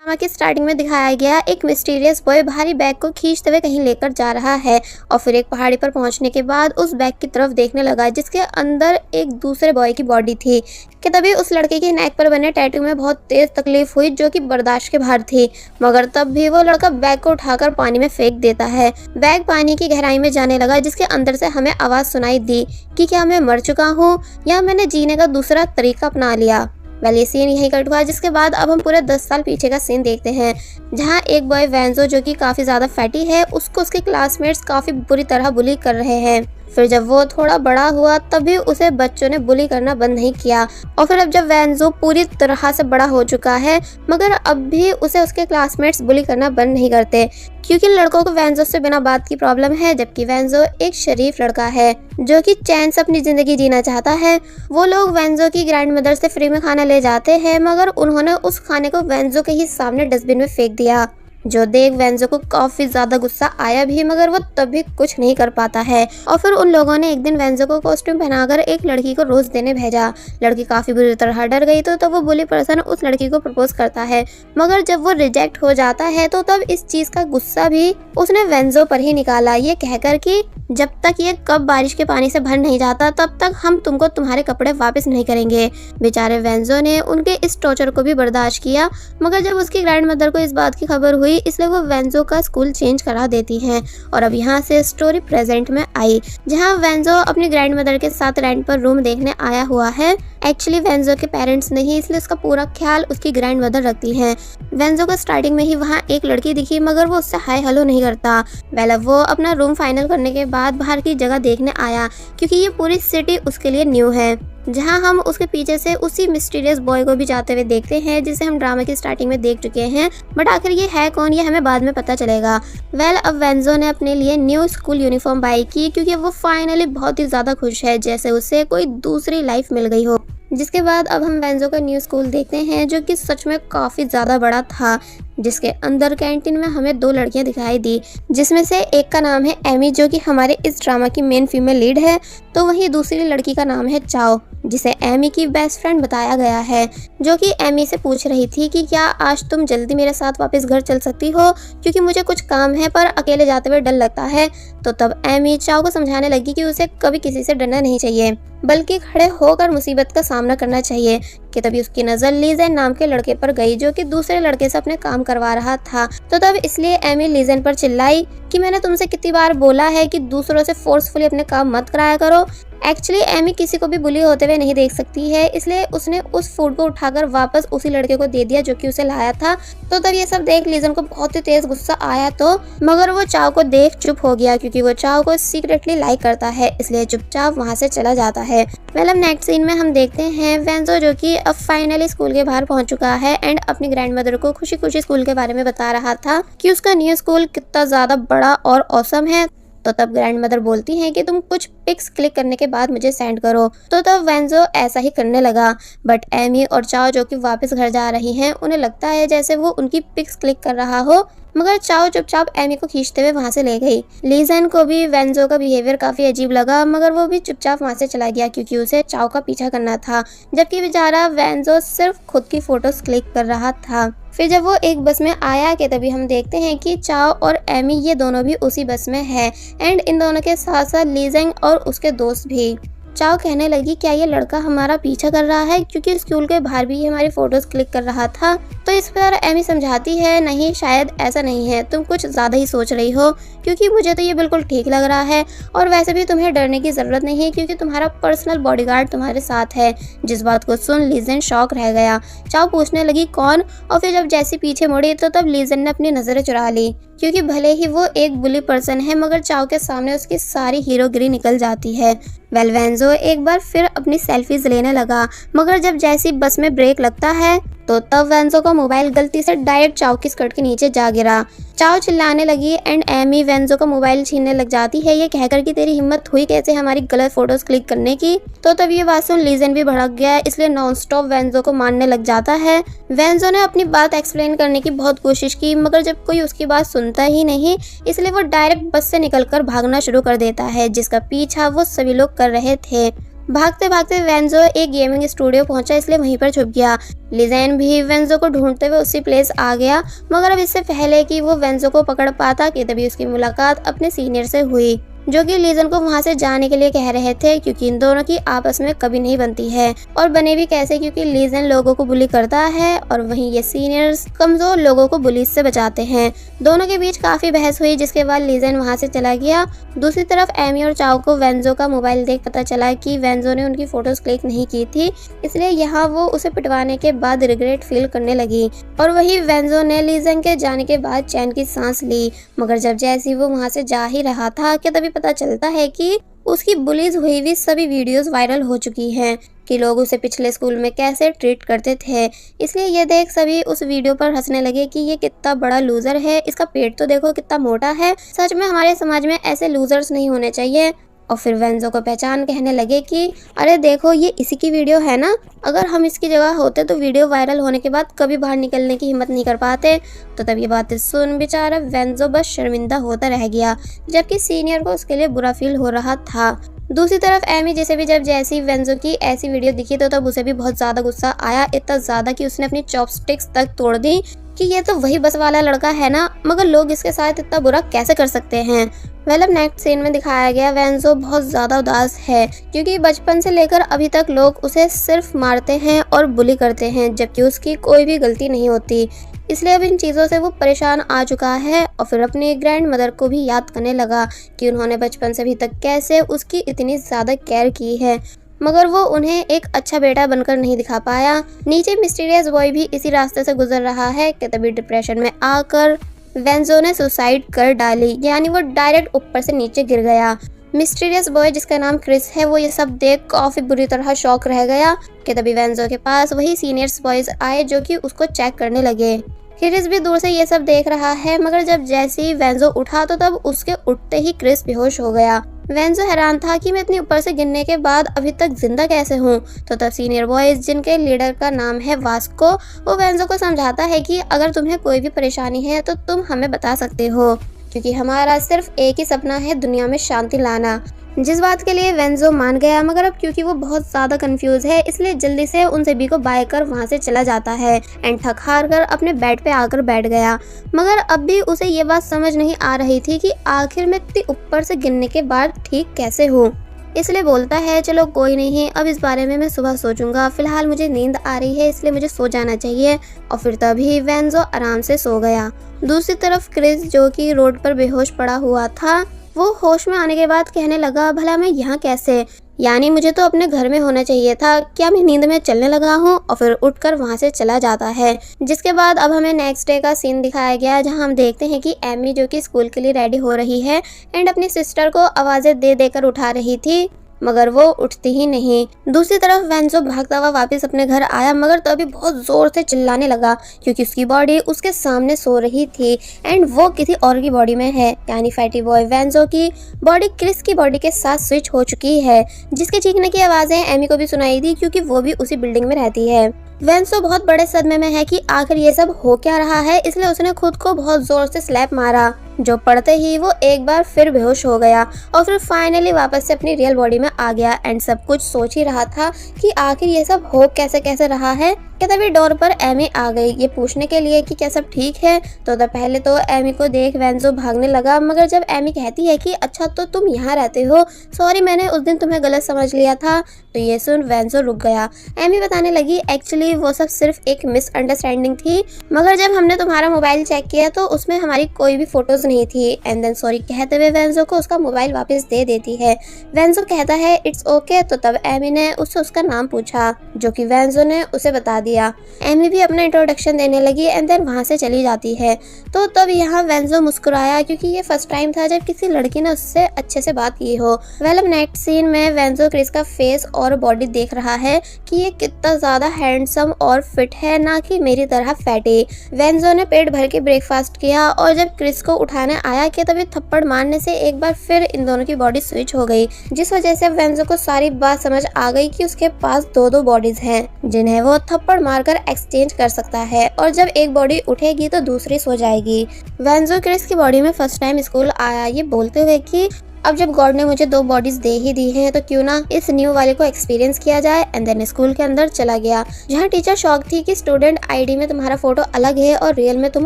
Drama की starting में दिखाया गया एक मिस्टीरियस बॉय भारी बैग को खींचते हुए कहीं लेकर जा रहा है और फिर एक पहाड़ी पर पहुंचने के बाद उस बैग की तरफ देखने लगा जिसके अंदर एक दूसरे बॉय की बॉडी थी कि तभी उस लड़के की नेक पर बने टैटू में बहुत तेज तकलीफ हुई जो कि बर्दाश्त के बाहर थी। मगर तब भी वो लड़का बैग को उठाकर पानी में फेंक देता है। बैग पानी की गहराई में जाने लगा जिसके अंदर से हमें आवाज़ सुनाई दी कि क्या मैं मर चुका हूँ या मैंने जीने का दूसरा तरीका अपना लिया। ये सीन यही कट हुआ जिसके बाद अब हम पूरे 10 साल पीछे का सीन देखते हैं जहां एक बॉय वेंजो जो कि काफ़ी ज़्यादा फैटी है उसको उसके क्लासमेट्स काफ़ी बुरी तरह बुली कर रहे हैं। फिर जब वो थोड़ा बड़ा हुआ तभी उसे बच्चों ने बुली करना बंद नहीं किया और फिर अब जब वेंजो पूरी तरह से बड़ा हो चुका है मगर अब भी उसे उसके क्लासमेट्स बुली करना बंद नहीं करते क्योंकि लड़कों को वेंजो से बिना बात की प्रॉब्लम है, जबकि वेंजो एक शरीफ लड़का है जो कि चैन से अपनी ज़िंदगी जीना चाहता है। वो लोग वेंजो की ग्रैंड मदर से फ्री में खाना ले जाते हैं मगर उन्होंने उस खाने को वेंजो के ही सामने डस्टबिन में फेंक दिया जो देख वेंजो को काफ़ी ज़्यादा गुस्सा आया भी मगर वो तब भी कुछ नहीं कर पाता है। और फिर उन लोगों ने एक दिन वेंजो को कॉस्ट्यूम पहनाकर एक लड़की को रोज़ देने भेजा। लड़की काफ़ी बुरी तरह डर गई तो तब वो बुली पर्सन उस लड़की को प्रपोज करता है मगर जब वो रिजेक्ट हो जाता है तो तब इस चीज़ का गुस्सा भी उसने वेंजो पर ही निकाला, ये कहकर कि जब तक ये कप बारिश के पानी से भर नहीं जाता तब तक हम तुमको तुम्हारे कपड़े वापस नहीं करेंगे। बेचारे वेंजो ने उनके इस टॉर्चर को भी बर्दाश्त किया मगर जब उसकी ग्रैंड मदर को इस बात की खबर हुई इसलिए वो वेंजो का स्कूल चेंज करा देती हैं। और अब यहाँ से स्टोरी प्रेजेंट में आई जहाँ वेंजो अपनी ग्रैंड मदर के साथ रेंट पर रूम देखने आया हुआ है। एक्चुअली वेंजो के पेरेंट्स नहीं इसलिए उसका पूरा ख्याल उसकी ग्रैंड मदर रखती हैं। वेंजो को स्टार्टिंग में ही वहाँ एक लड़की दिखी मगर वो उससे हाय हेलो नहीं करता। वो अपना रूम फाइनल करने के बाद बाहर की जगह देखने आया क्योंकि ये पूरी सिटी उसके लिए न्यू है, जहां हम उसके पीछे से उसी मिस्टीरियस बॉय को भी जाते हुए देखते हैं जिसे हम ड्रामा की स्टार्टिंग में देख चुके हैं। बट आखिर ये है कौन ये हमें बाद में पता चलेगा। अब वेंजो ने अपने लिए न्यू स्कूल यूनिफॉर्म बाई की क्योंकि वो फाइनली बहुत ही ज़्यादा खुश है जैसे उसे कोई दूसरी लाइफ मिल गई हो। जिसके बाद अब हम वेंजो का न्यू स्कूल देखते हैं जो कि सच में काफ़ी ज़्यादा बड़ा था, जिसके अंदर कैंटीन में हमें 2 लड़कियां दिखाई दी जिसमें से एक का नाम है एमी जो कि हमारे इस ड्रामा की मेन फीमेल लीड है, तो वहीं दूसरी लड़की का नाम है चाओ जिसे एमी की बेस्ट फ्रेंड बताया गया है, जो कि एमी से पूछ रही थी कि क्या आज तुम जल्दी मेरे साथ वापस घर चल सकती हो क्योंकि मुझे कुछ काम है पर अकेले जाते हुए डर लगता है। तो तब एमी चाओ को समझाने लगी कि उसे कभी किसी से डरना नहीं चाहिए बल्कि खड़े होकर मुसीबत का सामना करना चाहिए। कि तभी उसकी नज़र लीजेन नाम के लड़के पर गई जो कि दूसरे लड़के से अपने काम करवा रहा था। तो तब इसलिए एमी लीजेन पर चिल्लाई कि मैंने तुमसे कितनी बार बोला है कि दूसरों से फोर्सफुली अपने काम मत कराया करो। एक्चुअली एमी किसी को भी बुली होते हुए नहीं देख सकती है इसलिए उसने उस फूड को उठाकर वापस उसी लड़के को दे दिया जो कि उसे लाया था। तो तब ये सब देख लीजन को बहुत ही तेज गुस्सा आया तो मगर वो चाव को देख चुप हो गया क्योंकि वो चाव को सीक्रेटली लाइक करता है इसलिए चुपचाप वहाँ से चला जाता है। नेक्स्ट सीन में हम देखते हैं वेंजो जो कि अब फाइनली स्कूल के बाहर पहुंच चुका है एंड अपनी ग्रैंड मदर को खुशी खुशी स्कूल के बारे में बता रहा था कि उसका न्यू स्कूल कितना ज़्यादा बड़ा और ऑसम है। तो तब ग्रैंड मदर बोलती हैं कि तुम कुछ पिक्स क्लिक करने के बाद मुझे सेंड करो। तो तब वेंजो ऐसा ही करने लगा बट एमी और चाओ जो कि वापस घर जा रही हैं उन्हें लगता है जैसे वो उनकी पिक्स क्लिक कर रहा हो मगर चाओ चुपचाप एमी को खींचते हुए वहां से ले गई। लीजन को भी वेंजो का बिहेवियर काफ़ी अजीब लगा मगर वो भी चुपचाप वहां से चला गया क्योंकि उसे चाओ का पीछा करना था, जबकि बेचारा वेंजो सिर्फ खुद की फोटोज क्लिक कर रहा था। फिर जब वो एक बस में आया कि तभी हम देखते हैं कि चाओ और एमी ये दोनों भी उसी बस में है एंड इन दोनों के साथ साथ लीजेंग और उसके दोस्त भी। चाओ कहने लगी क्या ये लड़का हमारा पीछा कर रहा है क्योंकि स्कूल के बाहर भी हमारी फोटोज क्लिक कर रहा था। तो इस पर एमी समझाती है नहीं शायद ऐसा नहीं है, तुम कुछ ज़्यादा ही सोच रही हो क्योंकि मुझे तो ये बिल्कुल ठीक लग रहा है और वैसे भी तुम्हें डरने की ज़रूरत नहीं है क्योंकि तुम्हारा पर्सनल बॉडीगार्ड तुम्हारे साथ है। जिस बात को सुन लीजन शॉक रह गया। चाओ पूछने लगी कौन और फिर जब जैसी पीछे मुड़ी तो तब लीजन ने अपनी नज़रें चुरा ली क्योंकि भले ही वो एक बुली पर्सन है मगर चाओ के सामने उसकी सारी हीरोगिरी निकल जाती है। वेंजो एक बार फिर अपनी सेल्फीज लेने लगा मगर जब जैसी बस में ब्रेक लगता है तो तब वेंजो का मोबाइल गलती से डायरेक्ट चाओ की स्कर्ट के नीचे जा गिरा। चाओ चिल्लाने लगी एंड एमी वेंजो का मोबाइल छीनने लग जाती है ये कहकर कि तेरी हिम्मत हुई कैसे हमारी गलत फोटोज क्लिक करने की। तो तब ये बात सुन लीजन भी भड़क गया इसलिए नॉनस्टॉप वेंजो को मारने लग जाता है। वेंजो ने अपनी बात एक्सप्लेन करने की बहुत कोशिश की मगर जब कोई उसकी बात सुनता ही नहीं इसलिए वो डायरेक्ट बस से निकलकर भागना शुरू कर देता है जिसका पीछा वो सभी लोग कर रहे थे। भागते भागते वेंजो एक गेमिंग स्टूडियो पहुंचा, इसलिए वहीं पर छुप गया। लिजेन भी वेंजो को ढूंढते हुए उसी प्लेस आ गया, मगर अब इससे पहले कि वो वेंजो को पकड़ पाता कि तभी उसकी मुलाकात अपने सीनियर से हुई, जो कि लीजन को वहां से जाने के लिए कह रहे थे क्योंकि इन दोनों की आपस में कभी नहीं बनती है। और बने भी कैसे, क्योंकि लीजन लोगों को बुली करता है और वहीं ये सीनियर्स कमजोर लोगों को बुली से बचाते हैं। दोनों के बीच काफी बहस हुई, जिसके बाद लीजन वहां से चला गया। दूसरी तरफ एमी और चाओ को वेंजो का मोबाइल देख पता चला कि वेंजो ने उनकी फोटोज क्लिक नहीं की थी, इसलिए यहाँ वो उसे पिटवाने के बाद रिग्रेट फील करने लगी। और वही वेंजो ने लीजन के जाने के बाद चैन की सांस ली, मगर जब जैसे वो वहां से जा ही रहा था कि तभी पता चलता है कि उसकी बुलीज हुई हुई सभी वीडियोस वायरल हो चुकी हैं कि लोग उसे पिछले स्कूल में कैसे ट्रीट करते थे। इसलिए ये देख सभी उस वीडियो पर हंसने लगे कि ये कितना बड़ा लूजर है, इसका पेट तो देखो कितना मोटा है, सच में हमारे समाज में ऐसे लूजर्स नहीं होने चाहिए। और फिर वेंजो को पहचान कहने लगे कि अरे देखो ये इसी की वीडियो है ना, अगर हम इसकी जगह होते तो वीडियो वायरल होने के बाद कभी बाहर निकलने की हिम्मत नहीं कर पाते। तो तब ये बातें सुन बेचारा वेंजो बस शर्मिंदा होता रह गया, जबकि सीनियर को उसके लिए बुरा फील हो रहा था। दूसरी तरफ एमी जिसे भी जब जैसी वेंजो की ऐसी वीडियो दिखी तो तब उसे भी बहुत ज्यादा गुस्सा आया, इतना ज्यादा कि उसने अपनी चॉपस्टिक्स तक तोड़ दी कि ये तो वही बस वाला लड़का है ना, मगर लोग इसके साथ इतना बुरा कैसे कर सकते हैं। अब नेक्स्ट सीन में दिखाया गया वेंजो बहुत ज्यादा उदास है, क्योंकि बचपन से लेकर अभी तक लोग उसे सिर्फ मारते हैं और बुली करते हैं, जबकि उसकी कोई भी गलती नहीं होती। इसलिए अब इन चीज़ों से वो परेशान आ चुका है और फिर अपनी ग्रैंड मदर को भी याद करने लगा कि उन्होंने बचपन से अभी तक कैसे उसकी इतनी ज़्यादा केयर की है, मगर वो उन्हें एक अच्छा बेटा बनकर नहीं दिखा पाया। नीचे मिस्टीरियस बॉय भी इसी रास्ते से गुजर रहा है कि तभी डिप्रेशन में आकर वेंजो ने सुसाइड कर डाली, यानी वो डायरेक्ट ऊपर से नीचे गिर गया। मिस्टीरियस बॉय जिसका नाम क्रिस है वो ये सब देख काफी बुरी तरह शॉक रह गया कि तभी वेंजो के पास वही सीनियर्स बॉयज आए जो कि उसको चेक करने लगे। क्रिस भी दूर से ये सब देख रहा है, मगर जब जैसे ही वेंजो उठा तो तब उसके उठते ही क्रिस बेहोश हो गया। वेंजो हैरान था कि मैं इतनी ऊपर से गिरने के बाद अभी तक जिंदा कैसे हूँ। तो तब सीनियर बॉयज जिनके लीडर का नाम है वास्को, वो वेंजो को समझाता है कि अगर तुम्हें कोई भी परेशानी है तो तुम हमें बता सकते हो, क्योंकि हमारा सिर्फ एक ही सपना है दुनिया में शांति लाना। जिस बात के लिए वेंजो मान गया, मगर अब क्योंकि वो बहुत ज़्यादा कंफ्यूज है इसलिए जल्दी से उन सभी को बाय कर वहाँ से चला जाता है एंड थक हार कर अपने बेड पे आकर बैठ गया। मगर अब भी उसे ये बात समझ नहीं आ रही थी कि आखिर में इतनी ऊपर से गिरने के बाद ठीक कैसे हूँ। इसलिए बोलता है चलो कोई नहीं, अब इस बारे में मैं सुबह सोचूंगा, फिलहाल मुझे नींद आ रही है इसलिए मुझे सो जाना चाहिए। और फिर तभी वेंजो आराम से सो गया। दूसरी तरफ क्रिस जो कि रोड पर बेहोश पड़ा हुआ था, वो होश में आने के बाद कहने लगा भला मैं यहाँ कैसे, यानी मुझे तो अपने घर में होना चाहिए था, क्या मैं नींद में चलने लगा हूँ। और फिर उठकर वहाँ से चला जाता है। जिसके बाद अब हमें नेक्स्ट डे का सीन दिखाया गया, जहाँ हम देखते हैं कि एमी जो कि स्कूल के लिए रेडी हो रही है एंड अपनी सिस्टर को आवाज़ें दे देकर उठा रही थी, मगर वो उठती ही नहीं। दूसरी तरफ वेंजो भागता हुआ वापस अपने घर आया, मगर तभी बहुत जोर से चिल्लाने लगा क्योंकि उसकी बॉडी उसके सामने सो रही थी एंड वो किसी और की बॉडी में है, यानी फैटी बॉय वेंजो की बॉडी क्रिस की बॉडी के साथ स्विच हो चुकी है, जिसके चीखने की आवाजें एमी को भी सुनाई दी क्योंकि वो भी उसी बिल्डिंग में रहती है। वेंजो बहुत बड़े सदमे में है कि आखिर ये सब हो क्या रहा है, इसलिए उसने खुद को बहुत जोर से स्लैप मारा, जो पड़ते ही वो एक बार फिर बेहोश हो गया और फिर फाइनली वापस से अपनी रियल बॉडी में आ गया एंड सब कुछ सोच ही रहा था कि आखिर ये सब हो कैसे कैसे रहा है। कि तभी डोर पर एमी आ गई ये पूछने के लिए कि क्या सब ठीक है। तो पहले तो एमी को देख वेंजो भागने लगा, मगर जब एमी कहती है कि अच्छा तो तुम यहाँ रहते हो, सॉरी मैंने उस दिन तुम्हें गलत समझ लिया था, तो ये सुन वेंजो रुक गया। एमी बताने लगी एक्चुअली वो सब सिर्फ एक मिसअंडरस्टैंडिंग थी, मगर जब हमने तुम्हारा मोबाइल चेक किया तो उसमें हमारी कोई भी फोटोज नहीं थी। एंड देन सॉरी कहते हुए वेंजो को उसका मोबाइल वापस दे देती है। वेंजो कहता है इट्स ओके। तो तब एमी ने उससे उसका नाम पूछा, जो कि वेंजो ने उसे बता दिया। एमी भी अपना इंट्रोडक्शन देने लगी एंड देन वहाँ से चली जाती है। तो तब यहाँ वेंजो मुस्कुराया क्योंकि ये फर्स्ट टाइम था जब किसी लड़की ने उससे अच्छे से बात की हो। अब नेक्स्ट सीन में वेंजो क्रिस का फेस और बॉडी देख रहा है कि ये कितना ज्यादा हैंडसम और फिट है, ना कि मेरी तरह फैटी। वेंजो ने पेट भर के ब्रेकफास्ट किया और जब क्रिस को उठाने आया कि तभी थप्पड़ मारने से एक बार फिर इन दोनों की बॉडी स्विच हो गई, जिस वजह से वेंजो को सारी बात समझ आ गई कि उसके पास दो बॉडीज हैं जिन्हें वो थप्पड़ मारकर एक्सचेंज कर सकता है और जब एक बॉडी उठेगी तो दूसरी सो जाएगी। वेंजो क्रिस की बॉडी में फर्स्ट टाइम स्कूल आया ये बोलते हुए कि अब जब गॉड ने मुझे 2 बॉडीज दे ही दी हैं तो क्यों ना इस न्यू वाले को एक्सपीरियंस किया जाए। एंड देन स्कूल के अंदर चला गया, जहाँ टीचर शॉक थी कि स्टूडेंट आईडी में तुम्हारा फोटो अलग है और रियल में तुम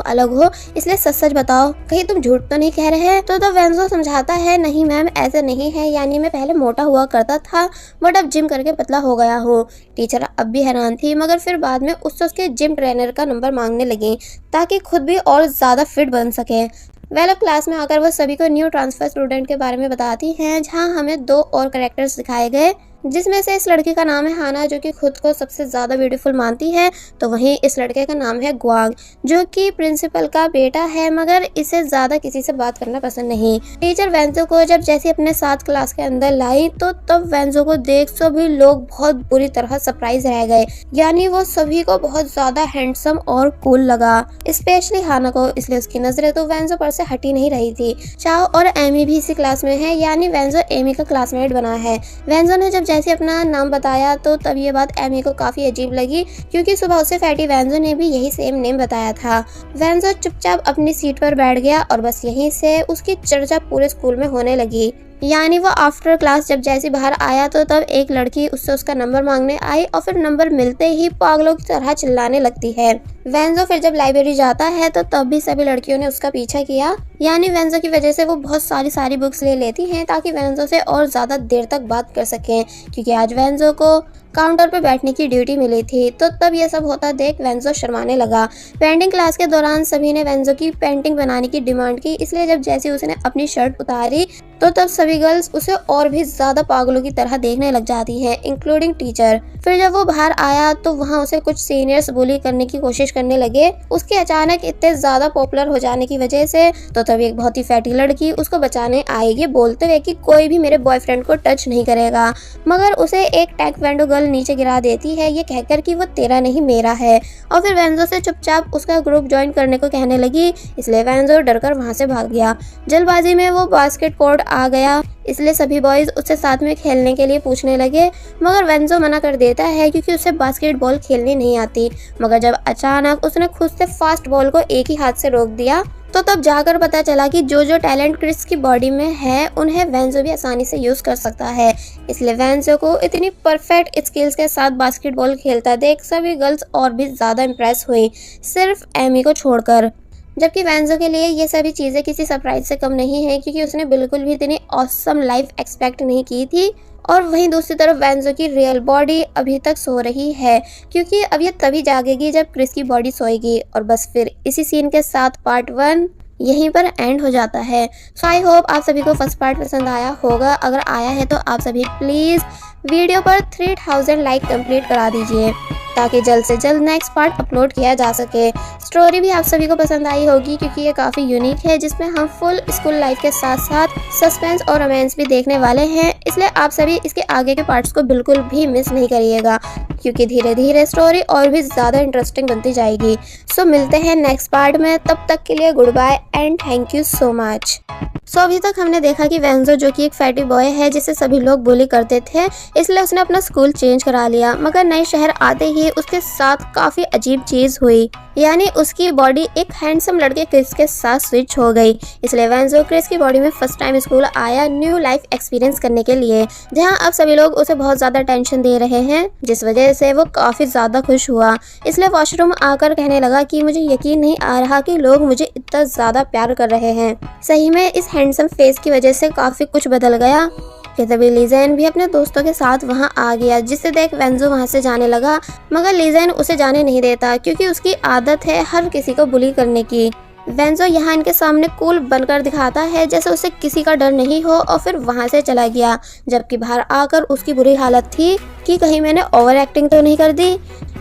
अलग हो, इसलिए सच सच बताओ, कहीं तुम झूठ तो नहीं कह रहे हैं। तो तब वेंजो समझाता है, नहीं मैम ऐसा नहीं है, यानी मैं पहले मोटा हुआ करता था बट अब जिम करके पतला हो गया हूँ। टीचर अब भी हैरान थी, मगर फिर बाद में उससे उसके जिम ट्रेनर का नंबर मांगने लगी ताकि खुद भी और ज्यादा फिट बन सके। वेल, क्लास में आकर वो सभी को न्यू ट्रांसफर स्टूडेंट के बारे में बताती हैं, जहां हमें 2 और कैरेक्टर्स दिखाए गए, जिसमें से इस लड़की का नाम है हाना, जो कि खुद को सबसे ज़्यादा ब्यूटीफुल मानती है। तो वहीं इस लड़के का नाम है ग्वांग, जो कि प्रिंसिपल का बेटा है, मगर इसे ज़्यादा किसी से बात करना पसंद नहीं। टीचर वेंजो को जब जैसे अपने साथ क्लास के अंदर लाई तो तब वेंजो को देख सभी लोग बहुत बुरी तरह सरप्राइज रह गए, यानी वो सभी को बहुत ज़्यादा हैंडसम और कूल लगा, स्पेशली हाना को। इसलिए उसकी नजरें तो वेंजो पर से हटी नहीं रही थी। चाओ और एमी भी इसी क्लास में है, यानी वेंजो एमी का क्लासमेट बना है। वेंजो ने जब जैसे अपना नाम बताया तो तब ये बात एमी को काफी अजीब लगी, क्योंकि सुबह उसे फैटी वेंजो ने भी यही सेम नेम बताया था। वेंजो चुपचाप अपनी सीट पर बैठ गया और बस यहीं से उसकी चर्चा पूरे स्कूल में होने लगी। यानी वो आफ्टर क्लास जब जैसे बाहर आया तो तब एक लड़की उससे उसका नंबर मांगने आई और फिर नंबर मिलते ही पागलों की तरह चिल्लाने लगती है। वेंजो फिर जब लाइब्रेरी जाता है तो तब भी सभी लड़कियों ने उसका पीछा किया, यानी वेंजो की वजह से वो बहुत सारी बुक्स ले लेती हैं ताकि वेंजो से और ज्यादा देर तक बात कर सकें, क्योंकि आज वेंजो को काउंटर पर बैठने की ड्यूटी मिली थी। तो तब ये सब होता देख वेंजो शर्माने लगा। पेंटिंग क्लास के दौरान सभी ने वेंजो की पेंटिंग बनाने की डिमांड की, इसलिए जब जैसे उसने अपनी शर्ट उतारी तो तब सभी गर्ल्स उसे और भी ज्यादा पागलों की तरह देखने लग जाती हैं, इंक्लूडिंग टीचर। फिर जब वो बाहर आया तो वहाँ उसे कुछ सीनियर्स बुली करने की कोशिश करने लगे। उसके अचानक इतने ज्यादा पॉपुलर हो जाने की वजह से तो तब एक बहुत ही फैटी लड़की उसको बचाने आएगी, बोलते हुए कि कोई भी मेरे बॉयफ्रेंड को टच नहीं करेगा, मगर उसे एक टैekwondo गर्ल नीचे गिरा देती है, ये कहकर कि वो तेरा नहीं मेरा है। और फिर वेंजो से चुपचाप उसका ग्रुप ज्वाइन करने को कहने लगी, इसलिए वेंजो डरकर वहाँ से भाग गया। जल्दबाजी में वो बास्केट कोर्ट आ गया, इसलिए सभी बॉयज उससे साथ में खेलने के लिए पूछने लगे, मगर वेंजो मना कर देता है क्योंकि उसे बास्केटबॉल खेलनी नहीं आती। मगर जब अचानक उसने खुद से फास्ट बॉल को एक ही हाथ से रोक दिया तो तब जाकर पता चला कि जो टैलेंट क्रिस की बॉडी में है उन्हें वेंजो भी आसानी से यूज कर सकता है। इसलिए वेंजो को इतनी परफेक्ट स्किल्स के साथ बास्केटबॉल खेलता देख सभी गर्ल्स और भी ज्यादा इम्प्रेस हुई, सिर्फ एमी को छोड़कर। जबकि वेंजो के लिए ये सभी चीज़ें किसी सरप्राइज से कम नहीं है, क्योंकि उसने बिल्कुल भी इतनी ऑसम लाइफ एक्सपेक्ट नहीं की थी। और वहीं दूसरी तरफ वेंजो की रियल बॉडी अभी तक सो रही है, क्योंकि अब ये तभी जागेगी जब क्रिस की बॉडी सोएगी। और बस फिर इसी सीन के साथ पार्ट 1 यहीं पर एंड हो जाता है। सो आई होप आप सभी को फर्स्ट पार्ट पसंद आया होगा। अगर आया है तो आप सभी प्लीज़ वीडियो पर 3000 लाइक कंप्लीट करा दीजिए, ताकि जल्द से जल्द नेक्स्ट पार्ट अपलोड किया जा सके। स्टोरी भी आप सभी को पसंद आई होगी, क्योंकि ये काफ़ी यूनिक है, जिसमें हम फुल स्कूल लाइफ के साथ साथ सस्पेंस और रोमांस भी देखने वाले हैं। इसलिए आप सभी इसके आगे के पार्ट्स को बिल्कुल भी मिस नहीं करिएगा, क्योंकि धीरे धीरे स्टोरी और भी ज़्यादा इंटरेस्टिंग बनती जाएगी। सो मिलते हैं नेक्स्ट पार्ट में, तब तक के लिए goodbye and thank you so much. So अभी तक हमने देखा कि वेंजो जो कि एक फैटी बॉय है जिसे सभी लोग बुली करते थे, इसलिए उसने अपना स्कूल चेंज करा लिया। मगर नए शहर आते ही उसके साथ काफ़ी अजीब चीज़ हुई, यानी उसकी बॉडी एक हैंडसम लड़के क्रिस के साथ स्विच हो गई। इसलिए वेंजो क्रिस की बॉडी में फर्स्ट टाइम स्कूल आया न्यू लाइफ एक्सपीरियंस करने के लिए, जहां अब सभी लोग उसे बहुत ज़्यादा टेंशन दे रहे हैं, जिस वजह से वो काफ़ी ज़्यादा खुश हुआ। इसलिए वॉशरूम आकर कहने लगा कि मुझे यकीन नहीं आ रहा कि लोग मुझे इतना ज़्यादा प्यार कर रहे हैं। सही में इस हैंडसम फेस की वजह से काफ़ी कुछ बदल गया। कि तभी लीजेन भी अपने दोस्तों के साथ वहां आ गया, जिसे देख वेंजो वहां से जाने लगा। मगर लीजेन उसे जाने नहीं देता, क्योंकि उसकी आदत है हर किसी को बुली करने की। वेंजो यहाँ इनके सामने कूल बनकर दिखाता है जैसे उसे किसी का डर नहीं हो, और फिर वहां से चला गया। जबकि बाहर आकर उसकी बुरी हालत थी कि कहीं मैंने ओवर एक्टिंग तो नहीं कर दी,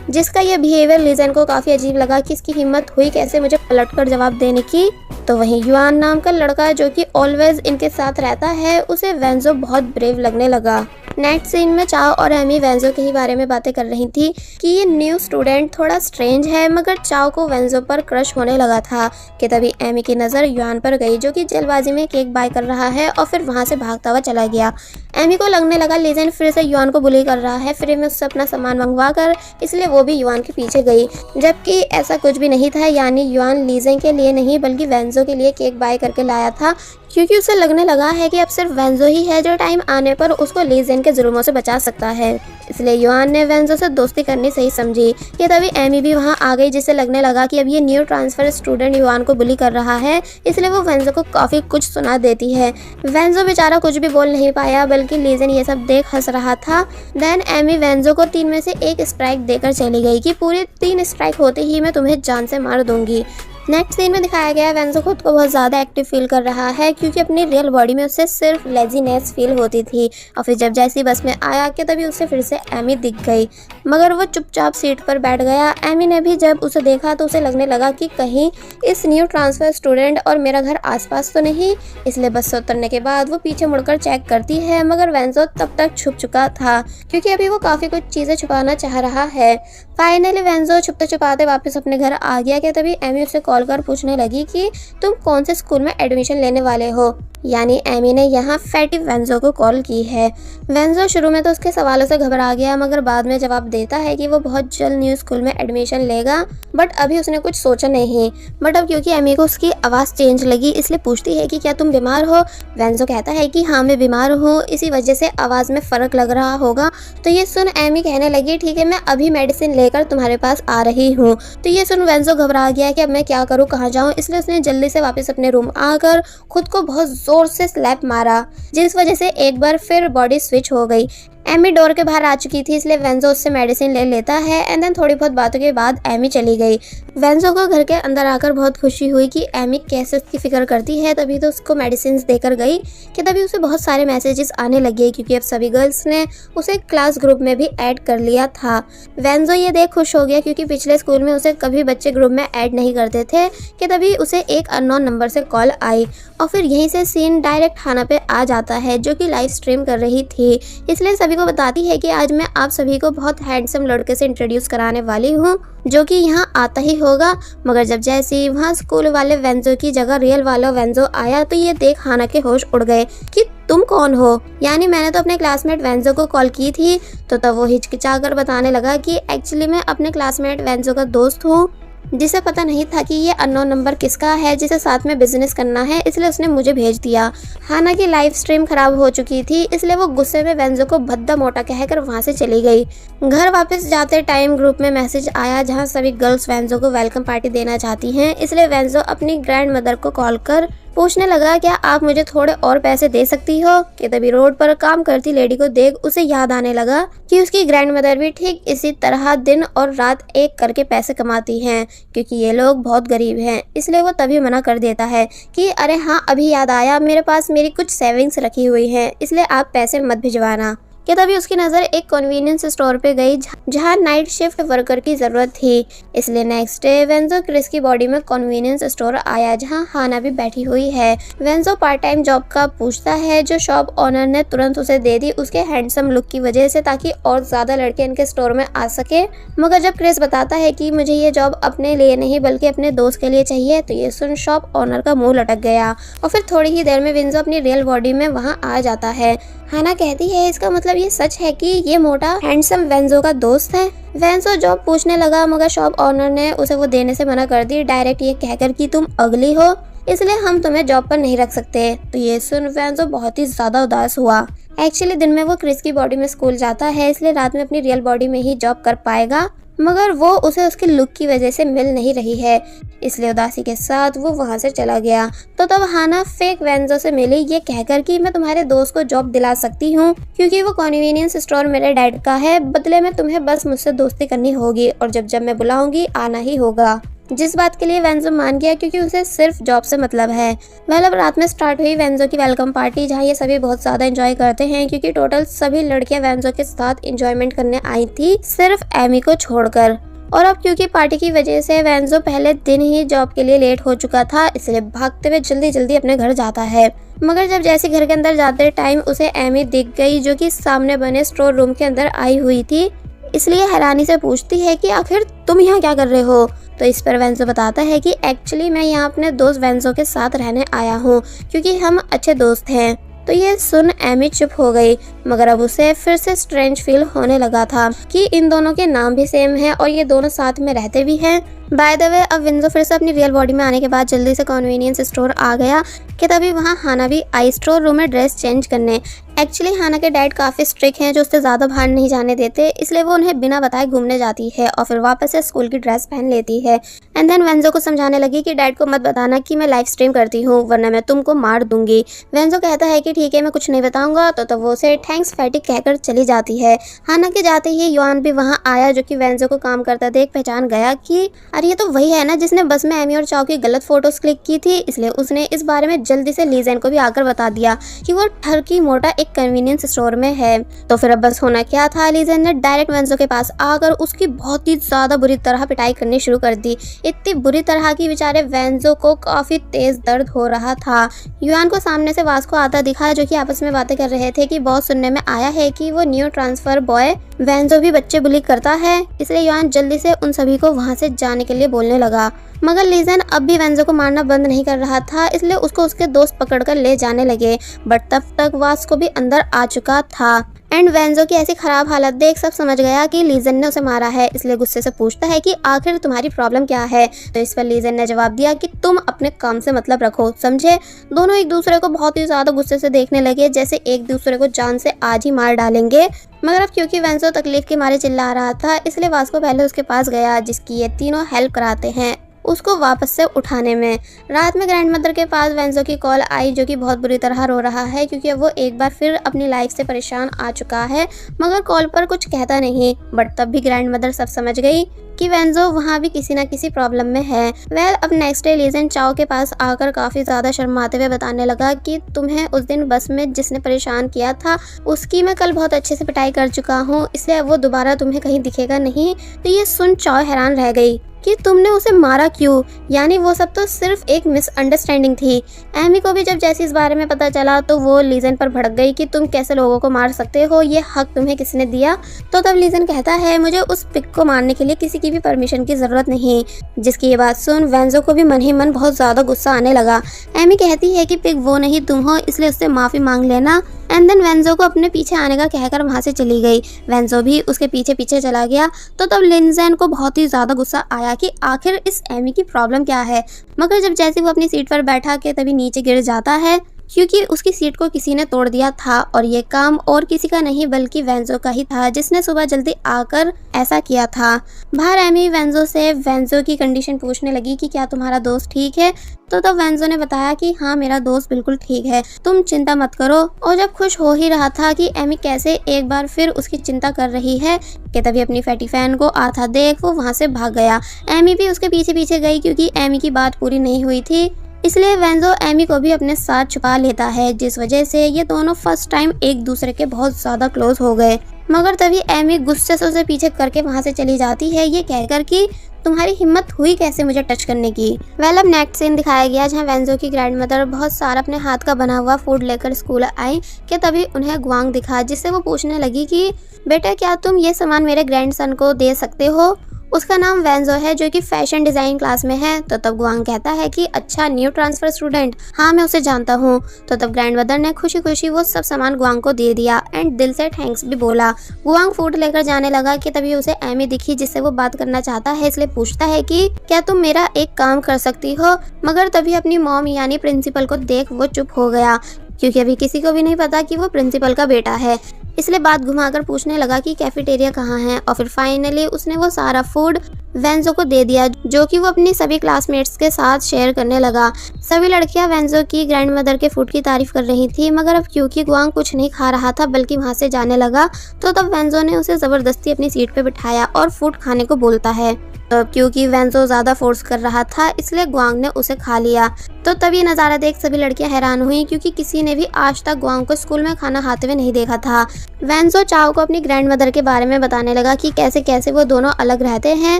जिसका ये बिहेवियर लीजेन को काफ़ी अजीब लगा कि इसकी हिम्मत हुई कैसे मुझे पलटकर जवाब देने की। तो वहीं युआन नाम का लड़का जो कि ऑलवेज इनके साथ रहता है, उसे वेंजो बहुत ब्रेव लगने लगा। नेक्स्ट सीन में चाओ और एमी वेंजो के ही बारे में बातें कर रही थी कि ये न्यू स्टूडेंट थोड़ा स्ट्रेंज है, मगर चाओ को वेंजो पर क्रश होने लगा था। कि तभी एमी की नज़र युआन पर गई, जो कि जल्दबाजी में केक बाय कर रहा है और फिर वहां से भागता हुआ चला गया। एमी को लगने लगा लीजेन फिर से युआन को बुली कर रहा है, फ्री में उससे अपना सामान मंगवा कर, इसलिए वो भी युआन के पीछे गई। जबकि ऐसा कुछ भी नहीं था, यानी युआन लीजेन के लिए नहीं बल्कि वेंजो के लिए केक बाय करके लाया था, क्योंकि उसे लगने लगा है कि अब सिर्फ वेंजो ही है जो टाइम आने पर उसको ली जेन के जुर्मों से बचा सकता है। इसलिए युआन ने वेंजो से दोस्ती करनी सही समझी कि तभी एमी भी वहां आ गई, जिससे लगने लगा कि अब ये न्यू ट्रांसफर स्टूडेंट युआन को बुली कर रहा है। इसलिए वो वेंजो को काफ़ी कुछ सुना देती है। वेंजो बेचारा कुछ भी बोल नहीं पाया, बल्कि ली जेन ये सब देख हंस रहा था। देन एमी वेंजो को 3 में से 1 स्ट्राइक देकर चली गई कि पूरे 3 स्ट्राइक होते ही मैं तुम्हें जान से मार दूंगी। नेक्स्ट सीन में दिखाया गया है वेंजो खुद को बहुत ज़्यादा एक्टिव फील कर रहा है, क्योंकि अपनी रियल बॉडी में उसे सिर्फ लेजीनेस फील होती थी। और फिर जब जैसी बस में आया कि तभी उसे फिर से एमी दिख गई, मगर वो चुपचाप सीट पर बैठ गया। एमी ने भी जब उसे देखा तो उसे लगने लगा कि कहीं इस न्यू ट्रांसफर स्टूडेंट और मेरा घर आसपास तो नहीं। इसलिए बस से उतरने के बाद वो पीछे मुड़कर चेक करती है, मगर वेंजो तब तक छुप चुका था, क्योंकि अभी वो काफ़ी कुछ चीज़ें छुपाना चाह रहा है। फाइनली वेंजो छुपते छुपाते वापस अपने घर आ गया कि तभी एमी उसे कॉल कर पूछने लगी कि तुम कौन से स्कूल में एडमिशन लेने वाले हो। यानी एमी ने यहाँ फैटी वेंजो को कॉल की है। वेंजो शुरू में तो उसके सवालों से घबरा गया, मगर बाद में जवाब देता है कि वो बहुत जल्द न्यू स्कूल में एडमिशन लेगा, बट अभी उसने कुछ सोचा नहीं। बट अब क्योंकि एमी को उसकी आवाज़ चेंज लगी, इसलिए पूछती है कि क्या तुम बीमार हो। वेंजो कहता है कि हाँ मैं बीमार हूँ, इसी वजह से आवाज़ में फ़र्क लग रहा होगा। तो ये सुन एमी कहने लगी ठीक है मैं अभी मेडिसिन लेकर तुम्हारे पास आ रही हूँ। तो ये सुन वेंजो घबरा गया कि अब मैं क्या करूँ, कहाँ जाऊँ। इसलिए उसने जल्दी से वापस अपने रूम आकर खुद को बहुत जोर से स्लैप मारा, जिस वजह से एक बार फिर बॉडी स्विच हो गई। एमी डोर के बाहर आ चुकी थी, इसलिए वेंजो उससे मेडिसिन ले लेता है। एंड देन थोड़ी बहुत बातों के बाद एमी चली गई। वेंजो को घर के अंदर आकर बहुत खुशी हुई कि एमी कैसे उसकी फिक्र करती है, तभी तो उसको मेडिसिन देकर गई कि तभी उसे बहुत सारे मैसेजेस आने लगे, क्योंकि अब सभी गर्ल्स ने उसे क्लास ग्रुप में भी ऐड कर लिया था। वेंजो ये देख खुश हो गया, क्योंकि पिछले स्कूल में उसे कभी बच्चे ग्रुप में ऐड नहीं करते थे, कि तभी उसे एक अननोन नंबर से कॉल आई। और फिर यहीं से सीन डायरेक्ट हाना पे आ जाता है, जो कि लाइव स्ट्रीम कर रही थी। इसलिए सभी को बताती है कि आज मैं आप सभी को बहुत हैंडसम लड़के से इंट्रोड्यूस कराने वाली हूँ, जो कि यहाँ आता ही होगा। मगर जब जैसे वहाँ स्कूल वाले वेंजो की जगह रियल वाला वेंजो आया, तो ये देख हाना के होश उड़ गए कि तुम कौन हो। यानी मैंने तो अपने क्लासमेट वेंजो को कॉल की थी। तो तब वो हिचकिचाकर बताने लगा कि एक्चुअली मैं अपने क्लासमेट वेंजो का दोस्त हूँ, जिसे पता नहीं था कि ये अननोन नंबर किसका है, जिसे साथ में बिजनेस करना है, इसलिए उसने मुझे भेज दिया। हाना की लाइव स्ट्रीम खराब हो चुकी थी, इसलिए वो गुस्से में वेंजो को भद्दा मोटा कहकर वहां से चली गई। घर वापस जाते टाइम ग्रुप में मैसेज आया, जहां सभी गर्ल्स वेंजो को वेलकम पार्टी देना चाहती हैं। इसलिए वेंजो अपनी ग्रैंड मदर को कॉल कर पूछने लगा क्या आप मुझे थोड़े और पैसे दे सकती हो। कि तभी रोड पर काम करती लेडी को देख उसे याद आने लगा कि उसकी ग्रैंड मदर भी ठीक इसी तरह दिन और रात एक करके पैसे कमाती हैं, क्योंकि ये लोग बहुत गरीब हैं। इसलिए वो तभी मना कर देता है कि अरे हाँ अभी याद आया, मेरे पास मेरी कुछ सेविंग्स रखी हुई हैं, इसलिए आप पैसे मत भिजवाना। कि तभी उसकी नज़र एक कन्वीनियंस स्टोर पे गई, जहाँ नाइट शिफ्ट वर्कर की ज़रूरत थी। इसलिए नेक्स्ट डे वेंजो क्रिस की बॉडी में कन्वीनियंस स्टोर आया, जहाँ हाना भी बैठी हुई है। वेंजो पार्ट टाइम जॉब का पूछता है, जो शॉप ओनर ने तुरंत उसे दे दी उसके हैंडसम लुक की वजह से, ताकि और ज़्यादा लड़के इनके स्टोर में आ सके। मगर जब क्रिस बताता है कि मुझे ये जॉब अपने लिए नहीं बल्कि अपने दोस्त के लिए चाहिए, तो ये सुन शॉप ओनर का मुँह लटक गया। और फिर थोड़ी ही देर में वेंजो अपनी रियल बॉडी में वहाँ आ जाता है। हाना कहती है इसका मतलब ये सच है कि ये मोटा हैंडसम वेंजो का दोस्त है। वेंजो जॉब पूछने लगा, मगर शॉप ओनर ने उसे वो देने से मना कर दी, डायरेक्ट ये कहकर कि तुम अगली हो, इसलिए हम तुम्हें जॉब पर नहीं रख सकते। तो ये सुन वेंजो बहुत ही ज्यादा उदास हुआ। एक्चुअली दिन में वो क्रिस की बॉडी में स्कूल जाता है, इसलिए रात में अपनी रियल बॉडी में ही जॉब कर पाएगा, मगर वो उसे उसके लुक की वजह से मिल नहीं रही है। इसलिए उदासी के साथ वो वहां से चला गया। तो तब हाना फेक वेंजो से मिली, ये कहकर कि मैं तुम्हारे दोस्त को जॉब दिला सकती हूँ, क्योंकि वो कन्वीनियंस स्टोर मेरे डैड का है, बदले में तुम्हें बस मुझसे दोस्ती करनी होगी और जब जब मैं बुलाऊंगी आना ही होगा। जिस बात के लिए वेंजो मान गया, क्योंकि उसे सिर्फ जॉब से मतलब है। अब रात में स्टार्ट हुई वेंजो की वेलकम पार्टी, जहाँ ये सभी बहुत ज़्यादा एंजॉय करते हैं, क्योंकि टोटल सभी लड़कियां वेंजो के साथ एंजॉयमेंट करने आई थी, सिर्फ एमी को छोड़कर। और अब क्योंकि पार्टी की वजह से वेंजो पहले दिन ही जॉब के लिए लेट हो चुका था, इसलिए भागते हुए जल्दी जल्दी अपने घर जाता है। मगर जब जैसे घर के अंदर जाते टाइम उसे एमी दिख गई, जो कि सामने बने स्टोर रूम के अंदर आई हुई थी। इसलिए हैरानी से पूछती है कि आखिर तुम यहाँ क्या कर रहे हो। तो इस पर वेंजो बताता है कि एक्चुअली मैं यहाँ अपने दोस्त वेंजो के साथ रहने आया हूँ, क्योंकि हम अच्छे दोस्त हैं। तो ये सुन एमी चुप हो गई, मगर अब उसे फिर से स्ट्रेंज फील होने लगा था कि इन दोनों के नाम भी सेम है और ये दोनों साथ में रहते भी हैं। बाय द वे, अब विंजो फिर से अपनी रियल बॉडी में आने के बाद जल्दी से कन्वीनियंस स्टोर आ गया कि तभी वहाँ हाना भी आई स्टोर रूम में ड्रेस चेंज करने। एक्चुअली हाना के डैड काफ़ी स्ट्रिक्ट हैं जो उससे ज़्यादा बाहर नहीं जाने देते, इसलिए वो उन्हें बिना बताए घूमने जाती है और फिर वापस से स्कूल की ड्रेस पहन लेती है। एंड देन वेंजो को समझाने लगी कि डैड को मत बताना कि मैं लाइव स्ट्रीम करती हूँ वरना मैं तुमको मार दूंगी। वेंजो कहता है कि ठीक है, मैं कुछ नहीं बताऊंगा, तो वो उसे थैंक्स फैटी कहकर चली जाती है। हाना के जाते ही युआन भी वहाँ आया जो कि वेंजो को काम करता देख पहचान गया कि अरे ये तो वही है ना जिसने बस में एमी और चाओ की गलत फोटोज क्लिक की थी, इसलिए उसने इस बारे में जल्दी से लीजेन को भी आकर बता दिया कि वो ठरकी मोटा एक कन्वीनियंस स्टोर में है। तो फिर अब बस होना क्या था, लीजेन ने डायरेक्ट वेंजो के पास आकर उसकी बहुत ही ज्यादा बुरी तरह पिटाई करनी शुरू कर दी। इतनी बुरी तरह की बेचारे वेंजो को काफी तेज दर्द हो रहा था। युआन को सामने से वास्को आता दिखा जो कि आपस में बातें कर रहे थे कि बहुत सुनने में आया है कि वो न्यू ट्रांसफर बॉय वेंजो भी बच्चे बुली करता है, इसलिए युआन जल्दी से उन सभी को वहां से जाने के लिए बोलने लगा। मगर लीजेन अब भी वेंजो को मारना बंद नहीं कर रहा था, इसलिए उसको उसके दोस्त पकड़कर ले जाने लगे। बट तब तक वास्को भी अंदर आ चुका था एंड वेंजो की ऐसी खराब हालत देख सब समझ गया कि लीजेन ने उसे मारा है, इसलिए गुस्से से पूछता है कि आखिर तुम्हारी प्रॉब्लम क्या है। तो इस पर लीजेन ने जवाब दिया कि तुम अपने काम से मतलब रखो, समझे। दोनों एक दूसरे को बहुत ही ज्यादा गुस्से से देखने लगे जैसे एक दूसरे को जान से आज ही मार डालेंगे। मगर अब क्योंकि वेंजो तकलीफ के मारे चिल्ला रहा था, इसलिए वास्को पहले उसके पास गया जिसकी ये तीनों हेल्प कराते हैं उसको वापस से उठाने में। रात में ग्रैंड मदर के पास वेंजो की कॉल आई जो कि बहुत बुरी तरह रो रहा है क्योंकि अब वो एक बार फिर अपनी लाइफ से परेशान आ चुका है, मगर कॉल पर कुछ कहता नहीं। बट तब भी ग्रैंड मदर सब समझ गई कि वेंजो वहाँ भी किसी ना किसी प्रॉब्लम में है। अब नेक्स्ट डे लीजेन चाओ के पास आकर काफी ज्यादा शर्माते हुए बताने लगा कि तुम्हें उस दिन बस में जिसने परेशान किया था उसकी मैं कल बहुत अच्छे से पिटाई कर चुका हूँ, इसलिए वो दोबारा तुम्हें कहीं दिखेगा नहीं। तो ये सुन चाओ हैरान रह गई कि तुमने उसे मारा क्यों, यानी वो सब तो सिर्फ एक मिसअंडरस्टैंडिंग थी। एमी को भी जब जैसे इस बारे में पता चला तो वो लीजेन पर भड़क गई कि तुम कैसे लोगों को मार सकते हो, ये हक तुम्हें किसने दिया। तो तब लीजेन कहता है मुझे उस पिक को मारने के लिए किसी की भी परमिशन की जरूरत नहीं, जिसकी ये बात सुन वेंजो को भी मन ही मन बहुत ज्यादा गुस्सा आने लगा। एमी कहती है कि पिक वो नहीं तुम हो, इसलिए उससे माफी मांग लेना। एंड देन वेंजो को अपने पीछे आने का कहकर वहां से चली गई। वेंजो भी उसके पीछे पीछे चला गया। तो तब लिंजेन को बहुत ही ज्यादा गुस्सा आया कि आखिर इस एमी की प्रॉब्लम क्या है। मगर जब जैसे वो अपनी सीट पर बैठा के तभी नीचे गिर जाता है क्योंकि उसकी सीट को किसी ने तोड़ दिया था और ये काम और किसी का नहीं बल्कि वेंजो का ही था जिसने सुबह जल्दी आकर ऐसा किया था। बाहर एमी वेंजो से वेंजो की कंडीशन पूछने लगी कि क्या तुम्हारा दोस्त ठीक है। तो तब वेंजो ने बताया कि हाँ मेरा दोस्त बिल्कुल ठीक है, तुम चिंता मत करो। और जब खुश हो ही रहा था कि एमी कैसे एक बार फिर उसकी चिंता कर रही है कि तभी अपनी फैटी फैन को आता देख वो वहाँ से भाग गया। एमी भी उसके पीछे पीछे गई क्योंकि एमी की बात पूरी नहीं हुई थी, इसलिए वेंजो एमी को भी अपने साथ छुपा लेता है, जिस वजह से ये दोनों फर्स्ट टाइम एक दूसरे के बहुत ज्यादा क्लोज हो गए। मगर तभी एमी गुस्से से उसे पीछे करके वहां से चली जाती है ये कहकर कि तुम्हारी हिम्मत हुई कैसे मुझे टच करने की। अब नेक्स्ट सीन दिखाया गया जहाँ वेंजो की ग्रैंड मदर बहुत सारा अपने हाथ का बना हुआ फूड लेकर स्कूल आई कि तभी उन्हें गुआंग दिखा, जिससे वो पूछने लगी कि बेटा क्या तुम ये सामान मेरे ग्रैंडसन को दे सकते हो। उसका नाम वेंजो है जो कि फैशन डिजाइन क्लास में है। तो तब गुआंग कहता है कि अच्छा न्यू ट्रांसफर स्टूडेंट, हाँ मैं उसे जानता हूँ। तो तब ग्रैंड मदर ने खुशी खुशी वो सब सामान गुआंग को दे दिया एंड दिल से थैंक्स भी बोला। गुआंग फूड लेकर जाने लगा कि तभी उसे एमी दिखी जिससे वो बात करना चाहता है, इसलिए पूछता है कि क्या तुम मेरा एक काम कर सकती हो। मगर तभी अपनी मॉम यानी प्रिंसिपल को देख वो चुप हो गया क्योंकि अभी किसी को भी नहीं पता कि वो प्रिंसिपल का बेटा है, इसलिए बात घुमाकर पूछने लगा कि कैफेटेरिया कहाँ है। और फिर फाइनली उसने वो सारा फूड वेंजो को दे दिया जो कि वो अपनी सभी क्लासमेट्स के साथ शेयर करने लगा। सभी लड़कियां वेंजो की ग्रैंड मदर के फूड की तारीफ कर रही थी, मगर अब क्योंकि गुआंग कुछ नहीं खा रहा था बल्कि वहां से जाने लगा तो तब वेंजो ने उसे जबरदस्ती अपनी सीट पे बिठाया और फूड खाने को बोलता है। तो क्योंकि वेंजो ज्यादा फोर्स कर रहा था इसलिए गुआंग ने उसे खा लिया। तो तब ये नज़ारा देख सभी लड़कियां हैरान हुई क्योंकि किसी ने भी आज तक गुआंग को स्कूल में खाना खाते हुए नहीं देखा था। वेंजो चाओ को अपनी ग्रैंड मदर के बारे में बताने लगा कि कैसे कैसे वो दोनों अलग रहते हैं,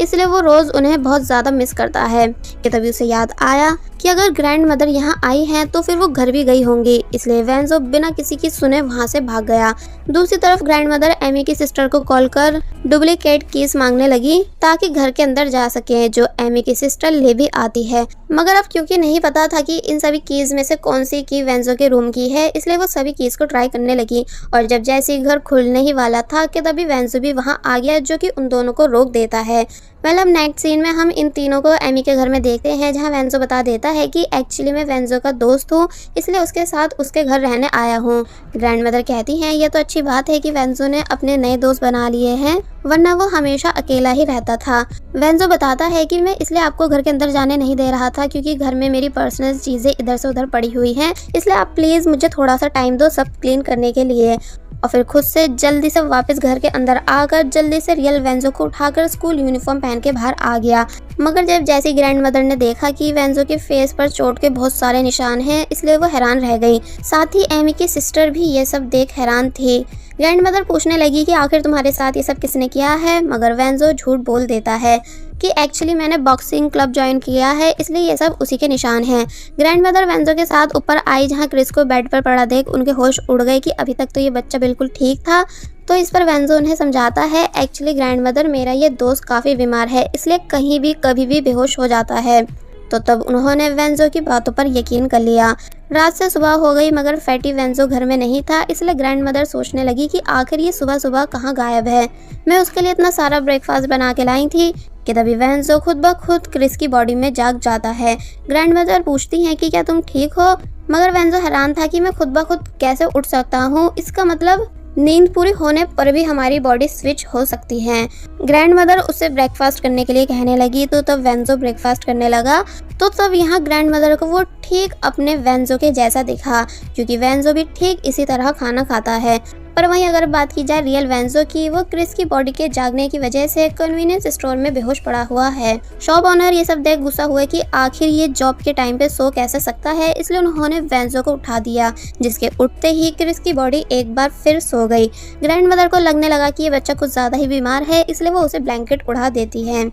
इसलिए वो रोज उन्हें बहुत ज्यादा मिस करता है। कि तभी उसे याद आया कि अगर ग्रैंड मदर यहाँ आई हैं तो फिर वो घर भी गई होंगी, इसलिए वेंजो बिना किसी की सुने वहाँ से भाग गया। दूसरी तरफ ग्रैंड मदर एमी की सिस्टर को कॉल कर डुप्लीकेट कीज मांगने लगी ताकि घर के अंदर जा सके, जो एमी की सिस्टर ले भी आती है। मगर अब क्योंकि नहीं पता था कि इन सभी कीज़ में से कौन सी की वेंजो के रूम की है, इसलिए वो सभी कीज़ को ट्राई करने लगी। और जब जैसे ही घर खुलने ही वाला था कि तभी वेंजो भी वहाँ आ गया, जो कि उन दोनों को रोक देता है। अब नेक्स्ट सीन में हम इन तीनों को एमी के घर में देखते हैं, जहाँ वेंजो बता देता है कि एक्चुअली मैं वेंजो का दोस्त हूँ, इसलिए उसके साथ उसके घर रहने आया हूँ। ग्रैंड मदर कहती हैं यह तो अच्छी बात है कि वेंजो ने अपने नए दोस्त बना लिए हैं, वरना वो हमेशा अकेला ही रहता था। वेंजो बताता है कि मैं इसलिए आपको घर के अंदर जाने नहीं दे रहा था क्योंकि घर में मेरी पर्सनल चीज़ें इधर से उधर पड़ी हुई हैं, इसलिए आप प्लीज़ मुझे थोड़ा सा टाइम दो सब क्लीन करने के लिए। और फिर खुद से जल्दी से वापस घर के अंदर आकर जल्दी से रियल वेंजो को उठाकर स्कूल यूनिफॉर्म पहन के बाहर आ गया। मगर जब जैसी ग्रैंड मदर ने देखा कि वेंजो के फेस पर चोट के बहुत सारे निशान हैं, इसलिए वो हैरान रह गई। साथ ही एमी की सिस्टर भी ये सब देख हैरान थी। ग्रैंड मदर पूछने लगी कि आखिर तुम्हारे साथ ये सब किसने किया है, मगर वेंजो झूठ बोल देता है कि एक्चुअली मैंने बॉक्सिंग क्लब ज्वाइन किया है, इसलिए ये सब उसी के निशान हैं। ग्रैंड मदर वेंजो के साथ ऊपर आई, जहाँ क्रिस को बेड पर पड़ा देख उनके होश उड़ गए कि अभी तक तो ये बच्चा बिल्कुल ठीक था। तो इस पर वेंजो उन्हें समझाता है एक्चुअली ग्रैंड मदर मेरा ये दोस्त काफ़ी बीमार है, इसलिए कहीं भी कभी भी बेहोश हो जाता है। तो तब उन्होंने वेंजो की बातों पर यकीन कर लिया। रात से सुबह हो गई मगर फैटी वेंजो घर में नहीं था, इसलिए ग्रैंड मदर सोचने लगी कि आखिर ये सुबह सुबह कहाँ गायब है। मैं उसके लिए इतना सारा ब्रेकफास्ट बना के लाई थी कि तभी वेंजो खुद ब खुद क्रिस की बॉडी में जाग जाता है। ग्रैंड मदर पूछती हैं कि क्या तुम ठीक हो, मगर वेंजो हैरान था कि मैं खुद ब खुद कैसे उठ सकता हूँ, इसका मतलब नींद पूरी होने पर भी हमारी बॉडी स्विच हो सकती है। ग्रैंड मदर उससे ब्रेकफास्ट करने के लिए कहने लगी, तो तब वेंजो ब्रेकफास्ट करने लगा। तो तब यहाँ ग्रैंड मदर को वो ठीक अपने वेंजो के जैसा दिखा, क्योंकि वेंजो भी ठीक इसी तरह खाना खाता है। पर वहीं अगर बात की जाए रियल वेंजो की, वो क्रिस की बॉडी के जागने की वजह से कन्वीनियंस स्टोर में बेहोश पड़ा हुआ है। शॉप ओनर ये सब देख गुस्सा हुए कि आखिर ये जॉब के टाइम पे सो कैसे सकता है, इसलिए उन्होंने वेंजो को उठा दिया, जिसके उठते ही क्रिस की बॉडी एक बार फिर सो गई। ग्रैंड मदर को लगने लगा कि ये बच्चा कुछ ज्यादा ही बीमार है, इसलिए वो उसे ब्लैंकेट उड़ा देती है।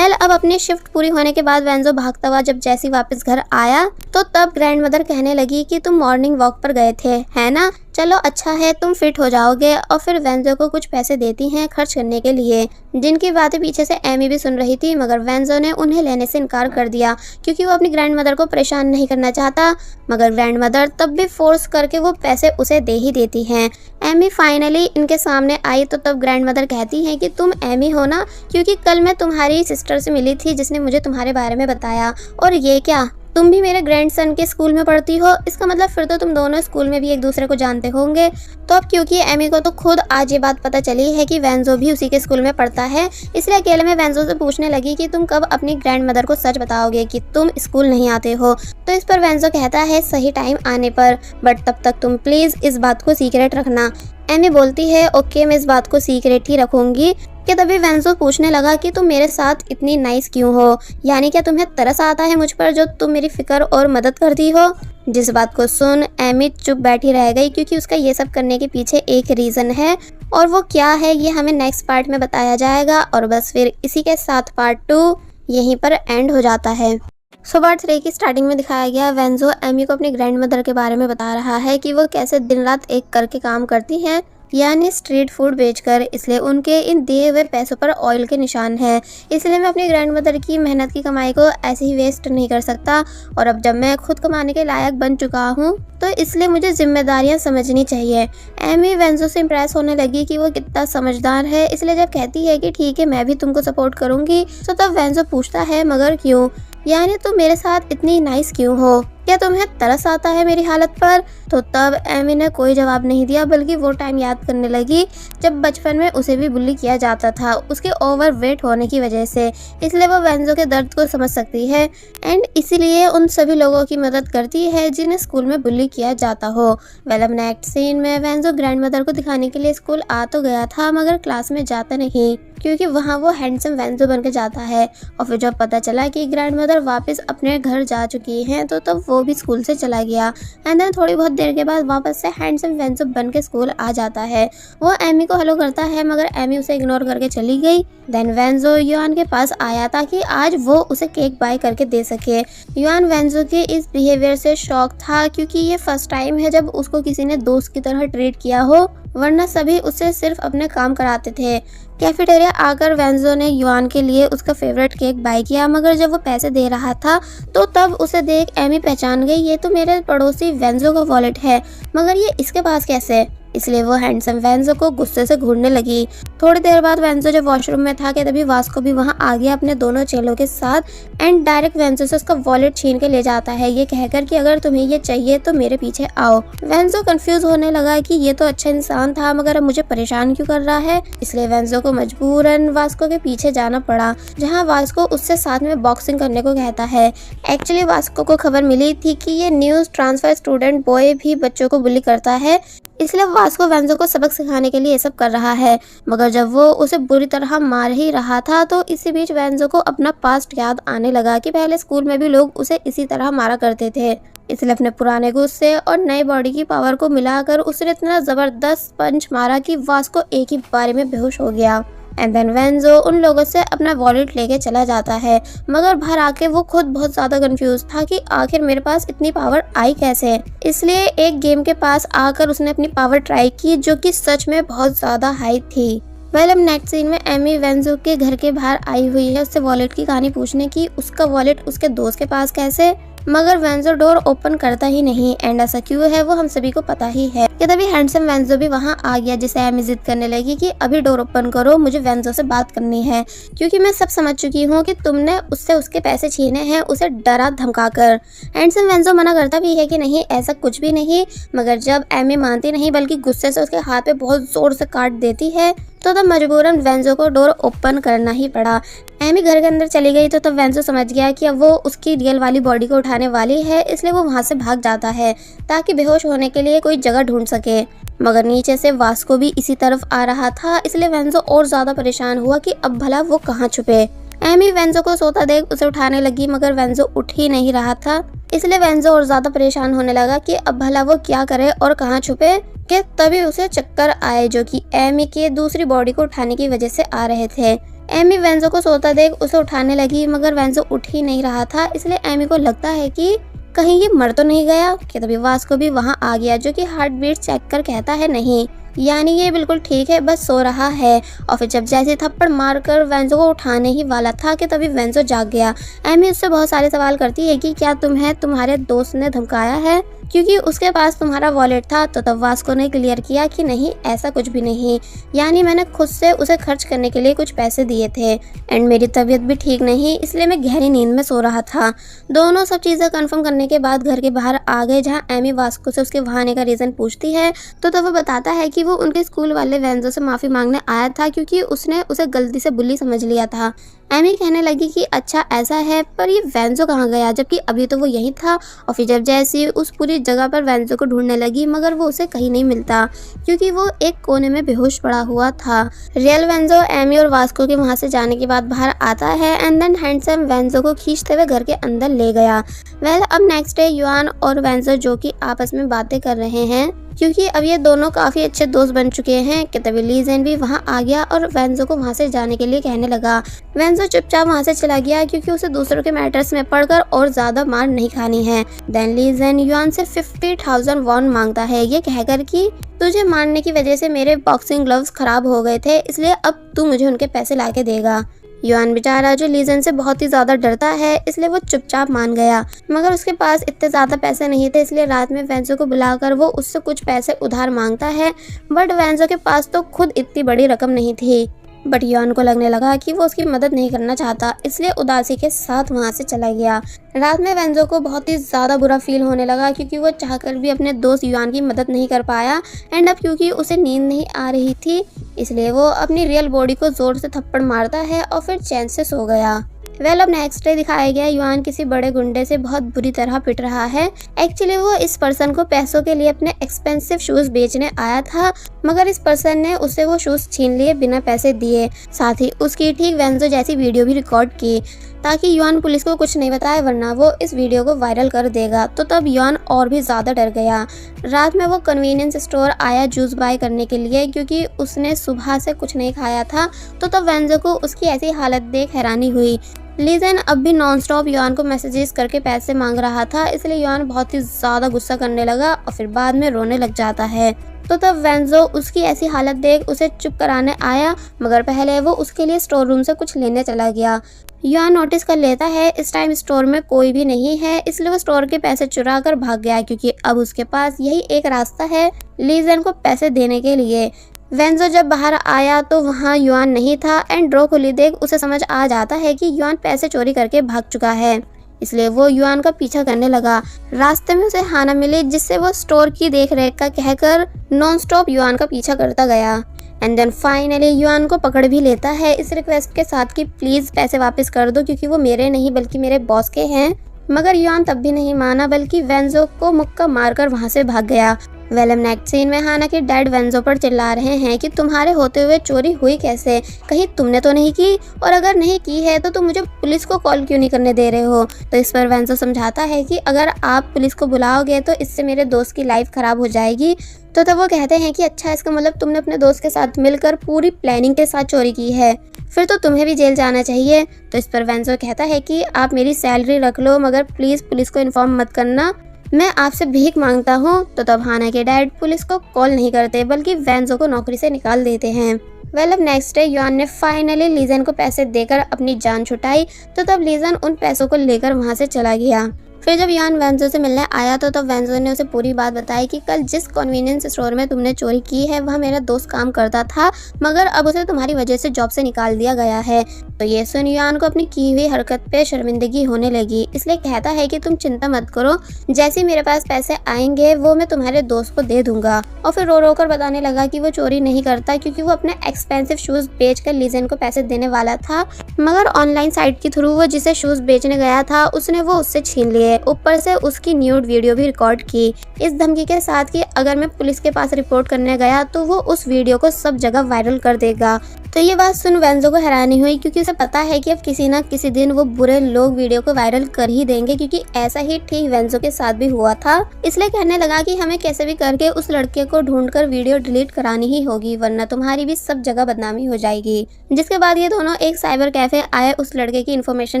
अब अपनी शिफ्ट पूरी होने के बाद वेंजो भागता हुआ जब जैसी वापस घर आया, तो तब ग्रैंड मदर कहने लगी कि तुम मॉर्निंग वॉक पर गए थे, है ना? चलो अच्छा है, तुम फिट हो जाओगे। और फिर वेंजो को कुछ पैसे देती हैं खर्च करने के लिए, जिनकी बातें पीछे से एमी भी सुन रही थी, मगर वेंजो ने उन्हें लेने से इनकार कर दिया क्योंकि वो अपनी ग्रैंड मदर को परेशान नहीं करना चाहता। मगर ग्रैंड मदर तब भी फोर्स करके वो पैसे उसे दे ही देती हैं। एमी फाइनली इनके सामने आई, तो तब ग्रैंड मदर कहती हैं कि तुम एमी हो ना, क्योंकि कल मैं तुम्हारी सिस्टर से मिली थी जिसने मुझे तुम्हारे बारे में बताया। और ये क्या, तुम भी मेरे ग्रैंडसन के स्कूल में पढ़ती हो? इसका मतलब फिर तो तुम दोनों स्कूल में भी एक दूसरे को जानते होंगे। तो अब क्योंकि एमी को तो खुद आज ये बात पता चली है कि वेंजो भी उसी के स्कूल में पढ़ता है, इसलिए अकेले में वेंजो से पूछने लगी कि तुम कब अपनी ग्रैंड मदर को सच बताओगे कि तुम स्कूल नहीं आते हो। तो इस पर वेंजो कहता है सही टाइम आने पर, बट तब तक तुम प्लीज इस बात को सीक्रेट रखना। एमी बोलती है ओके, मैं इस बात को सीक्रेट ही रखूंगी। कि तभी वेंजो पूछने लगा कि तुम मेरे साथ इतनी नाइस क्यों हो, यानी क्या तुम्हें तरस आता है मुझ पर जो तुम मेरी फिक्र और मदद करती हो? जिस बात को सुन एमी चुप बैठी रह गई, क्योंकि उसका ये सब करने के पीछे एक रीज़न है, और वो क्या है ये हमें नेक्स्ट पार्ट में बताया जाएगा। और बस फिर इसी के साथ पार्ट 2 यहीं पर एंड हो जाता है। सो पार्ट 3 की स्टार्टिंग में दिखाया गया वेंजो एमी को अपनी ग्रैंड मदर के बारे में बता रहा है कि वो कैसे दिन रात एक करके काम करती है, यानी स्ट्रीट फूड बेचकर, इसलिए उनके इन दिए हुए पैसों पर ऑयल के निशान हैं। इसलिए मैं अपनी ग्रैंड मदर की मेहनत की कमाई को ऐसे ही वेस्ट नहीं कर सकता, और अब जब मैं खुद कमाने के लायक बन चुका हूँ तो इसलिए मुझे जिम्मेदारियाँ समझनी चाहिए। एमी वेंजो से इम्प्रेस होने लगी कि वो कितना समझदार है, इसलिए जब कहती है कि ठीक है मैं भी तुमको सपोर्ट करूँगी, तो तब वेंजो पूछता है मगर क्यों, यानी तुम मेरे साथ इतनी नाइस क्यों हो, क्या तुम्हें तरस आता है मेरी हालत पर? तो तब एमी ने कोई जवाब नहीं दिया, बल्कि वो टाइम याद करने लगी जब बचपन में उसे भी बुली किया जाता था उसके ओवर वेट होने की वजह से। इसलिए वो वेंजो के दर्द को समझ सकती है एंड इसीलिए उन सभी लोगों की मदद करती है जिन्हें स्कूल में बुली किया जाता हो। अब नेक्स्ट सीन में वेंजो ग्रैंड मदर को दिखाने के लिए स्कूल आ तो गया था, मगर क्लास में जाता नहीं, क्योंकि वहाँ वो हैंडसम वेंजो बन के जाता है। और फिर जब पता चला कि ग्रैंड मदर वापस अपने घर जा चुकी हैं, तो तब वो भी स्कूल से चला गया। एंड देन थोड़ी बहुत देर के बाद वापस से हैंडसम वेंजो बन के स्कूल आ जाता है। वो एमी को हेलो करता है, मगर एमी उसे इग्नोर करके चली गई। देन वेंजो युआन के पास आया ताकि आज वो उसे केक बाय करके दे सके। युआन वेंजो के इस बिहेवियर से शॉक था, क्योंकि ये फर्स्ट टाइम है जब उसको किसी ने दोस्त की तरह ट्रीट किया हो। वरना सभी उससे सिर्फ अपने काम कराते थे। कैफेटेरिया आकर वेंजो ने युआन के लिए उसका फेवरेट केक बाय किया, मगर जब वो पैसे दे रहा था तो तब उसे देख एमी पहचान गई, ये तो मेरे पड़ोसी वेंजो का वॉलेट है, मगर ये इसके पास कैसे? इसलिए वो हैंडसम वेंजो को गुस्से से घूरने लगी। थोड़ी देर बाद वेंजो जब वॉशरूम में था कि तभी वास्को भी वहां आ गया अपने दोनों चेलों के साथ एंड डायरेक्ट वेंजो से उसका वॉलेट छीन के ले जाता है, ये कहकर कि अगर तुम्हें ये चाहिए तो मेरे पीछे आओ। वेंजो कंफ्यूज होने लगा कि ये तो अच्छा इंसान था मगर अब मुझे परेशान क्यों कर रहा है, इसलिए वेंजो को मजबूरन वास्को के पीछे जाना पड़ा, जहाँ वास्को उससे साथ में बॉक्सिंग करने को कहता है। एक्चुअली वास्को को खबर मिली थी कि ये न्यूज ट्रांसफर स्टूडेंट बॉय भी बच्चों को बुली करता है, इसलिए वास्को वेंजो को सबक सिखाने के लिए ये सब कर रहा है। मगर जब वो उसे बुरी तरह मार ही रहा था तो इसी बीच वेंजो को अपना पास्ट याद आने लगा कि पहले स्कूल में भी लोग उसे इसी तरह मारा करते थे। इसलिए अपने पुराने गुस्से और नए बॉडी की पावर को मिलाकर उसने इतना जबरदस्त पंच मारा कि वास्को एक ही बारे में बेहोश हो गया। एंड देन वेंजो उन लोगों से अपना वॉलेट लेके चला जाता है, मगर बाहर आके वो खुद बहुत ज्यादा कंफ्यूज था कि आखिर मेरे पास इतनी पावर आई कैसे। इसलिए एक गेम के पास आकर उसने अपनी पावर ट्राई की, जो कि सच में बहुत ज्यादा हाई थी। वेल अब नेक्स्ट सीन में एमी वेंजो के घर के बाहर आई हुई है उससे वॉलेट की कहानी पूछने की, उसका वॉलेट उसके दोस्त के पास कैसे, मगर वेंजो डोर ओपन करता ही नहीं। एंड ऐसा क्यों है वो हम सभी को पता ही है कि तभी हैंडसम वेंजो भी वहां आ गया, जिसे एमी जिद करने लगी कि अभी डोर ओपन करो, मुझे वेंजो से बात करनी है, क्योंकि मैं सब समझ चुकी हूँ कि तुमने उससे उसके पैसे छीने हैं, उसे डरा धमका कर। हैंडसम वेंजो मना करता भी है कि नहीं ऐसा कुछ भी नहीं, मगर जब एमी मानती नहीं बल्कि गुस्से से उसके हाथ पे बहुत जोर से काट देती है तो तब मजबूरन वेंजो को डोर ओपन करना ही पड़ा। एमी घर के अंदर चली गई तो तब वेंजो समझ गया कि अब वो उसकी रियल वाली बॉडी को उठाने वाली है, इसलिए वो वहां से भाग जाता है ताकि बेहोश होने के लिए कोई जगह ढूंढ सके। मगर नीचे से वास्को भी इसी तरफ आ रहा था, इसलिए वेंजो और ज्यादा परेशान हुआ कि अब भला वो कहाँ छुपे। एमी वेंजो को सोता देख उसे उठाने लगी, मगर वेंजो उठ ही नहीं रहा था, इसलिए वेंजो और ज्यादा परेशान होने लगा कि अब भला वो क्या करे और कहाँ छुपे। कि तभी उसे चक्कर आए, जो कि एमी के दूसरी बॉडी को उठाने की वजह से आ रहे थे। एमी वेंजो को सोता देख उसे उठाने लगी, मगर वेंजो उठ ही नहीं रहा था, इसलिए एमी को लगता है कि कहीं ये मर तो नहीं गया। कि तभी वास्को भी वहां आ गया, जो कि हार्ट बीट चेक कर कहता है नहीं, यानी ये बिल्कुल ठीक है, बस सो रहा है। और फिर जब जैसे थप्पड़ मारकर वेंजो को उठाने ही वाला था कि तभी वेंजो जाग गया। एमी उससे बहुत सारे सवाल करती है कि क्या तुम्हारे दोस्त ने धमकाया है क्योंकि उसके पास तुम्हारा वॉलेट था, तो तब वास्को ने क्लियर किया कि नहीं ऐसा कुछ भी नहीं, यानी मैंने खुद से उसे खर्च करने के लिए कुछ पैसे दिए थे एंड मेरी तबीयत भी ठीक नहीं, इसलिए मैं गहरी नींद में सो रहा था। दोनों सब चीज़ें कंफर्म करने के बाद घर के बाहर आ गए, जहाँ एमी वास्को से उसके वहाँ आने का रीज़न पूछती है तो तब वो बताता है कि वो उनके स्कूल वाले वेंजो से माफ़ी मांगने आया था क्योंकि उसने उसे गलती से बुली समझ लिया था। एमी कहने लगी कि अच्छा ऐसा है, पर ये वेंजो कहाँ गया, जबकि अभी तो वो यहीं था। और फिर जब जैसी उस पूरी जगह पर वेंजो को ढूंढने लगी, मगर वो उसे कहीं नहीं मिलता क्योंकि वो एक कोने में बेहोश पड़ा हुआ था। रियल वेंजो एमी और वास्को के वहाँ से जाने के बाद बाहर आता है एंड देन हैंडसम वेंजो को खींचते हुए घर के अंदर ले गया। वेल अब नेक्स्ट डे युआन और वेंजो जो कि आपस में बातें कर रहे हैं क्योंकि अब ये दोनों काफी अच्छे दोस्त बन चुके हैं कि तभी ली जेन भी वहाँ आ गया और वेंजो को वहाँ से जाने के लिए कहने लगा। वेंजो चुपचाप वहाँ से चला गया क्योंकि उसे दूसरों के मैटर्स में पढ़कर और ज्यादा मार नहीं खानी है। देन ली जेन युआन से 50,000 वॉन मांगता है, ये कहकर कि तुझे मारने की वजह से मेरे बॉक्सिंग ग्लव्स खराब हो गए थे, इसलिए अब तू मुझे उनके पैसे ला के देगा। युआन बेचारा जो ली जेन से बहुत ही ज्यादा डरता है, इसलिए वो चुपचाप मान गया, मगर उसके पास इतने ज्यादा पैसे नहीं थे, इसलिए रात में वेंजो को बुलाकर वो उससे कुछ पैसे उधार मांगता है। बट वेंजो के पास तो खुद इतनी बड़ी रकम नहीं थी। बट युआन को लगने लगा कि वो उसकी मदद नहीं करना चाहता, इसलिए उदासी के साथ वहाँ से चला गया। रात में वेंजो को बहुत ही ज़्यादा बुरा फील होने लगा क्योंकि वो चाहकर भी अपने दोस्त युआन की मदद नहीं कर पाया एंड अब क्योंकि उसे नींद नहीं आ रही थी, इसलिए वो अपनी रियल बॉडी को ज़ोर से थप्पड़ मारता है और फिर चैन से सो गया। वेल अब नेक्स्ट डे दिखाया गया युआन किसी बड़े गुंडे से बहुत बुरी तरह पिट रहा है। एक्चुअली वो इस पर्सन को पैसों के लिए अपने एक्सपेंसिव शूज बेचने आया था, मगर इस पर्सन ने उससे वो शूज छीन लिए बिना पैसे दिए। साथ ही उसकी ठीक वेंजो जैसी वीडियो भी रिकॉर्ड की ताकि युआन पुलिस को कुछ नहीं बताए, वरना वो इस वीडियो को वायरल कर देगा। तो तब युआन और भी ज़्यादा डर गया। रात में वो कन्वीनियंस स्टोर आया जूस बाय करने के लिए क्योंकि उसने सुबह से कुछ नहीं खाया था। तो तब वेंजो को उसकी ऐसी हालत देख हैरानी हुई। ली जेन अब भी नॉन स्टॉप युआन को मैसेजेस करके पैसे मांग रहा था, इसलिए युआन बहुत ही ज़्यादा गुस्सा करने लगा और फिर बाद में रोने लग जाता है। तो तब वेंजो उसकी ऐसी हालत देख उसे चुप कराने आया, मगर पहले वो उसके लिए स्टोर रूम से कुछ लेने चला गया। युआन नोटिस कर लेता है इस टाइम स्टोर में कोई भी नहीं है, इसलिए वो स्टोर के पैसे चुरा कर भाग गया, क्योंकि अब उसके पास यही एक रास्ता है लीजन को पैसे देने के लिए। वेंजो जब बाहर आया तो वहाँ युआन नहीं था एंड ड्रॉ खुली देख उसे समझ आ जाता है कि युआन पैसे चोरी करके भाग चुका है, इसलिए वो युआन का पीछा करने लगा। रास्ते में उसे हाना मिली, जिससे वो स्टोर की देखरेख का कहकर नॉन स्टॉप युआन का पीछा करता गया एंड देन फाइनली युआन को पकड़ भी लेता है इस रिक्वेस्ट के साथ कि प्लीज पैसे वापस कर दो, क्योंकि वो मेरे नहीं बल्कि मेरे बॉस के हैं। मगर युआन तब भी नहीं माना, बल्कि वेंजो को मुक्का मारकर वहां से भाग गया। वेलम नेक्स्ट सीन में हाना के डैड वेंजो पर चिल्ला रहे हैं कि तुम्हारे होते हुए चोरी हुई कैसे, कहीं तुमने तो नहीं की, और अगर नहीं की है तो तुम मुझे पुलिस को कॉल क्यों नहीं करने दे रहे हो। तो इस पर वेंजो समझाता है कि अगर आप पुलिस को बुलाओगे तो इससे मेरे दोस्त की लाइफ खराब हो जाएगी। तो तब वो कहते हैं कि अच्छा, इसका मतलब तुमने अपने दोस्त के साथ मिलकर पूरी प्लानिंग के साथ चोरी की है, फिर तो तुम्हें भी जेल जाना चाहिए। तो इस पर वेंजो कहता है कि आप मेरी सैलरी रख लो, मगर प्लीज पुलिस को इन्फॉर्म मत करना, मैं आपसे भीख मांगता हूँ। तो तब हाना के डैड पुलिस को कॉल नहीं करते, बल्कि वेंजो को नौकरी से निकाल देते हैं। वेल अब नेक्स्ट डे युआन ने फाइनली लीजन को पैसे देकर अपनी जान छुटाई। तो तब लीजन उन पैसों को लेकर वहां से चला गया। फिर जब युआन वेंजो से मिलने आया तो तब वेंजो ने उसे पूरी बात बताई कि कल जिस कन्वीनियंस स्टोर में तुमने चोरी की है वह मेरा दोस्त काम करता था, मगर अब उसे तुम्हारी वजह से जॉब से निकाल दिया गया है। तो ये सुन युआन को अपनी की हुई हरकत पे शर्मिंदगी होने लगी, इसलिए कहता है कि तुम चिंता मत करो, जैसे मेरे पास पैसे आएंगे वो मैं तुम्हारे दोस्त को दे दूंगा। और फिर रो रो कर बताने लगा कि वो चोरी नहीं करता, क्योंकि वो अपने एक्सपेंसिव शूज बेचकर लीजन को पैसे देने वाला था, मगर ऑनलाइन साइट के थ्रू वो जिसे शूज बेचने गया था उसने वो उससे छीन लिए, ऊपर से उसकी न्यूड वीडियो भी रिकॉर्ड की, इस धमकी के साथ कि अगर मैं पुलिस के पास रिपोर्ट करने गया तो वो उस वीडियो को सब जगह वायरल कर देगा। तो ये बात सुन वेंजो को हैरानी हुई, क्योंकि उसे पता है कि अब किसी ना किसी दिन वो बुरे लोग वीडियो को वायरल कर ही देंगे, क्योंकि ऐसा ही ठीक वेंजो के साथ भी हुआ था। इसलिए कहने लगा कि हमें कैसे भी करके उस लड़के को ढूंढकर वीडियो डिलीट करानी ही होगी, वरना तुम्हारी भी सब जगह बदनामी हो जाएगी। जिसके बाद ये दोनों एक साइबर कैफे आए उस लड़के की इन्फॉर्मेशन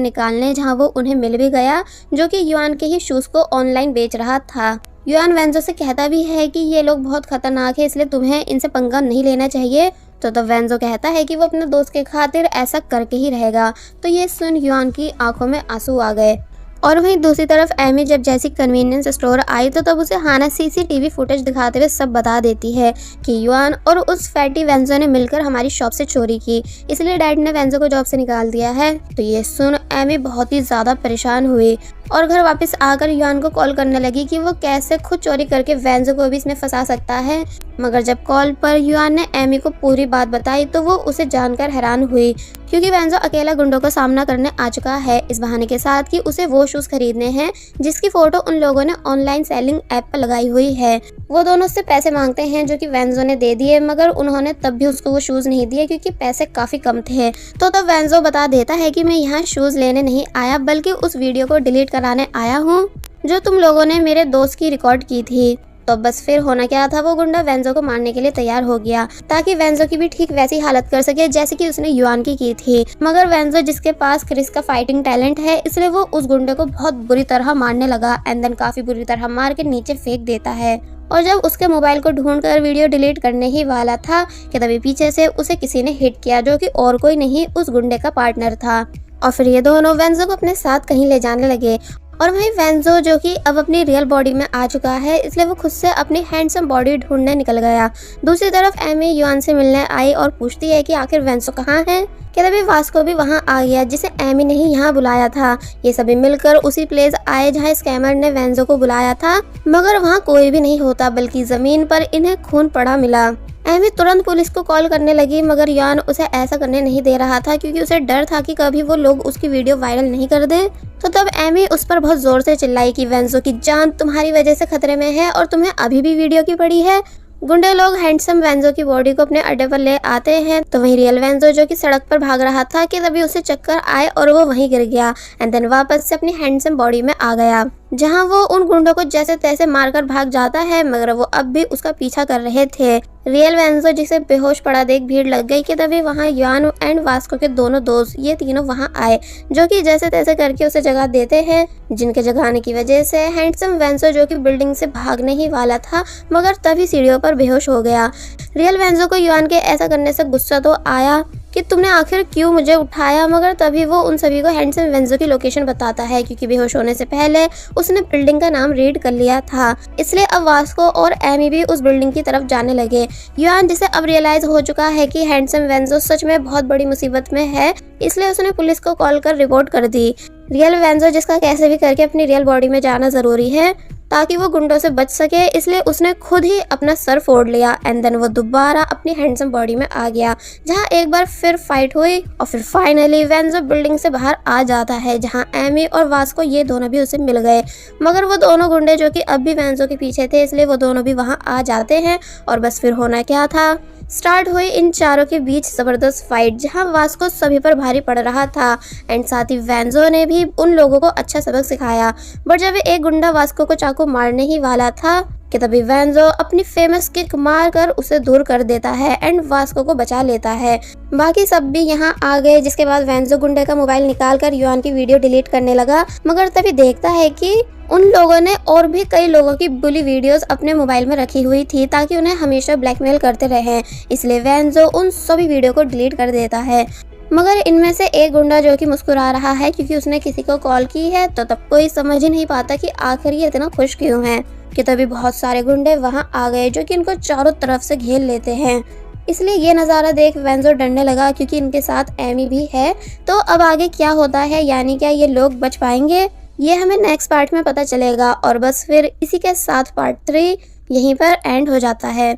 निकालने, जहाँ वो उन्हें मिल भी गया, जो कि युआन के ही शूज को ऑनलाइन बेच रहा था। युआन वेंजो से कहता भी है कि ये लोग बहुत खतरनाक है, इसलिए तुम्हें इनसे पंगा नहीं लेना चाहिए। तो तब वेंजो कहता है कि वो अपने दोस्त के खातिर ऐसा करके ही रहेगा। तो ये सुन युआन की आंखों में आंसू आ गए। और वहीं दूसरी तरफ एमी जब जैसी कन्वीनियंस स्टोर आई तो तब उसे हाना सीसीटीवी फुटेज दिखाते हुए सब बता देती है कि युआन और उस फैटी वेंजो ने मिलकर हमारी शॉप से चोरी की, इसलिए डैड ने वेंजो को जॉब से निकाल दिया है। तो ये सुन एमी बहुत ही ज्यादा परेशान हुई और घर वापस आकर युआन को कॉल करने लगी कि वो कैसे खुद चोरी करके वेंजो को भी इसमें फंसा सकता है। मगर जब कॉल पर युआन ने एमी को पूरी बात बताई तो वो उसे जानकर हैरान हुई, क्योंकि वेंजो अकेला गुंडों का सामना करने आ चुका है, इस बहाने के साथ कि उसे वो शूज खरीदने हैं जिसकी फोटो उन लोगों ने ऑनलाइन सेलिंग ऐप पर लगाई हुई है। वो दोनों उससे पैसे मांगते हैं, जो कि वेंजो ने दे दिए, मगर उन्होंने तब भी उसको वो शूज नहीं दिए क्योंकि पैसे काफी कम थे। तो तब वेंजो बता देता है कि मैं यहाँ शूज लेने नहीं आया, बल्कि उस वीडियो को डिलीट कराने आया हूँ जो तुम लोगों ने मेरे दोस्त की रिकॉर्ड की थी। तो बस फिर होना क्या था, वो गुंडा वेंजो को मारने के लिए तैयार हो गया ताकि वेंजो की भी ठीक वैसी हालत कर सके जैसे कि उसने युआन की थी। मगर वेंजो जिसके पास क्रिस का फाइटिंग टैलेंट है, इसलिए वो उस गुंडे को बहुत बुरी तरह मारने लगा एंड देन काफी बुरी तरह मार के नीचे फेंक देता है। और जब उसके मोबाइल को ढूंढकर वीडियो डिलीट करने ही वाला था कि तभी पीछे से उसे किसी ने हिट किया, जो कि और कोई नहीं उस गुंडे का पार्टनर था। और फिर ये दोनों वेंजो को अपने साथ कहीं ले जाने लगे। और वहीं वेंजो जो कि अब अपनी रियल बॉडी में आ चुका है, इसलिए वो खुद से अपनी हैंडसम बॉडी ढूंढने निकल गया। दूसरी तरफ एमी युआन से मिलने आई और पूछती है कि आखिर वेंजो कहाँ है। कि तभी वास्को भी वहां आ गया, जिसे एमी ने ही यहाँ बुलाया था। ये सभी मिलकर उसी प्लेस आए जहाँ स्कैमर ने वेंजो को बुलाया था, मगर वहाँ कोई भी नहीं होता, बल्कि जमीन पर इन्हें खून पड़ा मिला। एमी तुरंत पुलिस को कॉल करने लगी, मगर युआन उसे ऐसा करने नहीं दे रहा था, क्योंकि उसे डर था कि कभी वो लोग उसकी वीडियो वायरल नहीं कर दें। तो तब एमी उस पर बहुत जोर से चिल्लाई कि वेंजो की जान तुम्हारी वजह से खतरे में है और तुम्हें अभी भी वीडियो की पड़ी है। गुंडे लोग हैंडसम वेंजो की बॉडी को अपने अड्डे पर ले आते हैं। तो वहीं रियल वेंजो जो कि सड़क पर भाग रहा था कि तभी उसे चक्कर आए और वो वहीं गिर गया एंड देन वापस से अपनी हैंडसम बॉडी में आ गया। जहां वो उन गुंडों को जैसे तैसे मारकर भाग जाता है, मगर वो अब भी उसका पीछा कर रहे थे। रियल वेंजो जिसे बेहोश पड़ा देख भीड़ लग गई कि तभी वहां युआन एंड वास्को के दोनों दोस्त ये तीनों वहां आए, जो कि जैसे तैसे करके उसे जगा देते हैं, जिनके जगाने की वजह से हैंडसम वेंजो जो कि बिल्डिंग से भागने ही वाला था, मगर तभी सीढ़ियों पर बेहोश हो गया। रियल वेंजो को युआन के ऐसा करने से गुस्सा तो आया कि तुमने आखिर क्यों मुझे उठाया, मगर तभी वो उन सभी को हैंडसम वेंजो की लोकेशन बताता है, क्योंकि बेहोश होने से पहले उसने बिल्डिंग का नाम रीड कर लिया था। इसलिए अब वास्को और एमी भी उस बिल्डिंग की तरफ जाने लगे। युआन जिसे अब रियलाइज हो चुका है कि हैंडसम वेंजो सच में बहुत बड़ी मुसीबत में है, इसलिए उसने पुलिस को कॉल कर रिपोर्ट कर दी। रियल वेंजो जिसका कैसे भी करके अपनी रियल बॉडी में जाना जरूरी है ताकि वो गुंडों से बच सके, इसलिए उसने खुद ही अपना सर फोड़ लिया एंड देन वो दोबारा अपनी हैंडसम बॉडी में आ गया, जहां एक बार फिर फाइट हुई और फिर फाइनली वेंजो बिल्डिंग से बाहर आ जाता है, जहां एमी और वास्को ये दोनों भी उसे मिल गए। मगर वो दोनों गुंडे जो कि अब भी वेंजो के पीछे थे, इसलिए वो दोनों भी वहां आ जाते हैं और बस फिर होना क्या था, स्टार्ट हुई इन चारों के बीच जबरदस्त फाइट, जहां वास्को सभी पर भारी पड़ रहा था एंड साथ ही वेंजो ने भी उन लोगों को अच्छा सबक सिखाया। बट जब एक गुंडा वास्को को चाकू मारने ही वाला था कि तभी वेंजो अपनी फेमस किक मारकर उसे दूर कर देता है एंड वास्को को बचा लेता है। बाकी सब भी यहाँ आ गए, जिसके बाद वेंजो गुंडे का मोबाइल निकालकर युआन की वीडियो डिलीट करने लगा, मगर तभी देखता है कि उन लोगों ने और भी कई लोगों की बुली वीडियोस अपने मोबाइल में रखी हुई थी ताकि उन्हें हमेशा ब्लैकमेल करते रहें, इसलिए वेंजो उन सभी वीडियो को डिलीट कर देता है। मगर इनमें से एक गुंडा जो कि मुस्कुरा रहा है क्योंकि उसने किसी को कॉल की है, तो तब कोई समझ ही नहीं पाता कि आखिर ये इतना खुश क्यों है, कि तभी बहुत सारे गुंडे वहां आ गए जो कि इनको चारों तरफ से घेर लेते हैं। इसलिए ये नज़ारा देख वेंजो डरने लगा क्योंकि इनके साथ एमी भी है। तो अब आगे क्या होता है, यानी क्या ये लोग बच पाएंगे, ये हमें नेक्स्ट पार्ट में पता चलेगा। और बस फिर इसी के साथ पार्ट 3 यहीं पर एंड हो जाता है।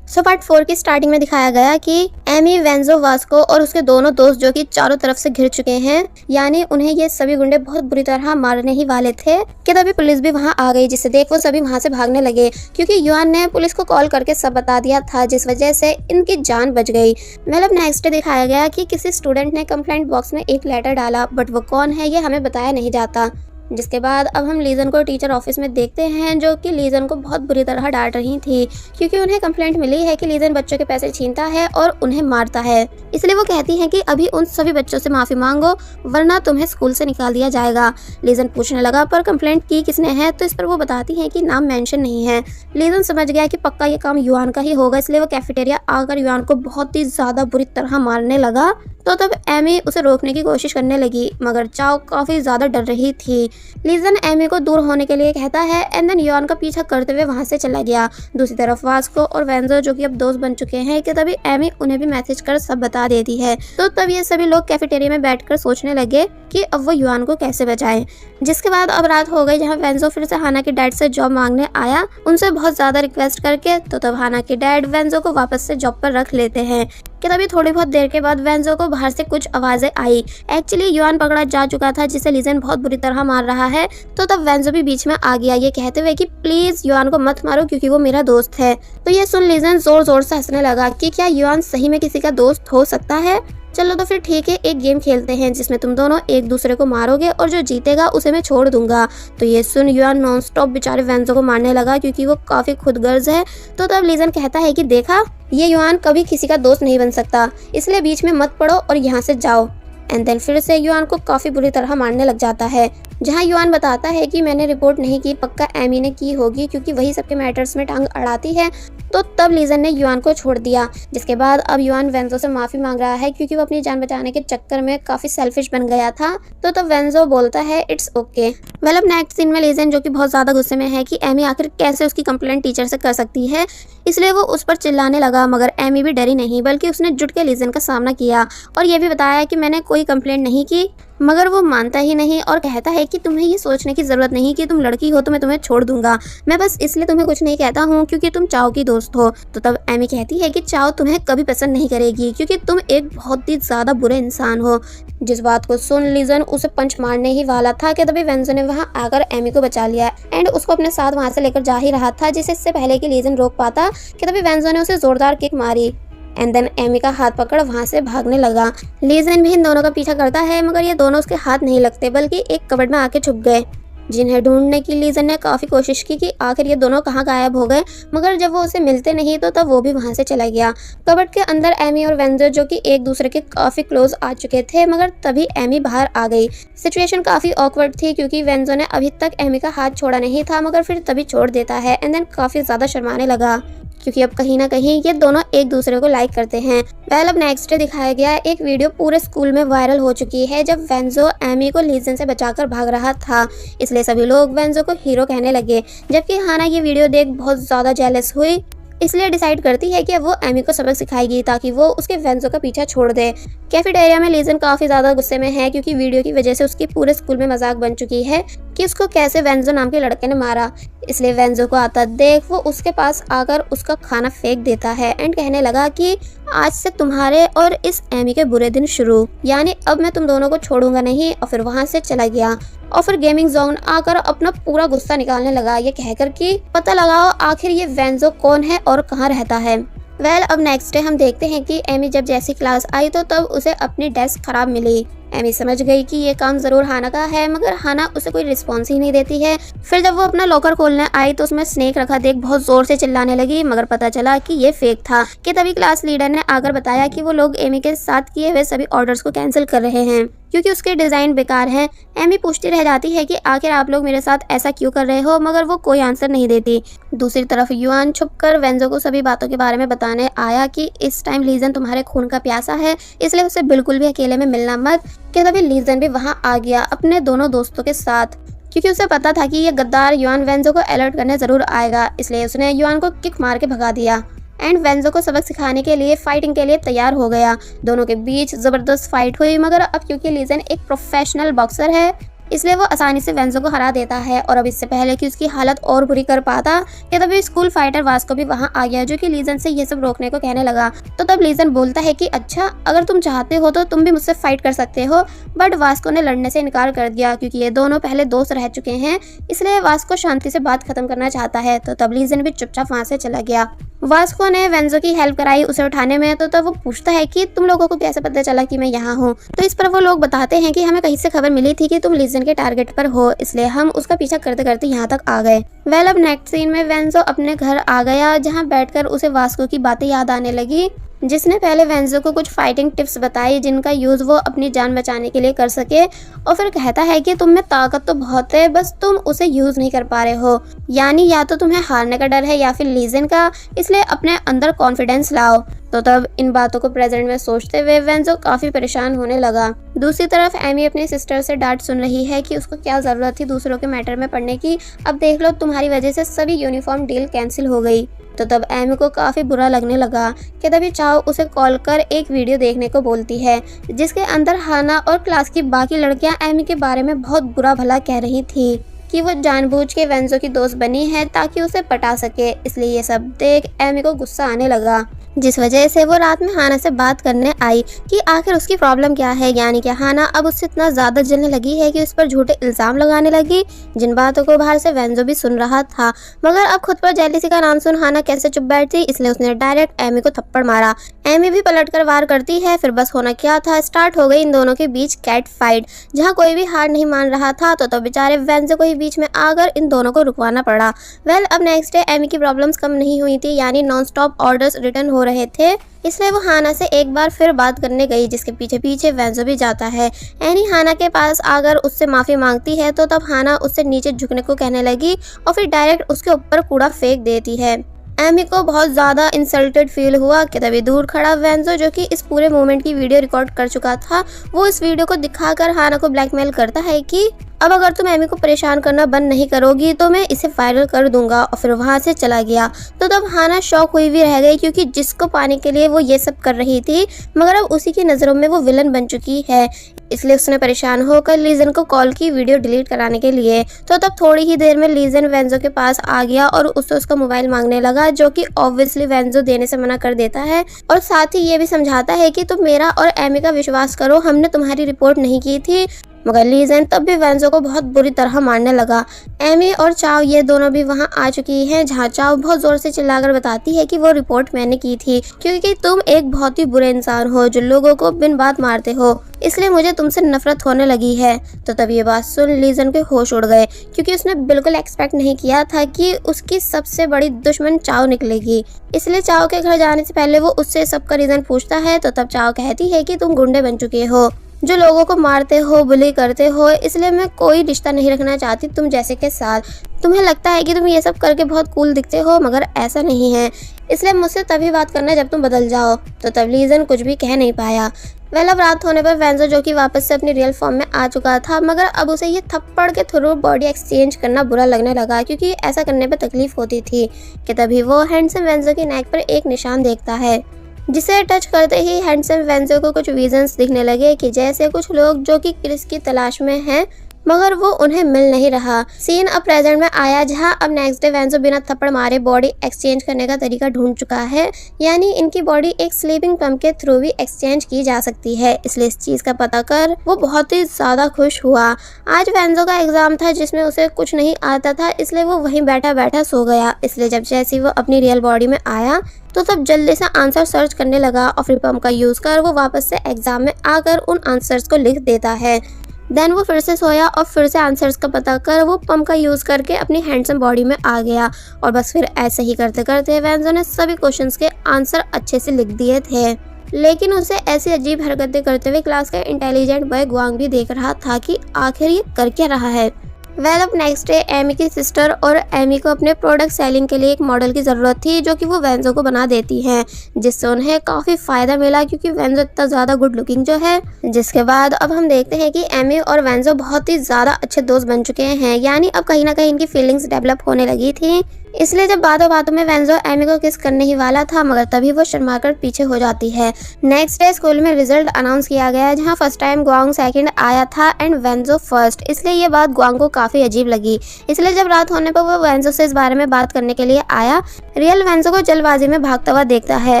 सो पार्ट 4 की स्टार्टिंग में दिखाया गया कि एमी, वेंजो, वास्को और उसके दोनों दोस्त जो कि चारों तरफ से घिर चुके हैं, यानी उन्हें ये सभी गुंडे बहुत बुरी तरह मारने ही वाले थे, कि तभी पुलिस भी वहां आ गई, जिसे देख वो सभी वहां से भागने लगे क्योंकि युआन ने पुलिस को कॉल करके सब बता दिया था, जिस वजह से इनकी जान बच गई। मतलब नेक्स्ट डे दिखाया गया कि किसी स्टूडेंट ने कंप्लेंट बॉक्स में एक लेटर डाला, बट वो कौन है ये हमें बताया नहीं जाता। जिसके बाद अब हम लीजन को टीचर ऑफिस में देखते हैं, जो कि लीजन को बहुत बुरी तरह डांट रही थी क्योंकि उन्हें कंप्लेंट मिली है कि लीजन बच्चों के पैसे छीनता है और उन्हें मारता है। इसलिए वो कहती हैं कि अभी उन सभी बच्चों से माफ़ी मांगो वरना तुम्हें स्कूल से निकाल दिया जाएगा। लीजन पूछने लगा पर कंप्लेंट की किसने है, तो इस पर वो बताती हैं कि नाम मेंशन नहीं है। लीजन समझ गया कि पक्का ये काम युआन का ही होगा, इसलिए वो कैफेटेरिया आकर युआन को बहुत ही ज़्यादा बुरी तरह मारने लगा। तो तब एमी उसे रोकने की कोशिश करने लगी, मगर चाओ काफ़ी ज़्यादा डर रही थी। लीजन एमी को दूर होने के लिए कहता है एंड देन युआन का पीछा करते हुए वहां से चला गया। दूसरी तरफ वास्को और वेंजो जो कि अब दोस्त बन चुके हैं, कि तभी एमी उन्हें भी मैसेज कर सब बता देती है। तो तब ये सभी लोग कैफेटेरिया में बैठकर सोचने लगे कि अब वो युआन को कैसे बचाएं। जिसके बाद अब रात हो गई, जहाँ वेंजो फिर से हाना के डैड से जॉब मांगने आया, उनसे बहुत ज़्यादा रिक्वेस्ट करके। तो तब हाना के डैड वेंजो को वापस से जॉब पर रख लेते हैं। कि तभी थोड़ी बहुत देर के बाद वेंजो को बाहर से कुछ आवाजें आई। एक्चुअली युआन पकड़ा जा चुका था, जिसे लीजन बहुत बुरी तरह मार रहा है। तो तब वेंजो भी बीच में आ गया, ये कहते हुए कि प्लीज युआन को मत मारो क्योंकि वो मेरा दोस्त है। तो ये सुन लीजन जोर जोर से हंसने लगा कि क्या युआन सही में किसी का दोस्त हो सकता है। चलो तो फिर ठीक है, एक गेम खेलते हैं जिसमें तुम दोनों एक दूसरे को मारोगे और जो जीतेगा उसे मैं छोड़ दूंगा। तो ये सुन युआन नॉन स्टॉप बेचारे वेंजो को मारने लगा क्योंकि वो काफी खुदगर्ज है। तो तब लीजन कहता है कि देखा, ये युआन कभी किसी का दोस्त नहीं बन सकता, इसलिए बीच में मत पड़ो और यहाँ से जाओ। एंड देन फिर से युआन को काफी बुरी तरह मारने लग जाता है, जहाँ युआन बताता है कि मैंने रिपोर्ट नहीं की, पक्का एमी ने की होगी क्योंकि वही सबके मैटर्स में टांग अड़ाती है। तो तब लीजन ने युआन को छोड़ दिया। जिसके बाद अब युआन वेंजो से माफी मांग रहा है क्योंकि वो अपनी जान बचाने के चक्कर में काफी सेल्फिश बन गया था। तो तब वेंजो बोलता है इट्स ओके। वेल, अब नेक्स्ट सीन में लीजन जो कि बहुत ज्यादा गुस्से में है कि एमी आखिर कैसे उसकी कंप्लेंट टीचर से कर सकती है, इसलिए वो उस पर चिल्लाने लगा। मगर एमी भी डरी नहीं, बल्कि उसने जुट के लीजन का सामना किया और ये भी बताया कि मैंने कोई कंप्लेंट नहीं की। मगर वो मानता ही नहीं और कहता है कि तुम्हें ये सोचने की ज़रूरत नहीं कि तुम लड़की हो तो मैं तुम्हें छोड़ दूंगा, मैं बस इसलिए तुम्हें कुछ नहीं कहता हूँ क्योंकि तुम चाओ की दोस्त हो। तो तब एमी कहती है कि चाओ तुम्हें कभी पसंद नहीं करेगी क्योंकि तुम एक बहुत ही ज़्यादा बुरे इंसान हो। जिस बात को सुन लीजन उसे पंच मारने ही वाला था कि तभी वेंजो ने वहाँ आकर एमी को बचा लिया एंड उसको अपने साथ वहाँ से लेकर जा ही रहा था, जिसे इससे पहले कि लीजन रोक पाता कि तभी वेंजो ने उसे जोरदार किक मारी एंड देन एमी का हाथ पकड़ वहां से भागने लगा। लीजन भी इन दोनों का पीछा करता है, मगर ये दोनों उसके हाथ नहीं लगते बल्कि एक कबर्ड में आके छुप गए। जिन्हें ढूंढने की लीजन ने काफ़ी कोशिश की कि आखिर ये दोनों कहाँ गायब हो गए, मगर जब वो उसे मिलते नहीं तो तब वो भी वहाँ से चला गया। कबर्ड के अंदर एमी और वेंजो जो कि एक दूसरे के काफ़ी क्लोज आ चुके थे, मगर तभी एमी बाहर आ गई। सिचुएशन काफ़ी ऑकवर्ड थी क्योंकि वेंजो ने अभी तक एमी का हाथ छोड़ा नहीं था, मगर फिर तभी छोड़ देता है एंड देन काफ़ी ज़्यादा शर्माने लगा क्योंकि अब कहीं ना कहीं ये दोनों एक दूसरे को लाइक करते हैं। वेल, अब नेक्स्ट डे दिखाया गया एक वीडियो पूरे स्कूल में वायरल हो चुकी है जब वेंजो एमी को लीजन से बचाकर भाग रहा था, इसलिए सभी लोग वेंजो को हीरो कहने लगे। जबकि हाना ये वीडियो देख बहुत ज़्यादा जेलस हुई, इसलिए डिसाइड करती है कि अब वो एमी को सबक सिखाएगी ताकि वो उसके वेंजो का पीछा छोड़ दे। कैफेटेरिया में लीजन काफ़ी ज़्यादा गुस्से में है क्योंकि वीडियो की वजह से उसकी पूरे स्कूल में मजाक बन चुकी है कि उसको कैसे वेंजो नाम के लड़के ने मारा। इसलिए वेंजो को आता देख वो उसके पास आकर उसका खाना फेंक देता है एंड कहने लगा कि आज से तुम्हारे और इस एमी के बुरे दिन शुरू, यानी अब मैं तुम दोनों को छोड़ूंगा नहीं। और फिर वहाँ से चला गया और फिर गेमिंग जोन आकर अपना पूरा गुस्सा निकालने लगा, ये कहकर कि पता लगाओ आखिर ये वेंजो कौन है और कहाँ रहता है। वेल, अब नेक्स्ट डे हम देखते हैं कि एमी जब जैसी क्लास आई तो तब उसे अपनी डेस्क खराब मिली। एमी समझ गई कि ये काम जरूर हाना का है, मगर हाना उसे कोई रिस्पॉन्स ही नहीं देती है। फिर जब वो अपना लॉकर खोलने आई तो उसमें स्नेक रखा देख बहुत जोर से चिल्लाने लगी, मगर पता चला कि ये फेक था। कि तभी क्लास लीडर ने आकर बताया कि वो लोग एमी के साथ किए हुए सभी ऑर्डर्स को कैंसिल कर रहे हैं क्योंकि उसके डिज़ाइन बेकार हैं। एमी पूछती रह जाती है कि आखिर आप लोग मेरे साथ ऐसा क्यों कर रहे हो, मगर वो कोई आंसर नहीं देती। दूसरी तरफ युआन छुपकर वेंजो को सभी बातों के बारे में बताने आया कि इस टाइम लीजन तुम्हारे खून का प्यासा है, इसलिए उसे बिल्कुल भी अकेले में मिलना मत। कि तभी लीजन भी वहाँ आ गया अपने दोनों दोस्तों के साथ क्योंकि उसे पता था कि ये गद्दार युआन वेंजो को अलर्ट करने जरूर आएगा, इसलिए उसने युआन को किक मार के भगा दिया एंड वेंजो को सबक सिखाने के लिए फाइटिंग के लिए तैयार हो गया। दोनों के बीच जबरदस्त फाइट हुई, मगर अब क्योंकि लीजन एक प्रोफेशनल बॉक्सर है इसलिए वो आसानी से वेंजो को हरा देता है। और अब इससे पहले कि उसकी हालत और बुरी कर पाता कि तभी स्कूल फाइटर वास्को भी वहाँ आ गया जो कि लीजन से ये सब रोकने को कहने लगा। तो तब लीजन बोलता है कि अच्छा अगर तुम चाहते हो तो तुम भी मुझसे फाइट कर सकते हो, बट वास्को ने लड़ने से इनकार कर दिया क्योंकि ये दोनों पहले दोस्त रह चुके हैं, इसलिए वास्को शांति से बात खत्म करना चाहता है। तो तब लीजन भी चुपचाप वहाँ से चला गया। वास्को ने वेंजो की हेल्प कराई उसे उठाने में। तो तब वो पूछता है कि तुम लोगों को कैसे पता चला कि मैं यहाँ हूँ। तो इस पर वो लोग बताते हैं कि हमें कहीं से खबर मिली थी कि तुम लीजन के टारगेट पर हो, इसलिए हम उसका पीछा करते करते यहाँ तक आ गए। वेल, अब नेक्स्ट सीन में वेंजो अपने घर आ गया जहाँ बैठकर उसे वास्को की बातें याद आने लगी, जिसने पहले वेंजो को कुछ फाइटिंग टिप्स बताई जिनका यूज़ वो अपनी जान बचाने के लिए कर सके। और फिर कहता है कि तुम में ताकत तो बहुत है, बस तुम उसे यूज़ नहीं कर पा रहे हो, यानी या तो तुम्हें हारने का डर है या फिर लीजन का, इसलिए अपने अंदर कॉन्फिडेंस लाओ। तो तब इन बातों को प्रेजेंट में सोचते हुए वेंजो काफ़ी परेशान होने लगा। दूसरी तरफ एमी अपनी सिस्टर से डांट सुन रही है कि उसको क्या ज़रूरत थी दूसरों के मैटर में पढ़ने की, अब देख लो तुम्हारी वजह से सभी यूनिफॉर्म डील कैंसिल हो गई। तो तब एमी को काफ़ी बुरा लगने लगा कि तभी चाओ उसे कॉल कर एक वीडियो देखने को बोलती है जिसके अंदर हाना और क्लास की बाकी लड़कियां एमी के बारे में बहुत बुरा भला कह रही थी कि वो जानबूझ के वेंजो की दोस्त बनी है ताकि उसे पटा सके। इसलिए ये सब देख एमी को गुस्सा आने लगा, जिस वजह से वो रात में हाना से बात करने आई कि आखिर उसकी प्रॉब्लम क्या है। यानी कि हाना अब उससे इतना ज़्यादा जलने लगी है कि उस पर झूठे इल्ज़ाम लगाने लगी, जिन बातों को बाहर से वेंजो भी सुन रहा था। मगर अब खुद पर जेलिसी का नाम सुन हाना कैसे चुप बैठती, इसलिए उसने डायरेक्ट एमी को थप्पड़ मारा। एमी भी पलट कर वार करती है। फिर बस होना क्या था, स्टार्ट हो गई इन दोनों के बीच कैट फाइट, जहाँ कोई भी हार नहीं मान रहा था। तो बेचारे वेंजो को ही बीच में आकर इन दोनों को रुकवाना पड़ा। वेल, अब नेक्स्ट डे एमी की प्रॉब्लम्स कम नहीं हुई थी, यानी नॉन स्टॉप ऑर्डर्स रिटर्न हो रहे थे, इसलिए वो हाना से एक बार फिर बात करने गई, जिसके पीछे पीछे वेंजो भी जाता है। एनी हाना के पास आकर उससे माफ़ी मांगती है। तो तब हाना उससे नीचे झुकने को कहने लगी और फिर डायरेक्ट उसके ऊपर कूड़ा फेंक देती है। एमी को बहुत ज़्यादा इंसल्टेड फील हुआ कि तभी दूर खड़ा वेंजो, जो कि इस पूरे मोमेंट की वीडियो रिकॉर्ड कर चुका था, वो इस वीडियो को दिखाकर हाना को ब्लैकमेल करता है कि अब अगर तुम एमी को परेशान करना बंद नहीं करोगी तो मैं इसे वायरल कर दूंगा। और फिर वहाँ से चला गया। तो तब हाना शॉक हुई भी रह गई क्योंकि जिसको पाने के लिए वो ये सब कर रही थी, मगर अब उसी की नज़रों में वो विलन बन चुकी है। इसलिए उसने परेशान होकर लीजन को कॉल की वीडियो डिलीट कराने के लिए। तो तब थोड़ी ही देर में लीजन वेंजो के पास आ गया और उससे उसका मोबाइल मांगने लगा, जो कि ऑब्वियसली वेंजो देने से मना कर देता है और साथ ही ये भी समझाता है कि तुम मेरा और एमी का विश्वास करो, हमने तुम्हारी रिपोर्ट नहीं की थी, मगर लीजन तब भी वेंजो को बहुत बुरी तरह मारने लगा। एमी और चाओ ये दोनों भी वहाँ आ चुकी हैं, जहाँ चाओ बहुत जोर से चिल्लाकर बताती है कि वो रिपोर्ट मैंने की थी, क्योंकि तुम एक बहुत ही बुरे इंसान हो जो लोगों को बिन बात मारते हो, इसलिए मुझे तुमसे नफरत होने लगी है। तो तब ये बात सुन लीजन के होश उड़ गए, क्योंकि उसने बिल्कुल एक्सपेक्ट नहीं किया था कि उसकी सबसे बड़ी दुश्मन चाओ निकलेगी। इसलिए चाओ के घर जाने से पहले वो उससे सबका रीजन पूछता है। तो तब चाओ कहती है कि तुम गुंडे बन चुके हो, जो लोगों को मारते हो, बुली करते हो, इसलिए मैं कोई रिश्ता नहीं रखना चाहती तुम जैसे के साथ। तुम्हें लगता है कि तुम ये सब करके बहुत कूल दिखते हो, मगर ऐसा नहीं है, इसलिए मुझसे तभी बात करना जब तुम बदल जाओ। तो तब लीजन कुछ भी कह नहीं पाया। अब रात होने पर वेंजो, जो कि वापस से अपनी रियल फॉर्म में आ चुका था, मगर अब उसे ये थप्पड़ के थ्रू बॉडी एक्सचेंज करना बुरा लगने लगा, क्योंकि ऐसा करने पर तकलीफ होती थी। कि तभी वो हैंडसम वेंजो की नेक पर एक निशान देखता है, जिसे टच करते ही हैंडसम वेंजो को कुछ विजन्स दिखने लगे कि जैसे कुछ लोग जो कि क्रिस की तलाश में हैं, मगर वो उन्हें मिल नहीं रहा। सीन अब प्रेजेंट में आया, जहां अब नेक्स्ट डे वेंजो बिना थप्पड़ मारे बॉडी एक्सचेंज करने का तरीका ढूंढ चुका है, यानी इनकी बॉडी एक स्लीपिंग पंप के थ्रू भी एक्सचेंज की जा सकती है। इसलिए इस चीज का पता कर वो बहुत ही ज्यादा खुश हुआ। आज वेंजो का एग्जाम था जिसमें उसे कुछ नहीं आता था, इसलिए वो वहीं बैठा बैठा सो गया। इसलिए जब जैसे वो अपनी रियल बॉडी में आया तो तब जल्दी से आंसर सर्च करने लगा और फिर पंप का यूज कर वो वापस से एग्जाम में आकर उन आंसर्स को लिख देता है। देन वो फिर से सोया और फिर से आंसर्स का पता कर वो पंप का यूज करके अपनी हैंडसम बॉडी में आ गया। और बस फिर ऐसे ही करते करते वेंजो ने सभी क्वेश्चंस के आंसर अच्छे से लिख दिए थे। लेकिन उसे ऐसी अजीब हरकतें करते हुए क्लास का इंटेलिजेंट बॉय गुआंग भी देख रहा था कि आखिर ये कर क्या रहा है। अब नेक्स्ट डे एमी की सिस्टर और एमी को अपने प्रोडक्ट सेलिंग के लिए एक मॉडल की ज़रूरत थी, जो कि वो वेंजो को बना देती हैं, जिससे उन्हें काफ़ी फ़ायदा मिला, क्योंकि वेंजो इतना ज़्यादा गुड लुकिंग जो है। जिसके बाद अब हम देखते हैं कि एमी और वेंजो बहुत ही ज़्यादा अच्छे दोस्त बन चुके हैं, यानी अब कहीं ना कहीं इनकी फीलिंग्स डेवलप होने लगी थी। इसलिए जब बातों बातों में वेंजो एमी को किस करने ही वाला था, मगर तभी वो शर्माकर पीछे हो जाती है। नेक्स्ट डे स्कूल में रिजल्ट अनाउंस किया गया, जहां फर्स्ट टाइम गुआंग सेकंड आया था एंड वेंजो फर्स्ट। इसलिए ये बात गुआंग को काफ़ी अजीब लगी। इसलिए जब रात होने पर वो वेंजो से इस बारे में बात करने के लिए आया, रियल वेंजो को जल्दबाजी में भागता हुआ देखता है।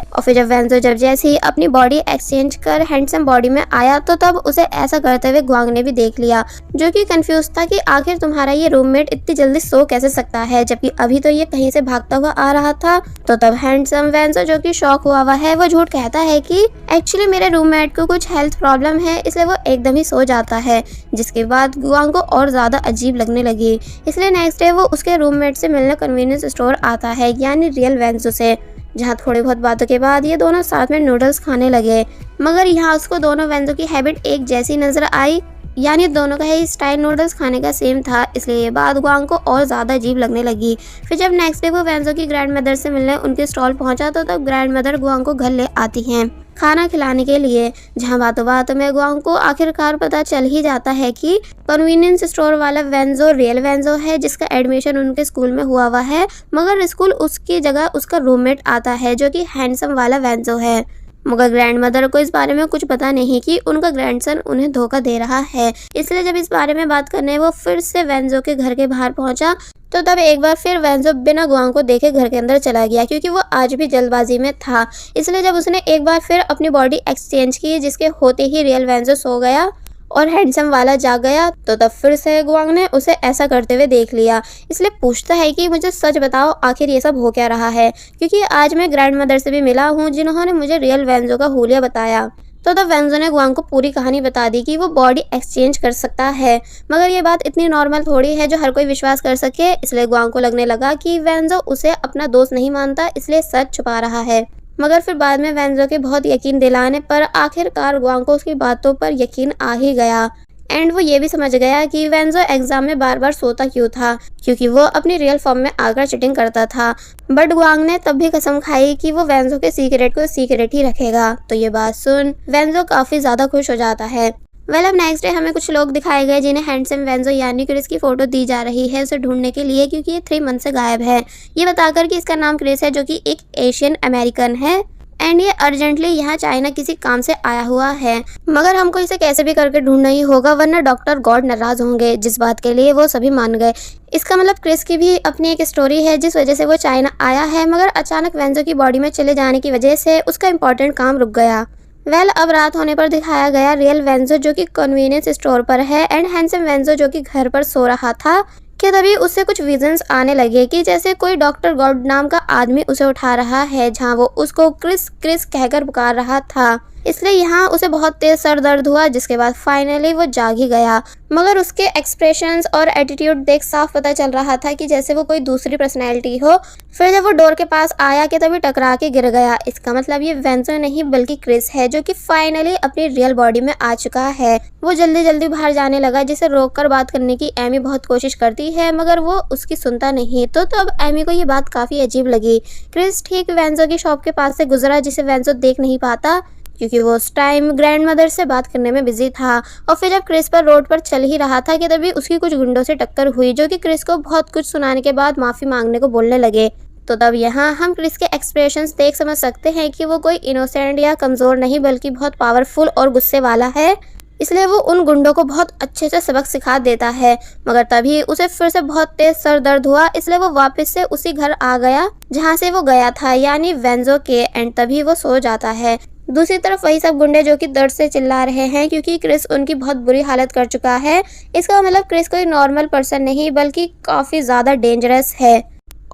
और फिर जब वेंजो जैसे ही अपनी बॉडी एक्सचेंज कर हैंडसम बॉडी में आया, तो तब उसे ऐसा करते हुए गुआंग ने भी देख लिया, जो कि कंफ्यूज था कि आखिर तुम्हारा ये रूममेट इतनी जल्दी सो कैसे सकता है, जबकि अभी तो ये कहीं से भागता हुआ आ रहा था। तो तब हैंडसम वेंजो, जो कि शॉक हुआ है, वो झूठ कहता है कि एक्चुअली मेरे रूममेट को कुछ हेल्थ प्रॉब्लम है, इसलिए वो एकदम ही सो जाता है। जिसके बाद गुआंग को और ज्यादा अजीब लगने लगी। इसलिए नेक्स्ट डे वो उसके रूममेट से मिलने कन्वीनियंस स्टोर आता है, यानी रियल वेंजो से, जहाँ थोड़ी बहुत बातों के बाद ये दोनों साथ में नूडल्स खाने लगे। मगर यहाँ उसको दोनों वेंजो की हैबिट एक जैसी नजर आई, यानी दोनों का ही स्टाइल नूडल्स खाने का सेम था। इसलिए ये बात गुआंग को और ज़्यादा अजीब लगने लगी। फिर जब नेक्स्ट डे वो वेंजो की ग्रैंड मदर से मिलने उनके स्टॉल पहुंचा, तो तब ग्रैंड मदर गुआंग को घर ले आती हैं खाना खिलाने के लिए, जहां बातों बातों में गुआंग को आखिरकार पता चल ही जाता है कि कन्वीनियंस स्टोर वाला वेंजो रियल वेंजो है, जिसका एडमिशन उनके स्कूल में हुआ है, मगर स्कूल उसकी जगह उसका रूममेट आता है, जो कि हैंडसम वाला वेंजो है। मगर ग्रैंड मदर को इस बारे में कुछ पता नहीं कि उनका ग्रैंडसन उन्हें धोखा दे रहा है। इसलिए जब इस बारे में बात करने वो फिर से वेंजो के घर के बाहर पहुंचा, तो तब एक बार फिर वेंजो बिना गुआंग को देखे घर के अंदर चला गया, क्योंकि वो आज भी जल्दबाजी में था। इसलिए जब उसने एक बार फिर अपनी बॉडी एक्सचेंज की, जिसके होते ही रियल वेंजो सो गया और हैंडसम वाला जाग गया, तो तब फिर से गुआंग ने उसे ऐसा करते हुए देख लिया। इसलिए पूछता है कि मुझे सच बताओ, आखिर ये सब हो क्या रहा है, क्योंकि आज मैं ग्रैंड मदर से भी मिला हूँ, जिन्होंने मुझे रियल वेंजो का हुलिया बताया। तो तब वेंजो ने गुआंग को पूरी कहानी बता दी कि वो बॉडी एक्सचेंज कर सकता है, मगर ये बात इतनी नॉर्मल थोड़ी है जो हर कोई विश्वास कर सके। इसलिए गुआंग को लगने लगा कि वेंजो उसे अपना दोस्त नहीं मानता, इसलिए सच छुपा रहा है। मगर फिर बाद में वेंजो के बहुत यकीन दिलाने पर आखिरकार गुआंग को उसकी बातों पर यकीन आ ही गया, एंड वो ये भी समझ गया कि वेंजो एग्जाम में बार बार सोता क्यों था, क्योंकि वो अपनी रियल फॉर्म में आकर चीटिंग करता था। बट गुआंग ने तब भी कसम खाई कि वो वेंजो के सीक्रेट को सीक्रेट ही रखेगा। तो ये बात सुन वेंजो काफी ज्यादा खुश हो जाता है। अब नेक्स्ट डे हमें कुछ लोग दिखाए गए, जिन्हें हैंडसम वेंजो यानी क्रिस की फोटो दी जा रही है उसे ढूंढने के लिए, क्योंकि ये 3 मंथ से गायब है, ये बताकर कि इसका नाम क्रिस है, जो कि एक एशियन अमेरिकन है, एंड ये अर्जेंटली यहाँ चाइना किसी काम से आया हुआ है। मगर हमको इसे कैसे भी करके ढूंढना ही होगा, वरना डॉक्टर गॉड नाराज होंगे, जिस बात के लिए वो सभी मान गए। इसका मतलब क्रिस की भी अपनी एक स्टोरी है, जिस वजह से वो चाइना आया है, मगर अचानक वेंजो की बॉडी में चले जाने की वजह से उसका इंपॉर्टेंट काम रुक गया। अब रात होने पर दिखाया गया रियल वेंजो जो कि कन्वीनियंस स्टोर पर है एंड हैंडसम वेंजो जो कि घर पर सो रहा था कि तभी उससे कुछ विजन्स आने लगे कि जैसे कोई डॉक्टर गॉड नाम का आदमी उसे उठा रहा है, जहां वो उसको क्रिस क्रिस कहकर पुकार रहा था। इसलिए यहाँ उसे बहुत तेज सर दर्द हुआ, जिसके बाद फाइनली वो जाग ही गया। मगर उसके एक्सप्रेशंस और एटीट्यूड देख साफ पता चल रहा था कि जैसे वो कोई दूसरी पर्सनैलिटी हो। फिर जब वो डोर के पास आया कि तभी टकरा के गिर गया। इसका मतलब ये वेंजो नहीं बल्कि क्रिस है जो कि फाइनली अपनी रियल बॉडी में आ चुका है। वो जल्दी जल्दी बाहर जाने लगा, जिसे रोककर बात करने की एमी बहुत कोशिश करती है मगर वो उसकी सुनता नहीं। तो अब एमी को ये बात काफी अजीब लगी। क्रिस ठीक वेंजो की शॉप के पास से गुजरा, जिसे वेंजो देख नहीं पाता क्योंकि वो उस टाइम ग्रैंडमदर से बात करने में बिजी था। और फिर जब क्रिस पर रोड पर चल ही रहा था कि तभी उसकी कुछ गुंडों से टक्कर हुई जो कि क्रिस को बहुत कुछ सुनाने के बाद माफी मांगने को बोलने लगे। तो तब यहाँ हम क्रिस के एक्सप्रेशंस देख समझ सकते हैं कि वो कोई इनोसेंट या कमजोर नहीं बल्कि बहुत पावरफुल और गुस्से वाला है। इसलिए वो उन गुंडों को बहुत अच्छे से सबक सिखा देता है। मगर तभी उसे फिर से बहुत तेज सर दर्द हुआ, इसलिए वो वापस से उसी घर आ गया जहाँ से वो गया था, यानी वेंजो के। एंड तभी वो सो जाता है। दूसरी तरफ वही सब गुंडे जो कि दर्द से चिल्ला रहे हैं क्योंकि क्रिस उनकी बहुत बुरी हालत कर चुका है। इसका मतलब क्रिस कोई नॉर्मल पर्सन नहीं बल्कि काफी ज्यादा डेंजरस है।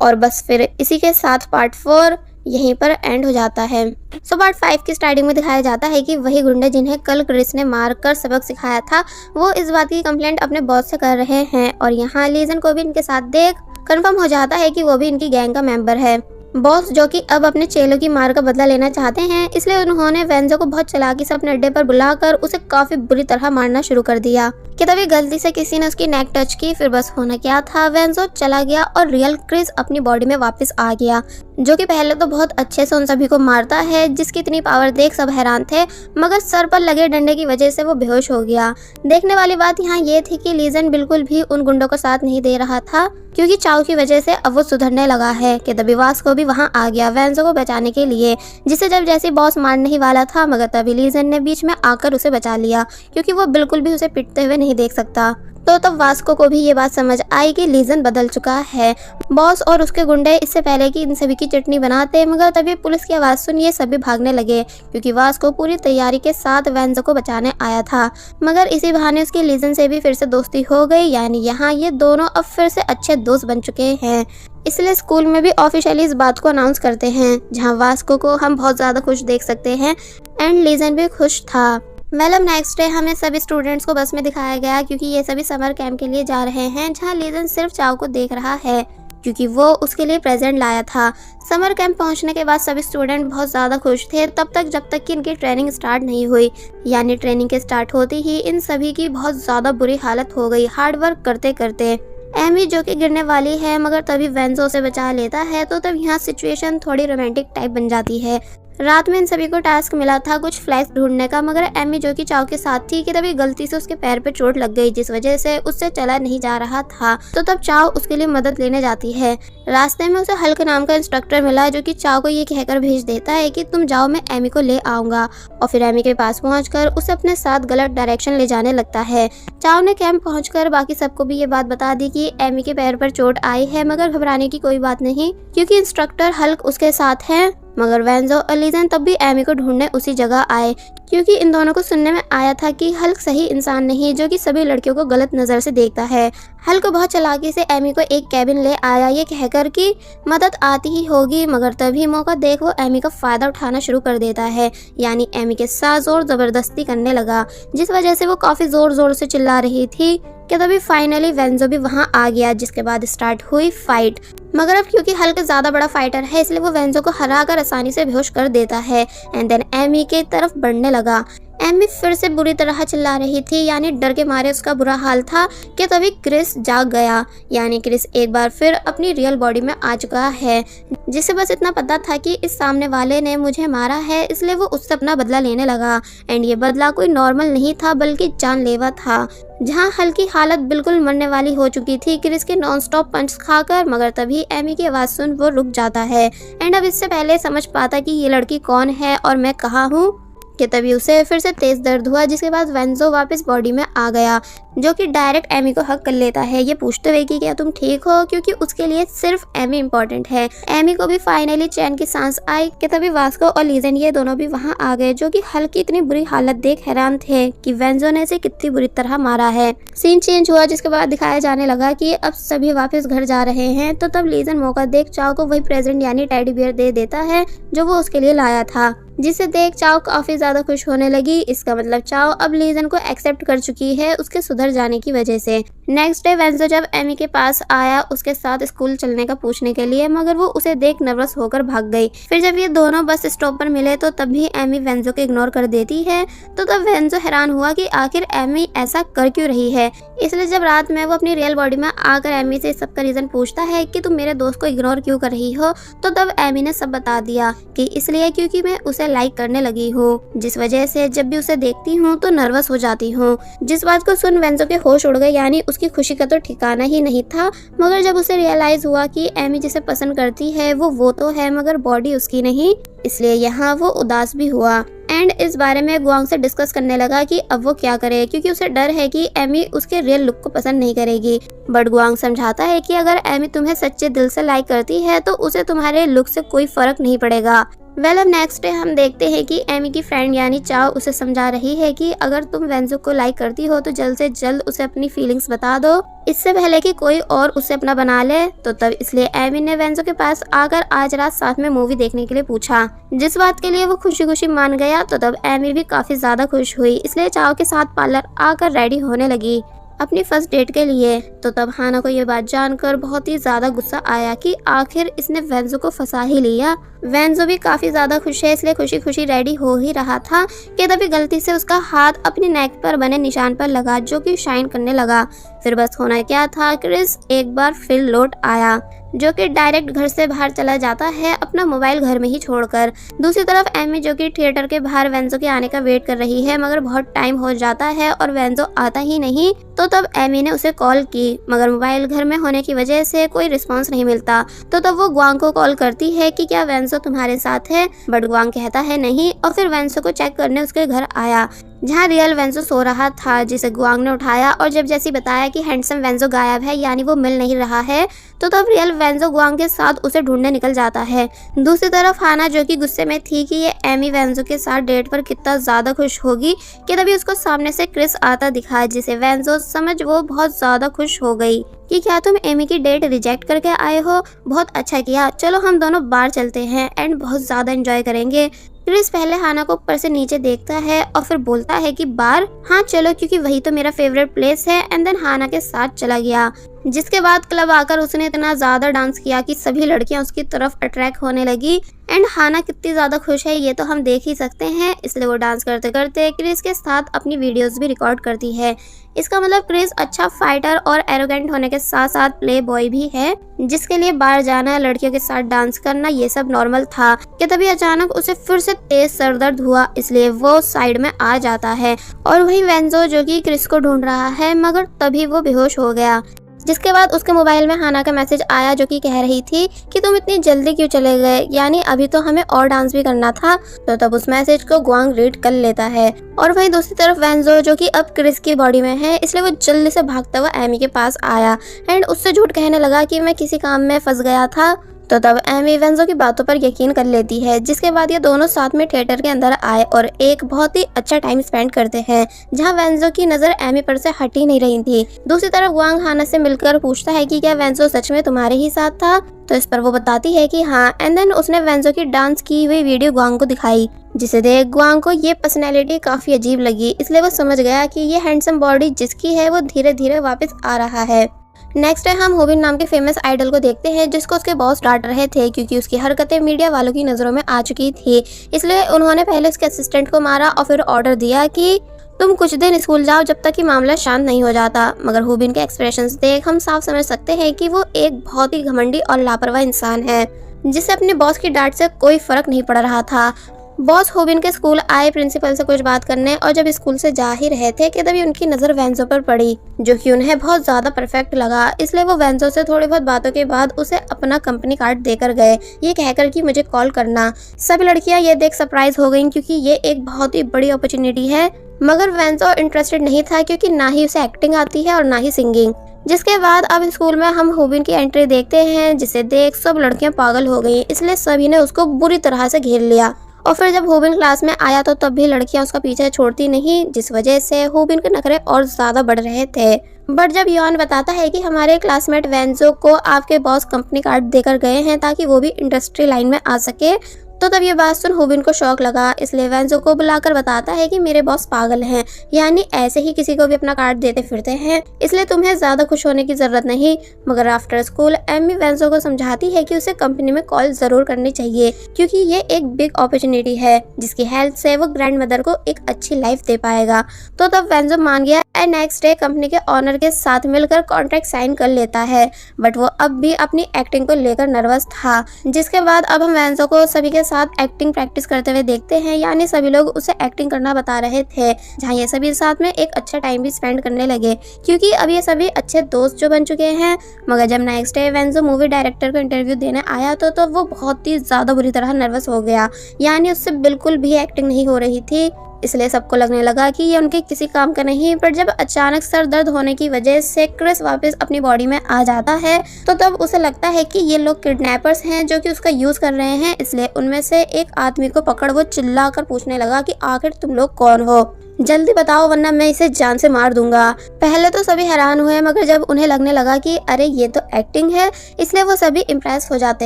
और बस फिर इसी के साथ पार्ट 4 यहीं पर एंड हो जाता है। पार्ट 5 की स्टार्टिंग में दिखाया जाता है कि वही गुंडे जिन्हें कल क्रिस ने मार कर सबक सिखाया था, वो इस बात की कंप्लेंट अपने बॉस से कर रहे हैं। और यहाँ लीजन को भी इनके साथ देख कंफर्म हो जाता है कि वो भी इनकी गैंग का मेंबर है। बॉस जो कि अब अपने चेलों की मार का बदला लेना चाहते हैं, इसलिए उन्होंने वेंजो को बहुत चालाकी से अपने अड्डे पर बुलाकर उसे काफी बुरी तरह मारना शुरू कर दिया कि तभी गलती से किसी ने उसकी नेक टच की। फिर बस होना क्या था, वेंजो चला गया और रियल क्रिस अपनी बॉडी में वापस आ गया, जो कि पहले तो बहुत अच्छे से उन सभी को मारता है, जिसकी इतनी पावर देख सब हैरान थे। मगर सर पर लगे डंडे की वजह से वो बेहोश हो गया। देखने वाली बात यहाँ ये थी कि लीजन बिल्कुल भी उन गुंडों को साथ नहीं दे रहा था क्योंकि चाव की वजह से अब वो सुधरने लगा है कि तभी वास्को भी वहाँ आ गया वेंजो को बचाने के लिए, जिसे जब जैसे बॉस मारने ही वाला था। मगर तभी लीजन ने बीच में आकर उसे बचा लिया क्योंकि वो बिल्कुल भी उसे पिटते हुए नहीं देख सकता। तो तब वास्को को भी ये बात समझ आई कि लीजन बदल चुका है। बॉस और उसके गुंडे इससे पहले कि इन सभी की चटनी बनाते, मगर तभी पुलिस की आवाज सुन ये सभी भागने लगे क्योंकि वास्को पूरी तैयारी के साथ वेंजो को बचाने आया था। मगर इसी बहाने उसकी लीजन से भी फिर से दोस्ती हो गई, यानी यहाँ ये दोनों अब फिर से अच्छे दोस्त बन चुके हैं। इसलिए स्कूल में भी ऑफिशियली इस बात को अनाउंस करते हैं, जहाँ वास्को को हम बहुत ज्यादा खुश देख सकते हैं एंड लीजन भी खुश था। अब नेक्स्ट डे हमें सभी स्टूडेंट्स को बस में दिखाया गया क्योंकि ये सभी समर कैंप के लिए जा रहे हैं, जहाँ लीजन सिर्फ चाव को देख रहा है क्योंकि वो उसके लिए प्रेजेंट लाया था। समर कैंप पहुंचने के बाद सभी स्टूडेंट बहुत ज़्यादा खुश थे तब तक जब तक कि इनकी ट्रेनिंग स्टार्ट नहीं हुई, यानी ट्रेनिंग के स्टार्ट होते ही इन सभी की बहुत ज़्यादा बुरी हालत हो गई हार्ड वर्क करते करते। एमी जो कि गिरने वाली है मगर तभी वेंजो से बचा लेता है। तो तब यहाँ सिचुएशन थोड़ी रोमांटिक टाइप बन जाती है। रात में इन सभी को टास्क मिला था कुछ फ्लैग्स ढूंढने का, मगर एमी जो कि चाव के साथ थी कि तभी गलती से उसके पैर पे चोट लग गई, जिस वजह से उससे चला नहीं जा रहा था। तो तब चाव उसके लिए मदद लेने जाती है। रास्ते में उसे हल्क नाम का इंस्ट्रक्टर मिला जो कि चाव को ये कहकर भेज देता है कि तुम जाओ, मैं एमी को ले आऊंगा। और फिर एमी के पास पहुंचकर उसे अपने साथ गलत डायरेक्शन ले जाने लगता है। चाव ने कैंप पहुंचकर बाकी सबको भी ये बात बता दी कि एमी के पैर पर चोट आई है, मगर घबराने की कोई बात नहीं क्योंकि इंस्ट्रक्टर हल्क उसके साथ है। मगर वेंजो और लीजन तब भी एमी को ढूंढने उसी जगह आए क्योंकि इन दोनों को सुनने में आया था कि हल्क सही इंसान नहीं जो कि सभी लड़कियों को गलत नजर से देखता है। हल्क बहुत चालाकी से एमी को एक कैबिन ले आया ये कहकर कि मदद आती ही होगी, मगर तभी मौका देख वो एमी का फायदा उठाना शुरू कर देता है, यानी एमी के साथ जोर जबरदस्ती करने लगा, जिस वजह से वो काफी जोर जोर से चिल्ला रही थी कि तभी फाइनली वेंजो भी वहां आ गया, जिसके बाद स्टार्ट हुई फाइट। मगर अब क्योंकि हल्क ज्यादा बड़ा फाइटर है इसलिए वो वेंजो को हराकर आसानी से बेहोश कर देता है एंड देन एमी के तरफ बढ़ने लगा। एमी फिर से बुरी तरह चिल्ला रही थी, यानी डर के मारे उसका बुरा हाल था कि तभी क्रिस जाग गया, यानी क्रिस एक बार फिर अपनी रियल बॉडी में आ चुका है, जिसे बस इतना पता था कि इस सामने वाले ने मुझे मारा है, इसलिए वो उससे अपना बदला लेने लगा। एंड ये बदला कोई नॉर्मल नहीं था बल्कि जानलेवा था, जहां हल्की हालत बिल्कुल मरने वाली हो चुकी थी क्रिस के नॉन स्टॉप पंच खाकर। मगर तभी एमी की आवाज सुन वो रुक जाता है एंड अब इससे पहले समझ पाता कि ये लड़की कौन है और मैं कहाँ हूँ, कि तभी उसे फिर से तेज दर्द हुआ, जिसके बाद वेंजो वापस बॉडी में आ गया, जो कि डायरेक्ट एमी को हक कर लेता है ये पूछते हुए कि क्या तुम ठीक हो, क्योंकि उसके लिए सिर्फ एमी इम्पोर्टेंट है। एमी को भी फाइनली चैन की सांस आई कि तभी वास्को और लीजेंड ये दोनों भी वहां आ गए, जो कि हल्की इतनी बुरी हालत देख हैरान थे कि वेंजो ने इसे कितनी बुरी तरह मारा है। सीन चेंज हुआ, जिसके बाद दिखाया जाने लगा कि अब सभी वापस घर जा रहे हैं। तो तब लीजेंड मौका देख चाओ को वही प्रेजेंट यानी टेडी बियर दे देता है जो वो उसके लिए लाया था, जिसे देख चाओ काफी ज्यादा खुश होने लगी। इसका मतलब चाओ अब लीजन को एक्सेप्ट कर चुकी है उसके सुधर जाने की वजह से। नेक्स्ट डे वेंजो जब एमी के पास आया उसके साथ स्कूल चलने का पूछने के लिए, मगर वो उसे देख नर्वस होकर भाग गई। फिर जब ये दोनों बस स्टॉप पर मिले तो तब भी एमी वेंजो को इग्नोर कर देती है। तो तब वेंजो हैरान हुआ कि आखिर एमी ऐसा कर क्यों रही है। इसलिए जब रात में वो अपनी रियल बॉडी में आकर एमी से सबका रीजन पूछता है कि तुम मेरे दोस्त को इग्नोर क्यों कर रही हो, तो तब एमी ने सब बता दिया कि इसलिए क्योंकि मैं उसे लाइक करने लगी हूँ, जिस वजह से जब भी उसे देखती हूँ तो नर्वस हो जाती हूँ। जिस बात को सुन वेंजो के होश उड़ गए, यानी उसकी खुशी का तो ठिकाना ही नहीं था। मगर जब उसे रियलाइज हुआ कि एमी जिसे पसंद करती है वो तो है मगर बॉडी उसकी नहीं, इसलिए यहाँ वो उदास भी हुआ एंड इस बारे में गुआंग से डिस्कस करने लगा कि अब वो क्या करे, क्योंकि उसे डर है कि एमी उसके रियल लुक को पसंद नहीं करेगी। बट गुआंग समझाता है कि अगर एमी तुम्हें सच्चे दिल से लाइक करती है तो उसे तुम्हारे लुक से कोई फर्क नहीं पड़ेगा। अब नेक्स्ट डे हम देखते हैं कि एमी की फ्रेंड यानी चाओ उसे समझा रही है कि अगर तुम वेंजो को लाइक करती हो तो जल्द से जल्द उसे अपनी फीलिंग्स बता दो, इससे पहले कि कोई और उसे अपना बना ले। तो तब इसलिए एमी ने वेंजो के पास आकर आज रात साथ में मूवी देखने के लिए पूछा, जिस बात के लिए वो खुशी खुशी मान गया। तो तब एमी भी काफी ज्यादा खुश हुई, इसलिए चाओ के साथ पार्लर आकर रेडी होने लगी अपनी फर्स्ट डेट के लिए। तो तब हाना को ये बात जानकर बहुत ही ज्यादा गुस्सा आया कि आखिर इसने वेंजो को फंसा ही लिया। वेंजो भी काफी ज्यादा खुश है, इसलिए खुशी खुशी रेडी हो ही रहा था कि तभी गलती से उसका हाथ अपनी नेक पर बने निशान पर लगा, जो कि शाइन करने लगा। फिर बस होना क्या था, क्रिस एक बार फिर लौट आया, जो कि डायरेक्ट घर से बाहर चला जाता है अपना मोबाइल घर में ही छोड़कर। दूसरी तरफ एमी जो कि थिएटर के बाहर वेंजो के आने का वेट कर रही है, मगर बहुत टाइम हो जाता है और वेंजो आता ही नहीं। तो तब एमी ने उसे कॉल की, मगर मोबाइल घर में होने की वजह से कोई रिस्पांस नहीं मिलता। तो तब वो गुआंग को कॉल करती है कि क्या वेंजो तुम्हारे साथ है, बट गुआंग कहता है नहीं, और फिर वेंजो को चेक करने उसके घर आया, जहाँ रियल वेंजो सो रहा था, जिसे गुआंग ने उठाया। और जब जैसे बताया कि हैंडसम वेंजो गायब है, यानी वो मिल नहीं रहा है, तो तब रियल वेंजो गुआंग के साथ उसे ढूंढने निकल जाता है। दूसरी तरफ हाना जो कि गुस्से में थी कि ये एमी वेंजो के साथ डेट पर कितना ज्यादा खुश होगी, कि तभी उसको सामने से क्रिस आता दिखा, जिसे वेंजो समझ वो बहुत ज्यादा खुश हो गई कि क्या तुम एमी की डेट रिजेक्ट करके आए हो, बहुत अच्छा किया, चलो हम दोनों बाहर चलते हैं एंड बहुत ज्यादा एंजॉय करेंगे। क्रिस पहले हाना को ऊपर से नीचे देखता है और फिर बोलता है कि बार, हाँ चलो क्योंकि वही तो मेरा फेवरेट प्लेस है, एंड देन हाना के साथ चला गया। जिसके बाद क्लब आकर उसने इतना ज्यादा डांस किया कि सभी लड़कियां उसकी तरफ अट्रैक्ट होने लगी एंड हाना कितनी ज्यादा खुश है ये तो हम देख ही सकते हैं। इसलिए वो डांस करते करते क्रिस के साथ अपनी वीडियोस भी रिकॉर्ड करती है। इसका मतलब क्रिस अच्छा फाइटर और एरोगेंट होने के साथ साथ प्ले बॉय भी है, जिसके लिए बाहर जाना, लड़कियों के साथ डांस करना ये सब नॉर्मल था। कि तभी अचानक उसे फिर से तेज सर दर्द हुआ, इसलिए वो साइड में आ जाता है और वही वेंजो जो कि क्रिस को ढूंढ रहा है, मगर तभी वो बेहोश हो गया। जिसके बाद उसके मोबाइल में हाना का मैसेज आया, जो कि कह रही थी कि तुम इतनी जल्दी क्यों चले गए, यानी अभी तो हमें और डांस भी करना था। तो तब उस मैसेज को गुआंग रीड कर लेता है और वहीं दूसरी तरफ वेंजो जो कि अब क्रिस की बॉडी में है, इसलिए वो जल्दी से भागता हुआ एमी के पास आया एंड उससे झूठ कहने लगा कि मैं किसी काम में फंस गया था। तो तब एमी वेंजो की बातों पर यकीन कर लेती है, जिसके बाद ये दोनों साथ में थिएटर के अंदर आए और एक बहुत ही अच्छा टाइम स्पेंड करते हैं, जहां वेंजो की नजर एमी पर से हट ही नहीं रही थी। दूसरी तरफ गुआंग हाना से मिलकर पूछता है कि क्या वेंजो सच में तुम्हारे ही साथ था, तो इस पर वो बताती है कि हाँ, एंड देन उसने वेंजो की डांस की हुई वीडियो गुआंग को दिखाई, जिसे देख गुआंग को ये पर्सनैलिटी काफी अजीब लगी, इसलिए वो समझ गया कि ये हैंडसम बॉडी जिसकी है वो धीरे धीरे वापस आ रहा है। नेक्स्ट है हम होबिन नाम के फेमस आइडल को देखते हैं, जिसको उसके बॉस डांट रहे थे क्योंकि उसकी हरकतें मीडिया वालों की नजरों में आ चुकी थी। इसलिए उन्होंने पहले उसके असिस्टेंट को मारा और फिर ऑर्डर दिया कि तुम कुछ दिन स्कूल जाओ जब तक कि मामला शांत नहीं हो जाता। मगर होबिन के एक्सप्रेशंस देख हम साफ समझ सकते हैं कि वो एक बहुत ही घमंडी और लापरवाह इंसान है, जिसे अपने बॉस की डांट से कोई फर्क नहीं पड़ रहा था। बॉस होबिन के स्कूल आए प्रिंसिपल से कुछ बात करने और जब स्कूल से जा ही रहे थे कि तभी उनकी नज़र वेंजो पर पड़ी, जो कि उन्हें बहुत ज़्यादा परफेक्ट लगा। इसलिए वो वेंजो से थोड़ी बहुत बातों के बाद उसे अपना कंपनी कार्ड देकर गए, ये कहकर कि मुझे कॉल करना। सभी लड़कियां ये देख सरप्राइज हो गईं क्योंकि ये एक बहुत ही बड़ी अपॉर्चुनिटी है, मगर वेंजो इंटरेस्टेड नहीं था क्योंकि ना ही उसे एक्टिंग आती है और ना ही सिंगिंग। जिसके बाद अब स्कूल में हम होबिन की एंट्री देखते हैं, जिसे देख सब लड़कियां पागल हो गई, इसलिए सभी ने उसको बुरी तरह से घेर लिया। और फिर जब होबिन क्लास में आया तो तब भी लड़कियां उसका पीछे छोड़ती नहीं, जिस वजह से होबिन के नखरे और ज्यादा बढ़ रहे थे। बट जब यॉन बताता है कि हमारे क्लासमेट वेंजो को आपके बॉस कंपनी कार्ड देकर गए हैं ताकि वो भी इंडस्ट्री लाइन में आ सके, तो तब ये बात सुन होबिन को शौक लगा। इसलिए वेंजो को बुलाकर बताता है कि मेरे बॉस पागल हैं, यानी ऐसे ही किसी को भी अपना कार्ड देते फिरते हैं, इसलिए तुम्हें ज्यादा खुश होने की जरूरत नहीं। मगर आफ्टर स्कूल एमी वेंजो को समझाती है कि उसे कंपनी में कॉल जरूर करनी चाहिए क्योंकि ये एक बिग अपॉर्चुनिटी है जिसकी हेल्प से वो ग्रैंड मदर को एक अच्छी लाइफ दे पाएगा। तो तब वेंजो मान गया एंड नेक्स्ट डे कंपनी के ऑनर के साथ मिलकर कॉन्ट्रैक्ट साइन कर लेता है। बट वो अब भी अपनी एक्टिंग को लेकर नर्वस था। जिसके बाद अब हम वेंजो को सभी के साथ एक्टिंग प्रैक्टिस करते हुए देखते हैं, यानी सभी लोग उसे एक्टिंग करना बता रहे थे, जहाँ ये सभी साथ में एक अच्छा टाइम भी स्पेंड करने लगे क्योंकि अब ये सभी अच्छे दोस्त जो बन चुके हैं। मगर जब नेक्स्ट डे वेंजो मूवी डायरेक्टर को इंटरव्यू देने आया तो वो बहुत ही ज्यादा बुरी तरह नर्वस हो गया, यानी उससे बिल्कुल भी एक्टिंग नहीं हो रही थी। इसलिए सबको लगने लगा कि ये उनके किसी काम का नहीं। पर जब अचानक सर दर्द होने की वजह से क्रिस वापस अपनी बॉडी में आ जाता है तो तब उसे लगता है कि ये लोग किडनैपर्स हैं जो कि उसका यूज कर रहे हैं। इसलिए उनमें से एक आदमी को पकड़ वो चिल्लाकर पूछने लगा कि आखिर तुम लोग कौन हो, जल्दी बताओ वरना मैं इसे जान से मार दूंगा। पहले तो सभी हैरान हुए, मगर जब उन्हें लगने लगा कि अरे ये तो एक्टिंग है, इसलिए वो सभी इम्प्रेस हो जाते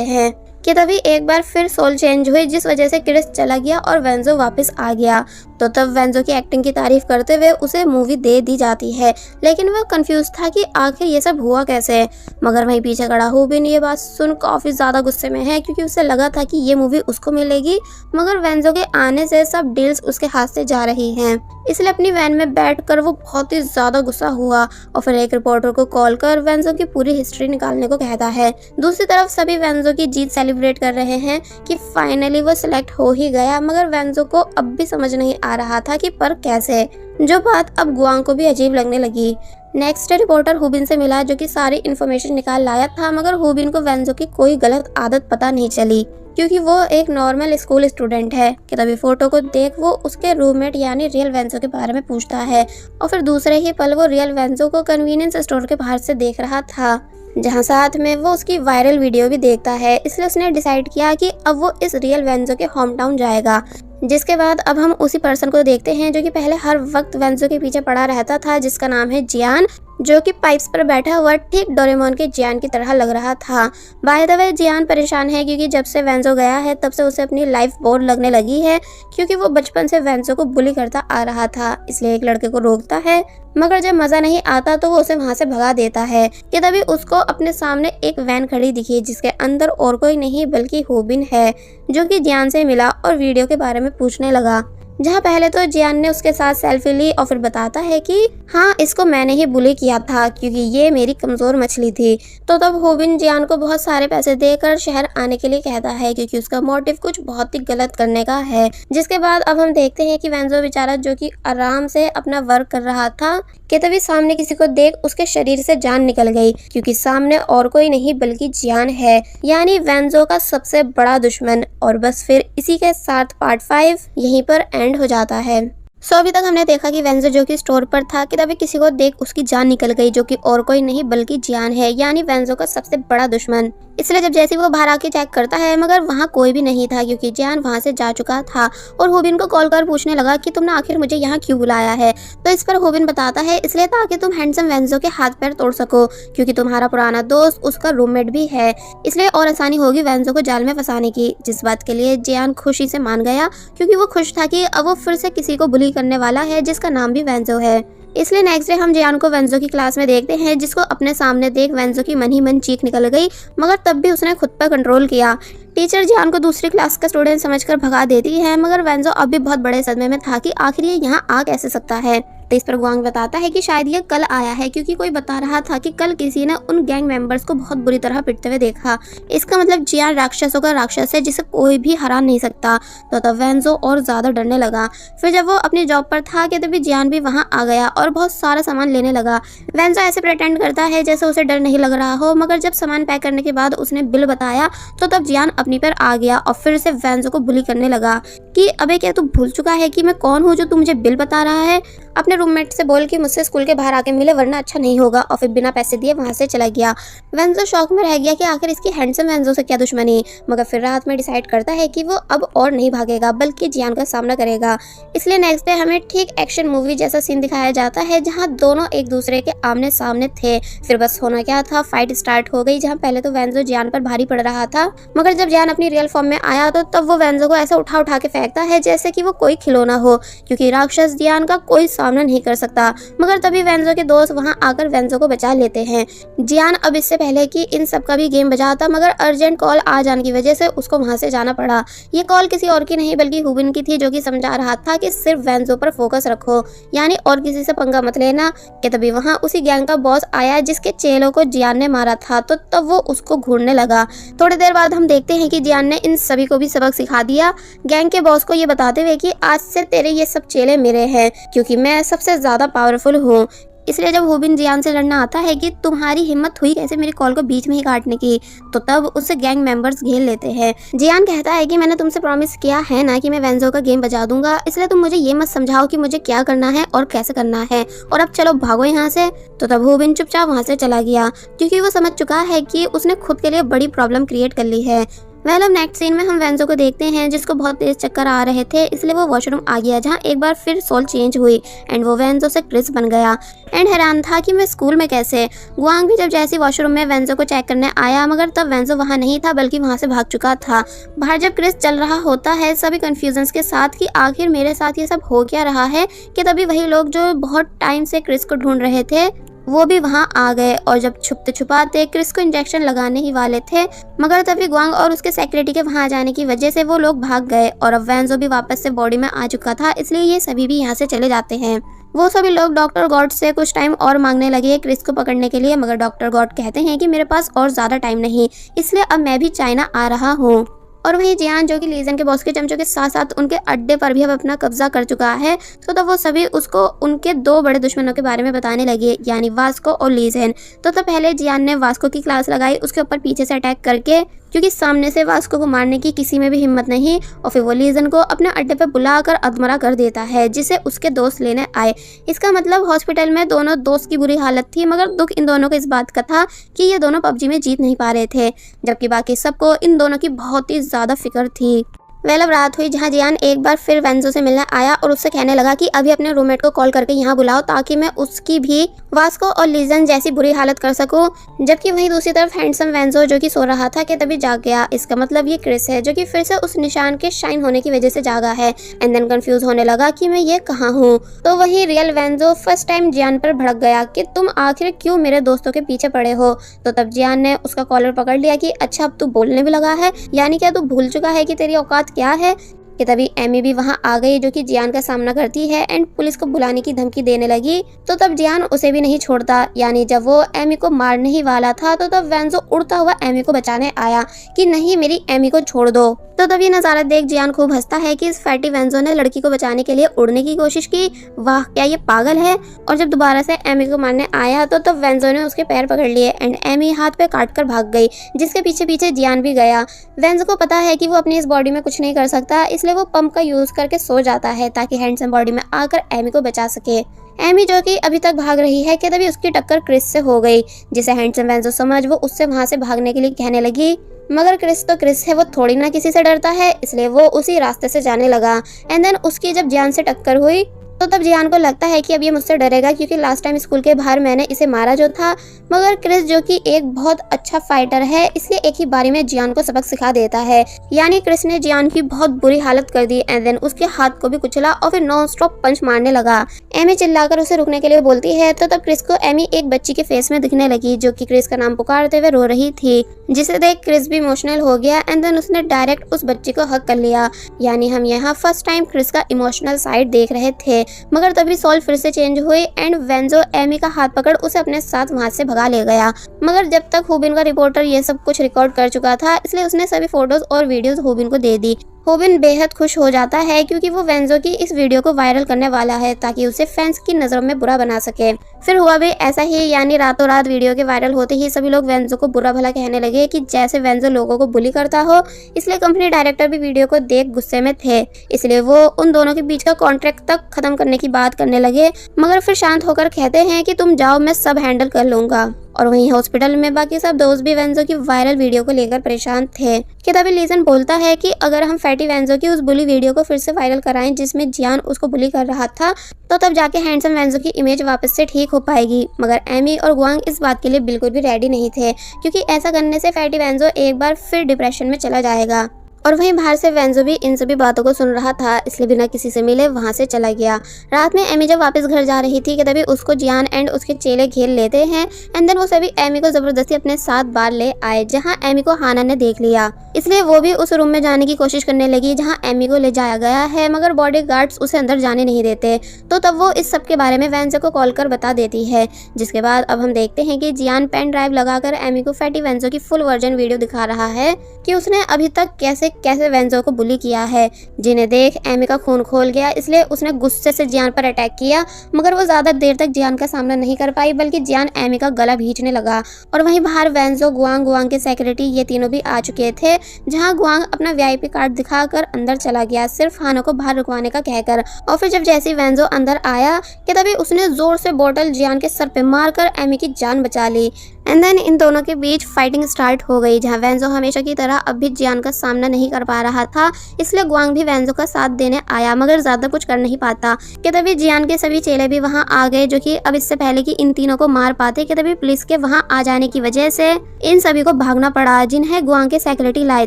हैं कि तभी एक बार फिर सोल चेंज हुई, जिस वजह से क्रिस चला गया और वेंजो वापस आ गया। तो तब वेंजो की एक्टिंग की तारीफ करते हुए उसे मूवी दे दी जाती है, लेकिन वह कंफ्यूज था कि आखिर ये सब हुआ कैसे। मगर वहीं पीछे खड़ा होबिन ये बात सुन काफी ज्यादा गुस्से में है क्योंकि उसे लगा था कि ये मूवी उसको मिलेगी, मगर वेंजो के आने से सब डील्स उसके हाथ से जा रही हैं। इसलिए अपनी वैन में बैठकर वो बहुत ही ज्यादा गुस्सा हुआ और फिर एक रिपोर्टर को कॉल कर वेंजो की पूरी हिस्ट्री निकालने को कहता है। दूसरी तरफ सभी वेंजो की जीत सेलिब्रेट कर रहे हैं कि फाइनली वो सिलेक्ट हो ही गया, मगर वेंजो को अब भी समझ नहीं आ रहा था कि पर कैसे, जो बात अब गुआंग को भी अजीब लगने लगी। नेक्स्ट रिपोर्टर होबिन से मिला जो कि सारी इन्फॉर्मेशन निकाल लाया था, मगर होबिन को वेंजो की कोई गलत आदत पता नहीं चली क्योंकि वो एक नॉर्मल स्कूल स्टूडेंट है। कि तभी फोटो को देख वो उसके रूममेट यानी रियल वेंजो के बारे में पूछता है और फिर दूसरे ही पल वो रियल वेंजो को कन्वीनियंस स्टोर के बाहर से देख रहा था, जहां साथ में वो उसकी वायरल वीडियो भी देखता है। इसलिए उसने डिसाइड किया कि अब वो इस रियल वेंजो के होम टाउन जाएगा। जिसके बाद अब हम उसी पर्सन को देखते हैं जो कि पहले हर वक्त वेंजो के पीछे पड़ा रहता था, जिसका नाम है जियान, जो कि पाइप्स पर बैठा हुआ ठीक डोरेमोन के जियान की तरह लग रहा था। बाय द वे जियान परेशान है क्योंकि जब से वेंजो गया है तब से उसे अपनी लाइफ बोर लगने लगी है क्योंकि वो बचपन से वेंजो को बुली करता आ रहा था। इसलिए एक लड़के को रोकता है, मगर जब मजा नहीं आता तो वो उसे वहां से भगा देता है। कि तभी उसको अपने सामने एक वैन खड़ी दिखी जिसके अंदर और कोई नहीं बल्कि होबिन है, जो कि जियान से मिला और वीडियो के बारे में पूछने लगा। जहाँ पहले तो जियान ने उसके साथ सेल्फी ली और फिर बताता है कि हाँ इसको मैंने ही बुली किया था क्योंकि ये मेरी कमजोर मछली थी। तो तब होबिन जियान को बहुत सारे पैसे देकर शहर आने के लिए कहता है क्योंकि उसका मोटिव कुछ बहुत ही गलत करने का है। जिसके बाद अब हम देखते हैं कि वेंजो बेचारा जो कि आराम से अपना वर्क कर रहा था कि तभी सामने किसी को देख उसके शरीर से जान निकल गई क्योंकि सामने और कोई नहीं बल्कि जियान है, यानी वेंजो का सबसे बड़ा दुश्मन। और बस फिर इसी के साथ पार्ट 5 यहीं पर एंड हो जाता है। सो अभी तक हमने देखा कि वेंजो जो कि स्टोर पर था कि तभी किसी को देख उसकी जान निकल गई, जो कि और कोई नहीं बल्कि जियान है, यानी वेंजो का सबसे बड़ा दुश्मन। इसलिए जब जैसे वो बाहर आके चेक करता है मगर वहाँ कोई भी नहीं था क्योंकि जियान वहाँ से जा चुका था। और होबिन को कॉल कर पूछने लगा कि तुमने आखिर मुझे यहाँ क्यों बुलाया है। तो इस पर होबिन बताता है इसलिए ताकि तुम हैंडसम वेंजो के हाथ पैर तोड़ सको क्योंकि तुम्हारा पुराना दोस्त उसका रूममेट भी है, इसलिए और आसानी होगी वेंजो को जाल में फंसाने की। जिस बात के लिए जियान खुशी से मान गया क्योंकि वो खुश था कि अब वो फिर से किसी को बुली करने वाला है जिसका नाम भी वेंजो है। इसलिए नेक्स्ट डे हम जियान को वेंजो की क्लास में देखते हैं, जिसको अपने सामने देख वेंजो की मन ही मन चीख निकल गई, मगर तब भी उसने खुद पर कंट्रोल किया। टीचर जियान को दूसरी क्लास का स्टूडेंट समझकर भगा देती है, मगर वेंजो अब भी बहुत बड़े सदमे में था कि आखिर ये यहाँ आ कैसे सकता है। तो इस पर ग्वांग बताता है कि शायद ये कल आया है, क्योंकि कोई बता रहा था कि कल किसी ने उन गैंग मेंबर्स को बहुत बुरी तरह पिटते हुए देखा। इसका मतलब जियान राक्षसों का राक्षस है जिसे कोई भी हरा नहीं सकता। तो तब वेंजो और ज्यादा डरने लगा। फिर जब वो अपनी जॉब पर था कि तभी जियान भी वहां आ गया और बहुत सारा सामान लेने लगा। वेंजो ऐसे प्रेटेंड करता है जैसे उसे डर नहीं लग रहा हो, मगर जब सामान पैक करने के बाद उसने बिल बताया तो तब जियान अपनी पर आ गया और फिर से वेंजो को बुली करने लगा कि अबे क्या तू भूल चुका है कि मैं कौन हूँ जो तू मुझे बिल बता रहा है। अपने रूममेट से बोल कि मुझसे स्कूल के बाहर आके मिले वरना अच्छा नहीं होगा, और फिर बिना पैसे दिए वहां से चला गया। वेंजो शौक में रह गया कि आखिर इसकी हैंडसम वेंजो से क्या दुश्मनी, मगर फिर रात में डिसाइड करता है कि वो अब और नहीं भागेगा बल्कि जियान का सामना करेगा। इसलिए नेक्स्ट डे हमें ठीक एक्शन मूवी जैसा सीन दिखाया जाता है जहाँ दोनों एक दूसरे के आमने सामने थे। फिर बस होना क्या था, फाइट स्टार्ट हो गई, जहाँ पहले तो वेंजो जियान पर भारी पड़ रहा था, मगर जब जियान अपनी रियल फॉर्म में आया तो तब वो वेंजो को ऐसा उठा उठा के फेंकता है जैसे कि वो कोई खिलौना हो, क्योंकि राक्षस जियान का कोई सामना नहीं कर सकता। मगर तभी वेंजो के दोस्त वहां आकर वेंजो को बचा लेते हैं। जियान अब इससे पहले कि इन सब का भी गेम बजाता, मगर अर्जेंट कॉल आ जाने की वजह से उसको वहां से जाना पड़ा। ये कॉल किसी और की नहीं बल्कि हुबिन की थी, जो कि समझा रहा था कि सिर्फ वेंजो पर फोकस रखो, यानी और किसी से पंगा मत लेना। कि तभी वहां उसी गैंग का बॉस आया जिसके चेलों को जियान ने मारा था, तो तब वो उसको घूरने लगा। थोड़ी देर बाद हम देखते हैं कि जियान ने इन सभी को भी सबक सिखा दिया, गैंग के बॉस को ये बताते हुए कि आज से तेरे ये सब चेले मेरे हैं, क्योंकि मैं सबसे ज्यादा पावरफुल हूँ। इसलिए जब हुबिन जियान से लड़ना आता है कि तुम्हारी हिम्मत हुई कैसे मेरी कॉल को बीच में ही काटने की, तो तब उससे गैंग मेंबर्स घेर लेते हैं। जियान कहता है कि मैंने तुमसे प्रॉमिस किया है ना कि मैं वेंजो का गेम बजा दूंगा, इसलिए तुम मुझे ये मत समझाओ कि मुझे क्या करना है और कैसे करना है, और अब चलो भागो यहाँ से। तो तब हुबिन चुपचाप वहाँ से चला गया, क्योंकि वो समझ चुका है कि उसने खुद के लिए बड़ी प्रॉब्लम क्रिएट कर ली है। अब नेक्स्ट सीन में हम वेंजो को देखते हैं जिसको बहुत तेज चक्कर आ रहे थे, इसलिए वो वॉशरूम आ गया, जहाँ एक बार फिर सोल चेंज हुई एंड वो वेंजो से क्रिस बन गया एंड हैरान था कि मैं स्कूल में कैसे। गुआंग भी जब जैसे वॉशरूम में वेंजो को चेक करने आया, मगर तब वेंजो वहाँ नहीं था बल्कि वहाँ से भाग चुका था। बाहर जब क्रिस चल रहा होता है सभी कंफ्यूजन के साथ कि आखिर मेरे साथ ये सब हो क्या रहा है, कि तभी वही लोग जो बहुत टाइम से क्रिस को ढूंढ रहे थे वो भी वहां आ गए, और जब छुपते छुपाते क्रिस को इंजेक्शन लगाने ही वाले थे, मगर तभी ग्वांग और उसके सेक्रेटरी के वहां जाने की वजह से वो लोग भाग गए, और अब वेंजो भी वापस से बॉडी में आ चुका था, इसलिए ये सभी भी यहाँ से चले जाते हैं। वो सभी लोग डॉक्टर गॉड से कुछ टाइम और मांगने लगे क्रिस को पकड़ने के लिए, मगर डॉक्टर गॉड कहते हैं कि मेरे पास और ज्यादा टाइम नहीं, इसलिए अब मैं भी चाइना आ रहा हूँ। और वहीं जियान जो कि लीजन के बॉस के चमचों के साथ साथ उनके अड्डे पर भी अब अपना कब्जा कर चुका है, तो तब वो सभी उसको उनके दो बड़े दुश्मनों के बारे में बताने लगे, यानी वास्को और लीजन। तो तब पहले जियान ने वास्को की क्लास लगाई उसके ऊपर पीछे से अटैक करके, क्योंकि सामने से वास्को को मारने की किसी में भी हिम्मत नहीं, और फिर वो लीजन को अपने अड्डे पे बुलाकर अधमरा कर देता है जिसे उसके दोस्त लेने आए। इसका मतलब हॉस्पिटल में दोनों दोस्त की बुरी हालत थी, मगर दुख इन दोनों को इस बात का था कि ये दोनों पबजी में जीत नहीं पा रहे थे, जबकि बाकी सबको इन दोनों की बहुत ही ज्यादा फिक्र थी। अब रात हुई जहाँ जियान एक बार फिर वेंजो से मिलने आया और उससे कहने लगा कि अभी अपने रूममेट को कॉल करके यहाँ बुलाओ ताकि मैं उसकी भी वास्को और लीजन जैसी बुरी हालत कर सकूं। जबकि वहीं दूसरी तरफ हैंडसम वेंजो जो कि सो रहा था कि तभी जाग गया। इसका मतलब ये क्रिस है जो कि फिर से उस निशान के शाइन होने की वजह से जागा है एंड देन कंफ्यूज होने लगा कि मैं ये कहाँ हूँ। तो वहीं रियल वेंजो फर्स्ट टाइम जियान पर भड़क गया कि तुम आखिर क्यों मेरे दोस्तों के पीछे पड़े हो। तो तब जियान ने उसका कॉलर पकड़ लिया कि अच्छा अब तू बोलने भी लगा है, यानी क्या तू भूल चुका है कि तेरी औकात क्या है। कि तभी एमी भी वहां आ गई जो कि जियान का सामना करती है एंड पुलिस को बुलाने की धमकी देने लगी। तो तब जियान उसे भी नहीं छोड़ता, यानी जब वो एमी को मारने ही वाला था तो तब वेंजो उड़ता हुआ एमी को बचाने आया कि नहीं मेरी एमी को छोड़ दो। तो तब ये नजारा देख जियान खूब हंसता है कि इस फैटी वेंजो ने लड़की को बचाने के लिए उड़ने की कोशिश की, वाह क्या ये पागल है। और जब दोबारा से एमी को मारने आया तो तब वेंजो ने उसके पैर पकड़ लिए एंड एमी हाथ पे काट कर भाग गई, जिसके पीछे पीछे जियान भी गया। वेंजो को पता है कि वो अपनी इस बॉडी में कुछ नहीं कर सकता, इसलिए वो पंप का यूज करके सो जाता है ताकि हैंडसम बॉडी में आकर एमी को बचा सके। एमी जो कि अभी तक भाग रही है कि तभी उसकी टक्कर क्रिस से हो गई, जिसे हैंडसम वेंजो समझ वो उससे वहां से भागने के लिए कहने लगी, मगर क्रिस तो क्रिस है, वो थोड़ी ना किसी से डरता है, इसलिए वो उसी रास्ते से जाने लगा। एंड देन उसकी जब जियान से टक्कर हुई तो तब जियान को लगता है कि अब ये मुझसे डरेगा क्योंकि लास्ट टाइम स्कूल के बाहर मैंने इसे मारा जो था। मगर क्रिस जो कि एक बहुत अच्छा फाइटर है इसलिए एक ही बारी में जियान को सबक सिखा देता है, यानी क्रिस ने जियान की बहुत बुरी हालत कर दी एंड देन उसके हाथ को भी कुचला और फिर नॉन स्टॉप पंच मारने लगा। एमी चिल्लाकर उसे रुकने के लिए बोलती है तो तब क्रिस को एमी एक बच्ची के फेस में दिखने लगी जो कि क्रिस का नाम पुकारते हुए रो रही थी, जिसे देख क्रिस भी इमोशनल हो गया एंड देन उसने डायरेक्ट उस बच्ची को हक कर लिया। यानी हम यहाँ फर्स्ट टाइम क्रिस का इमोशनल साइड देख रहे थे। मगर तभी सॉल फिर से चेंज हुई एंड वेंजो एमी का हाथ पकड़ उसे अपने साथ वहां से भगा ले गया। मगर जब तक हुबिन का रिपोर्टर ये सब कुछ रिकॉर्ड कर चुका था, इसलिए उसने सभी फोटोज और वीडियोस हुबिन को दे दी। हुबिन बेहद खुश हो जाता है क्योंकि वो वेंजो की इस वीडियो को वायरल करने वाला है ताकि उसे फैंस की नजरों में बुरा बना सके। फिर हुआ भी ऐसा ही, यानी रातों रात वीडियो के वायरल होते ही सभी लोग वेंजो को बुरा भला कहने लगे कि जैसे वेंजो लोगों को बुली करता हो। इसलिए कंपनी डायरेक्टर भी वीडियो को देख गुस्से में थे, इसलिए वो उन दोनों के बीच का कॉन्ट्रैक्ट तक खत्म करने की बात करने लगे। मगर फिर शांत होकर कहते हैं कि तुम जाओ, मैं सब हैंडल कर लूंगा। और वहीं हॉस्पिटल में बाकी सब दोस्त भी वेंजो की वायरल वीडियो को लेकर परेशान थे कि तभी लीजन बोलता है कि अगर हम फैटी वेंजो की उस बुली वीडियो को फिर से वायरल कराएं जिसमें जियान उसको बुली कर रहा था, तो तब जाके हैंडसम वेंजो की इमेज वापस से ठीक हो पाएगी। मगर एमी और गुआंग इस बात के लिए बिल्कुल भी रेडी नहीं थे क्योंकि ऐसा करने से फैटी वेंजो एक बार फिर डिप्रेशन में चला जाएगा। और वहीं बाहर से वेंजो भी इन सभी बातों को सुन रहा था, इसलिए बिना किसी से मिले वहां से चला गया। रात में एमी जब वापस घर जा रही थी कि तभी उसको जियान एंड उसके चेले घेर लेते हैं एंड देन वो सभी एमी को जबरदस्ती अपने साथ बाहर ले आए, जहां एमी को हाना ने देख लिया। इसलिए वो भी उस रूम में जाने की कोशिश करने लगी जहां एमी को ले जाया गया है, मगर बॉडीगार्ड्स उसे अंदर जाने नहीं देते। तो तब वो इस सब के बारे में वेंजो को कॉल कर बता देती है, जिसके बाद अब हम देखते हैं कि जियान पेन ड्राइव लगाकर एमी को फैटी वेंजो की फुल वर्जन वीडियो दिखा रहा है कि उसने अभी तक कैसे कैसे वेंजो को बुली किया है। जिन्हें देख एमी का खून खोल गया, इसलिए उसने गुस्से से जियान पर अटैक किया, मगर वो ज्यादा देर तक जियान का सामना नहीं कर पाई, बल्कि जियान एमी का गला भींचने लगा। और वहीं बाहर वेंजो, गुआंग के सेक्रेटरी ये तीनों भी आ चुके थे, जहां गुआंग अपना वीआईपी कार्ड दिखाकर अंदर चला गया, सिर्फ हानो को बाहर रुकवाने का कहकर। और फिर जब जैसे वेंजो अंदर आया कि तभी उसने जोर से बोतल जियान के सर पे मारकर एमी की जान बचा ली। एंड देन इन दोनों के बीच फाइटिंग स्टार्ट हो गई, जहां वेंजो हमेशा की तरह अब भी जियान का सामना नहीं कर पा रहा था, इसलिए गुआंग भी वेंजो का साथ देने आया, मगर ज्यादा कुछ कर नहीं पाता कि तभी जियान के सभी चेले भी वहां आ गए, जो कि अब इससे पहले कि इन तीनों को मार पाते कि तभी पुलिस के वहां आ जाने की वजह से इन सभी को भागना पड़ा, जिन्हें गुआंग के सेक्रेटरी लाए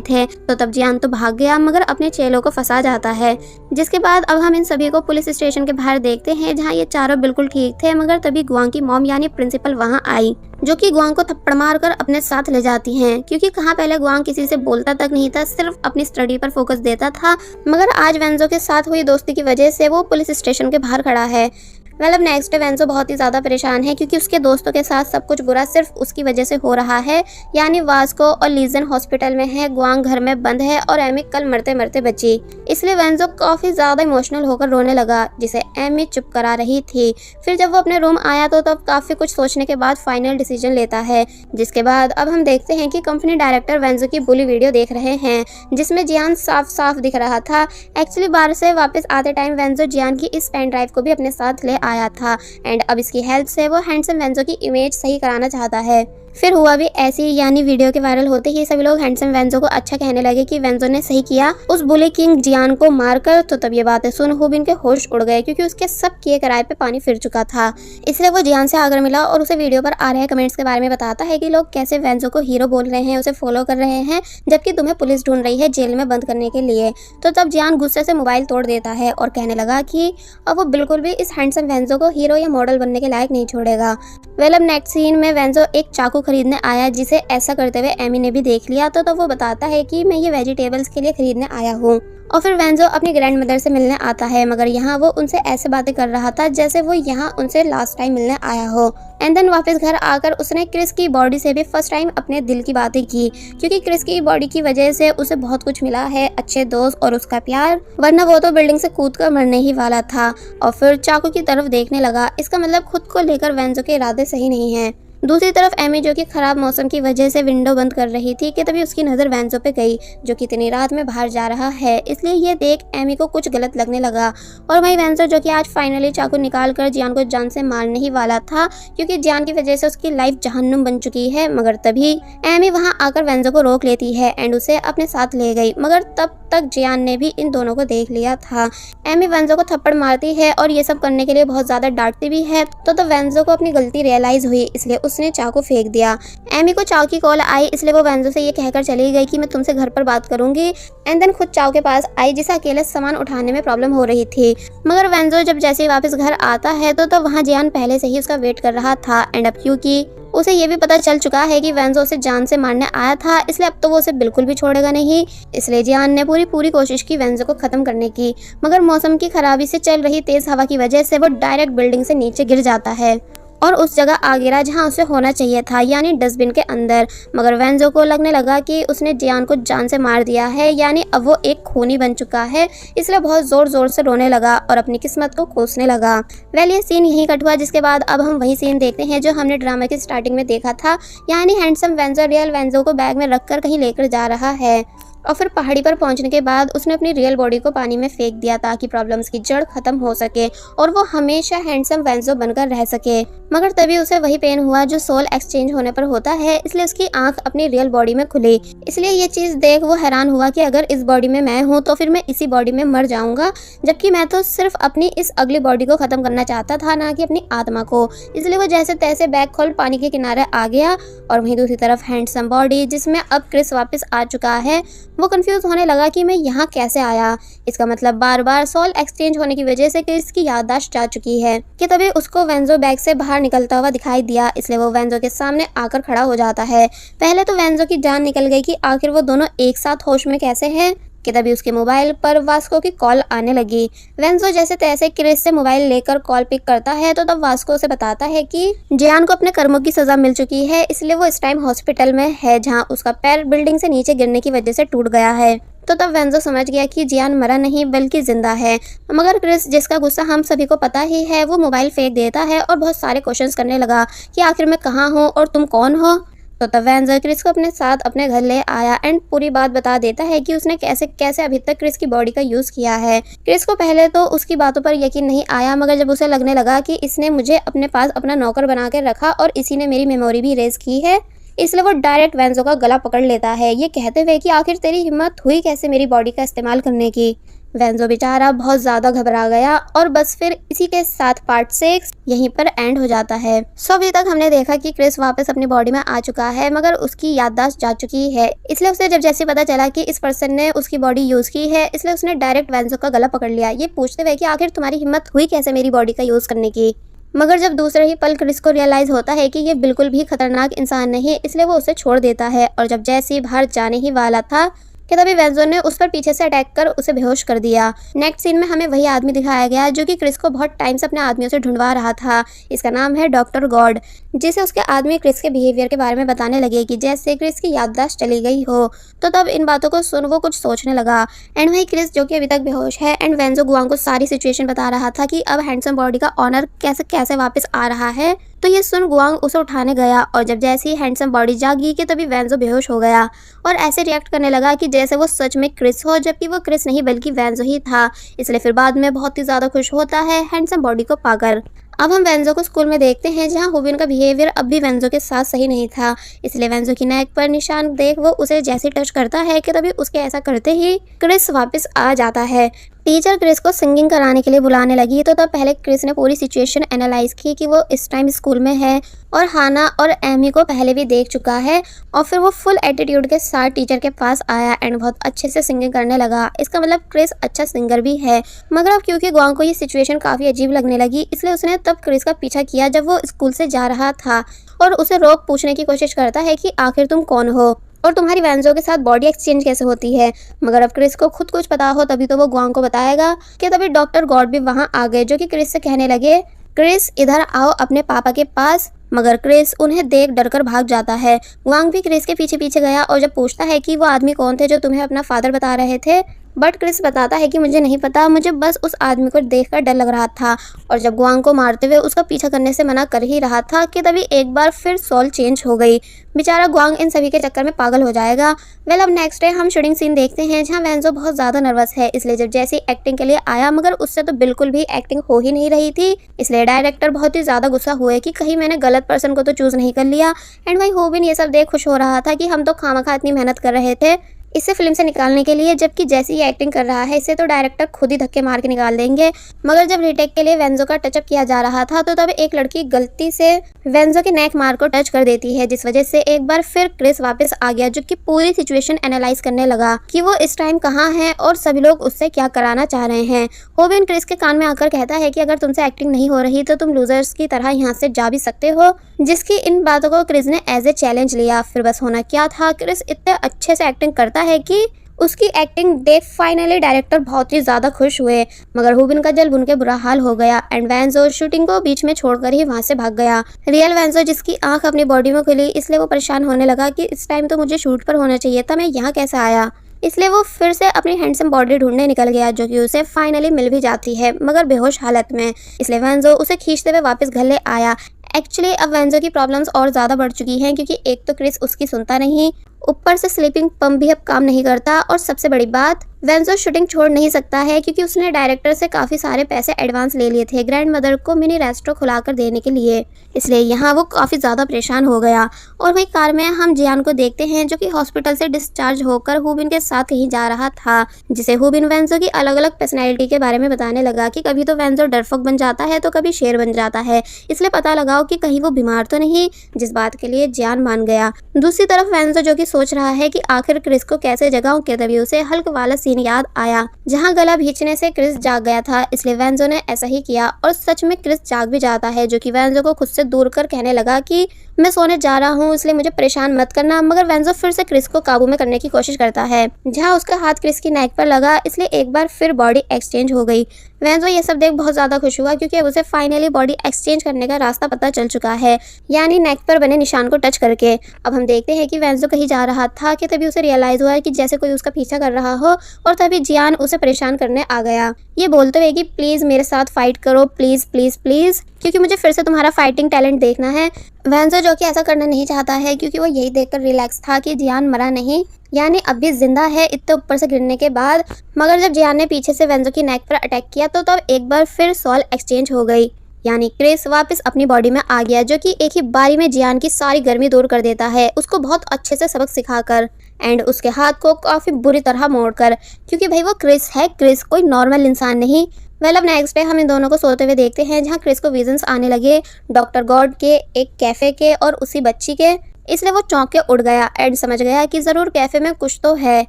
थे। तो तब जियान तो भाग गया, मगर अपने चेलों को फंसा जाता है। जिसके बाद अब हम इन सभी को पुलिस स्टेशन के बाहर देखते हैं, जहाँ ये चारों बिल्कुल ठीक थे, मगर तभी गुआंग की मॉम यानी प्रिंसिपल वहाँ आई, जो कि गुआंग को थप्पड़ मारकर अपने साथ ले जाती हैं, क्योंकि कहाँ पहले गुआंग किसी से बोलता तक नहीं था, सिर्फ अपनी स्टडी पर फोकस देता था। मगर आज वेंजो के साथ हुई दोस्ती की वजह से वो पुलिस स्टेशन के बाहर खड़ा है। मतलब नेक्स्ट डे वेंजो बहुत ही ज़्यादा परेशान है क्योंकि उसके दोस्तों के साथ सब कुछ बुरा सिर्फ उसकी वजह से हो रहा है, यानी वास्को और लीजन हॉस्पिटल में है, गुआंग घर में बंद है और एमी कल मरते मरते बची। इसलिए वेंजो काफ़ी ज़्यादा इमोशनल होकर रोने लगा, जिसे एमी चुप करा रही थी। फिर जब वो अपने रूम आया तो तब काफ़ी कुछ सोचने के बाद फाइनल डिसीजन लेता है, जिसके बाद अब हम देखते हैं कि कंपनी डायरेक्टर वेंजो की बुली वीडियो देख रहे हैं, जिसमें जियान साफ साफ दिख रहा था। एक्चुअली बाहर से वापस आते टाइम वेंजो जियान की इस पेन ड्राइव को भी अपने साथ ले आया था एंड अब इसकी हेल्प से वो हैंडसम वेंजो की इमेज सही कराना चाहता है। फिर हुआ भी ऐसी, यानी वीडियो के वायरल होते ही सभी लोग हैंडसम वेंजो को अच्छा कहने लगे कि वेंजो ने सही किया उस बुली किंग जियान को मारकर। तो तब ये बातें सुन हुबिन के होश उड़ गए क्योंकि उसके सब किए किराए पे पानी फिर चुका था। इसलिए वो जियान से आकर मिला और उसे वीडियो पर आ रहे कमेंट्स के बारे में बताता है कि लोग कैसे वेंजो को हीरो बोल रहे हैं, उसे फॉलो कर रहे हैं, जबकि तुम्हें पुलिस ढूंढ रही है जेल में बंद करने के लिए। तो तब जियान गुस्से से मोबाइल तोड़ देता है और कहने लगा कि अब वो बिल्कुल भी इस हैंडसम वेंजो को हीरो या मॉडल बनने के लायक नहीं छोड़ेगा। वेल अब नेक्स्ट सीन में वेंजो एक चाकू खरीदने आया, जिसे ऐसा करते हुए एमी ने भी देख लिया। तो तब वो बताता है कि मैं ये वेजिटेबल्स के लिए खरीदने आया हूँ। और फिर वेंजो अपनी ग्रैंड मदर से मिलने आता है, मगर यहाँ वो उनसे ऐसे बातें कर रहा था जैसे वो यहाँ उनसे लास्ट टाइम मिलने आया हो। एंड देन वापस घर आकर उसने क्रिस की बॉडी से भी फर्स्ट टाइम अपने दिल की बातें की, क्योंकि क्रिस की बॉडी की वजह से उसे बहुत कुछ मिला है, अच्छे दोस्त और उसका प्यार, वरना वो तो बिल्डिंग से कूद कर मरने ही वाला था। और फिर चाकू की तरफ देखने लगा, इसका मतलब खुद को लेकर वेंजो के इरादे सही नहीं है। दूसरी तरफ एमी, जो कि खराब मौसम की वजह से विंडो बंद कर रही थी, कि तभी उसकी नज़र वेंजो पे गई, जो कि इतनी रात में बाहर जा रहा है। इसलिए ये देख एमी को कुछ गलत लगने लगा। और वहीं वेंजो, जो कि आज फाइनली चाकू निकाल कर जियान को जान से मारने ही वाला था, क्योंकि जियान की वजह से उसकी लाइफ जहन्नुम बन चुकी है। मगर तभी एमी वहाँ आकर वेंजो को रोक लेती है एंड उसे अपने साथ ले गई। मगर तब तक जियान ने भी इन दोनों को देख लिया था। एमी वेंजो को थप्पड़ मारती है और ये सब करने के लिए बहुत ज़्यादा डांटती भी है। तो वेंजो को अपनी गलती रियलाइज़ हुई, इसलिए उसने चाकू फेंक दिया। एमी को चाव की कॉल आई, इसलिए वो वेंजो से ये कहकर चली गई कि मैं तुमसे घर पर बात करूंगी। एंड देन खुद चाव के पास आई, जिसे अकेले सामान उठाने में प्रॉब्लम हो रही थी। मगर वेंजो जब जैसे ही वापस घर आता है तो तब वहाँ जियान पहले से ही उसका वेट कर रहा था। एंड अब क्योंकि उसे ये भी पता चल चुका है कि वेंजो उसे जान से मारने आया था, इसलिए अब तो वो उसे बिल्कुल भी छोड़ेगा नहीं। इसलिए जियान ने पूरी कोशिश की वेंजो को खत्म करने की, मगर मौसम की खराबी से चल रही तेज हवा की वजह से वो डायरेक्ट बिल्डिंग से नीचे गिर जाता है और उस जगह आ गिरा जहां उसे होना चाहिए था, यानी डस्टबिन के अंदर। मगर वेंजो को लगने लगा कि उसने जियान को जान से मार दिया है, यानी अब वो एक खूनी बन चुका है, इसलिए बहुत जोर से रोने लगा और अपनी किस्मत को कोसने लगा। वेल, ये सीन यहीं कट हुआ, जिसके बाद अब हम वही सीन देखते हैं जो हमने ड्रामा की स्टार्टिंग में देखा था, यानी हैंडसम वेंजो रियल वेंजो को बैग में रखकर कहीं लेकर जा रहा है और फिर पहाड़ी पर पहुंचने के बाद उसने अपनी रियल बॉडी को पानी में फेंक दिया ताकि प्रॉब्लम्स की जड़ खत्म हो सके और वो हमेशा हैंडसम वेंजो बनकर रह सके। मगर तभी उसे वही पेन हुआ जो सोल एक्सचेंज होने पर होता है, इसलिए उसकी आंख अपनी रियल बॉडी में खुली। इसलिए ये चीज देख वो हैरान हुआ कि अगर इस बॉडी में मैं हूँ तो फिर मैं इसी बॉडी में मर जाऊंगा, जबकि मैं तो सिर्फ अपनी इस अगली बॉडी को खत्म करना चाहता था, ना कि अपनी आत्मा को। इसलिए वो जैसे तैसे बैग खोल पानी के किनारे आ गया और वहीं दूसरी तरफ हैंडसम बॉडी जिसमें अब क्रिस वापस आ चुका है, वो कंफ्यूज होने लगा कि मैं यहाँ कैसे आया। इसका मतलब बार बार सोल एक्सचेंज होने की वजह से क्रिस की याददाश्त जा चुकी है कि तभी उसको वेंजो बैग से बाहर निकलता हुआ दिखाई दिया, इसलिए वो वेंजो के सामने आकर खड़ा हो जाता है। पहले तो वेंजो की जान निकल गई कि आखिर वो दोनों एक साथ होश में कैसे हैं कि तभी उसके मोबाइल पर वास्को की कॉल आने लगी। वेंजो जैसे तैसे क्रिस से मोबाइल लेकर कॉल पिक करता है तो तब वास्को उसे बताता है कि जियान को अपने कर्मों की सजा मिल चुकी है, इसलिए वो इस टाइम हॉस्पिटल में है जहां उसका पैर बिल्डिंग से नीचे गिरने की वजह से टूट गया है। तो तब वेंजो समझ गया कि जियान मरा नहीं बल्कि जिंदा है। मगर क्रिस, जिसका गुस्सा हम सभी को पता ही है, वो मोबाइल फेंक देता है और बहुत सारे क्वेश्चंस करने लगा कि आखिर मैं कहाँ हूँ और तुम कौन हो। तो तब वेंजो क्रिस को अपने साथ अपने घर ले आया एंड पूरी बात बता देता है कि उसने कैसे कैसे अभी तक क्रिस की बॉडी का यूज किया है। क्रिस को पहले तो उसकी बातों पर यकीन नहीं आया, मगर जब उसे लगने लगा कि इसने मुझे अपने पास अपना नौकर बना के रखा और इसी ने मेरी मेमोरी भी इरेज की है, इसलिए वो डायरेक्ट वेंजो का गला पकड़ लेता है, ये कहते हुए कि आखिर तेरी हिम्मत हुई कैसे मेरी बॉडी का इस्तेमाल करने की। वेंजो बेचारा बहुत ज्यादा घबरा गया और बस फिर इसी के साथ पार्ट 6 यहीं पर एंड हो जाता है। सो अभी तक हमने देखा कि क्रिस वापस अपनी बॉडी में आ चुका है, मगर उसकी याददाश्त जा चुकी है, इसलिए उसे जब जैसे पता चला कि इस पर्सन ने उसकी बॉडी यूज की है, इसलिए उसने डायरेक्ट वेंजो का गला पकड़ लिया, ये पूछते हुए कि आखिर तुम्हारी हिम्मत हुई कैसे मेरी बॉडी का यूज करने की। मगर जब दूसरे ही पल क्रिस को रियलाइज होता है कि ये बिल्कुल भी खतरनाक इंसान नहीं, इसलिए वो उसे छोड़ देता है और जब जैसे ही बाहर जाने ही वाला था कि तभी वेंजो ने उस पर पीछे से अटैक कर उसे बेहोश कर दिया। नेक्स्ट सीन में हमें वही आदमी दिखाया गया जो कि क्रिस को बहुत टाइम से अपने आदमियों से ढूंढवा रहा था। इसका नाम है डॉक्टर गॉड, जिसे उसके आदमी क्रिस के बिहेवियर के बारे में बताने लगे कि जैसे क्रिस की याददाश्त चली गई हो। तो तब इन बातों को सुन वो कुछ सोचने लगा एंड वही क्रिस जो कि अभी तक बेहोश है एंड वेंजो गुआंग को सारी सिचुएशन बता रहा था कि अब हैंडसम बॉडी का ऑनर कैसे कैसे वापस आ रहा है। तो ये सुन गुआंग उसे उठाने गया और जब जैसे ही हैंडसम बॉडी जागी कि तभी वेंजो बेहोश हो गया और ऐसे रिएक्ट करने लगा कि जैसे वो सच में क्रिस हो, जबकि वो क्रिस नहीं बल्कि वेंजो ही था। इसलिए फिर बाद में बहुत ही ज्यादा खुश होता है हैंडसम बॉडी को पाकर। अब हम वेंजो को स्कूल में देखते हैं जहां हुबिन का बिहेवियर अब भी वेंजो के साथ सही नहीं था, इसलिए वेंजो की नेक पर निशान देख वो उसे जैसे टच करता है कि तभी उसके ऐसा करते ही क्रिस वापस आ जाता है। टीचर क्रिस को सिंगिंग कराने के लिए बुलाने लगी तो तब पहले क्रिस ने पूरी सिचुएशन एनालाइज की कि वो इस टाइम स्कूल में है और हाना और एमी को पहले भी देख चुका है और फिर वो फुल एटीट्यूड के साथ टीचर के पास आया एंड बहुत अच्छे से सिंगिंग करने लगा। इसका मतलब क्रिस अच्छा सिंगर भी है। मगर अब क्योंकि गुआंग को ये सिचुएशन काफ़ी अजीब लगने लगी, इसलिए उसने तब क्रिस का पीछा किया जब वो स्कूल से जा रहा था और उसे रोक पूछने की कोशिश करता है कि आखिर तुम कौन हो और तुम्हारी वेंजो के साथ बॉडी एक्सचेंज कैसे होती है। मगर अब क्रिस को खुद कुछ पता हो तभी तो वो गुआंग को बताएगा कि तभी डॉक्टर गॉड भी वहां आ गए जो कि क्रिस से कहने लगे, क्रिस इधर आओ अपने पापा के पास। मगर क्रिस उन्हें देख डरकर भाग जाता है। गुआंग भी क्रिस के पीछे पीछे गया और जब पूछता है कि वो आदमी कौन थे जो तुम्हें अपना फादर बता रहे थे, बट क्रिस बताता है कि मुझे नहीं पता, मुझे बस उस आदमी को देखकर डर लग रहा था और जब गुआंग को मारते हुए उसका पीछा करने से मना कर ही रहा था कि तभी एक बार फिर सोल चेंज हो गई। बेचारा गुआंग इन सभी के चक्कर में पागल हो जाएगा। वेल, अब नेक्स्ट डे हम शूटिंग सीन देखते हैं जहां वेंजो बहुत ज़्यादा नर्वस है, इसलिए जब जैसे एक्टिंग के लिए आया मगर उससे तो बिल्कुल भी एक्टिंग हो ही नहीं रही थी, इसलिए डायरेक्टर बहुत ही ज़्यादा गुस्सा हुए कि कहीं मैंने गलत पर्सन को तो चूज़ नहीं कर लिया। एंड वही होबिन ये सब देख खुश हो रहा था कि हम तो खामखा इतनी मेहनत कर रहे थे इसे फिल्म से निकालने के लिए, जबकि जैसी ये एक्टिंग कर रहा है इसे तो डायरेक्टर खुद ही धक्के मार के निकाल देंगे। मगर जब रीटेक के लिए वेंजो का टचअप किया जा रहा था तो तब एक लड़की गलती से वेंजो के नेक मार को टच कर देती है, जिस वजह से एक बार फिर क्रिस वापस आ गया, जो कि पूरी सिचुएशन एनालाइज करने लगा कि वो इस टाइम कहाँ है और सभी लोग उससे क्या कराना चाह रहे हैं। होबिन क्रिस के कान में आकर कहता है कि अगर तुमसे एक्टिंग नहीं हो रही तो तुम लूजर्स की तरह यहाँ से जा भी सकते हो, जिसकी इन बातों को क्रिस ने एज ए चैलेंज लिया। फिर बस होना क्या था, क्रिस इतने अच्छे से एक्टिंग करता है कि उसकी एक्टिंग देख फाइनली डायरेक्टर बहुत ही ज़्यादा खुश हुए। मगर हुबिन का जल भुन के बुरा हाल हो गया एंड वेंजो शूटिंग को बीच में छोड़कर ही वहाँ से भाग गया। रियल वेंजो, जिसकी आंख अपनी बॉडी में खुली, इसलिए वो परेशान होने लगा कि इस टाइम तो मुझे शूट पर होना चाहिए था, मैं यहाँ कैसे आया। इसलिए वो फिर से अपनी हैंडसम बॉडी ढूंढने निकल गया, जो कि उसे फाइनली मिल भी जाती है, मगर बेहोश हालत में। इसलिए वेंजो उसे खींचते हुए वापस घर ले आया। एक्चुअली अब वेंजो की प्रॉब्लम्स और ज़्यादा बढ़ चुकी हैं, क्योंकि एक तो क्रिस उसकी सुनता नहीं, ऊपर से स्लीपिंग पंप भी अब काम नहीं करता, और सबसे बड़ी बात वेंजो शूटिंग छोड़ नहीं सकता है क्योंकि उसने डायरेक्टर से काफ़ी सारे पैसे एडवांस ले लिए थे ग्रैंड मदर को मिनी रेस्टोरेंट खुलाकर देने के लिए। इसलिए यहाँ वो काफ़ी ज़्यादा परेशान हो गया। और वही कार में हम जियान को देखते हैं, जो कि हॉस्पिटल से डिस्चार्ज होकर हुबिन के साथ कहीं जा रहा था, जिसे हुबिन वेंजो की अलग अलग पर्सनैलिटी के बारे में बताने लगा कि कभी तो वेंजो डरपोक बन जाता है तो कभी शेर बन जाता है, इसलिए पता लगाओ कि कहीं वो बीमार तो नहीं, जिस बात के लिए जियान मान गया। दूसरी तरफ वेंजो जो कि सोच रहा है कि आखिर क्रिस को कैसे जगाऊं के तभी उसे हल्क वाला सीन याद आया, जहां गला भींचने से क्रिस जाग गया था। इसलिए वेंजो ने ऐसा ही किया और सच में क्रिस जाग भी जाता है, जो कि वेंजो को खुद से दूर कर कहने लगा कि मैं सोने जा रहा हूँ, इसलिए मुझे परेशान मत करना। मगर वेंजो फिर से क्रिस को काबू में करने की कोशिश करता है, जहाँ उसका हाथ क्रिस की नेक पर लगा, इसलिए एक बार फिर बॉडी एक्सचेंज हो गई। वेंजो ये सब देख बहुत ज़्यादा खुश हुआ, क्योंकि अब उसे फाइनली बॉडी एक्सचेंज करने का रास्ता पता चल चुका है, यानी नेक पर बने निशान को टच करके। अब हम देखते हैं कि वेंजो कहीं जा रहा था कि तभी उसे रियलाइज़ हुआ कि जैसे कोई उसका पीछा कर रहा हो, और तभी जियान उसे परेशान करने आ गया, ये बोलते हुए कि प्लीज़ मेरे साथ फाइट करो, प्लीज़ प्लीज़ प्लीज़, क्योंकि मुझे फिर से तुम्हारा फाइटिंग टैलेंट देखना है। वेंजो जो कि ऐसा करना नहीं चाहता है, क्योंकि वो यही देखकर रिलैक्स था कि जियान मरा नहीं, यानी अब भी जिंदा है इतने ऊपर से गिरने के बाद। मगर जब जियान ने पीछे से वेंजो की नेक पर अटैक किया तो तब एक बार फिर सॉल एक्सचेंज हो गई, यानी क्रिस वापस अपनी बॉडी में आ गया, जो कि एक ही बारी में जियान की सारी गर्मी दूर कर देता है, उसको बहुत अच्छे से सबक सिखाकर एंड उसके हाथ को काफ़ी बुरी तरह मोड़कर, क्योंकि भाई वो क्रिस है, क्रिस कोई नॉर्मल इंसान नहीं। वेल अब नेक्स्ट डे हम इन दोनों को सोते हुए देखते हैं, जहाँ क्रिस को विजन्स आने लगे डॉक्टर गॉड के, एक कैफ़े के और उसी बच्ची के। इसलिए वो चौंक के उड़ गया एंड समझ गया कि ज़रूर कैफ़े में कुछ तो है।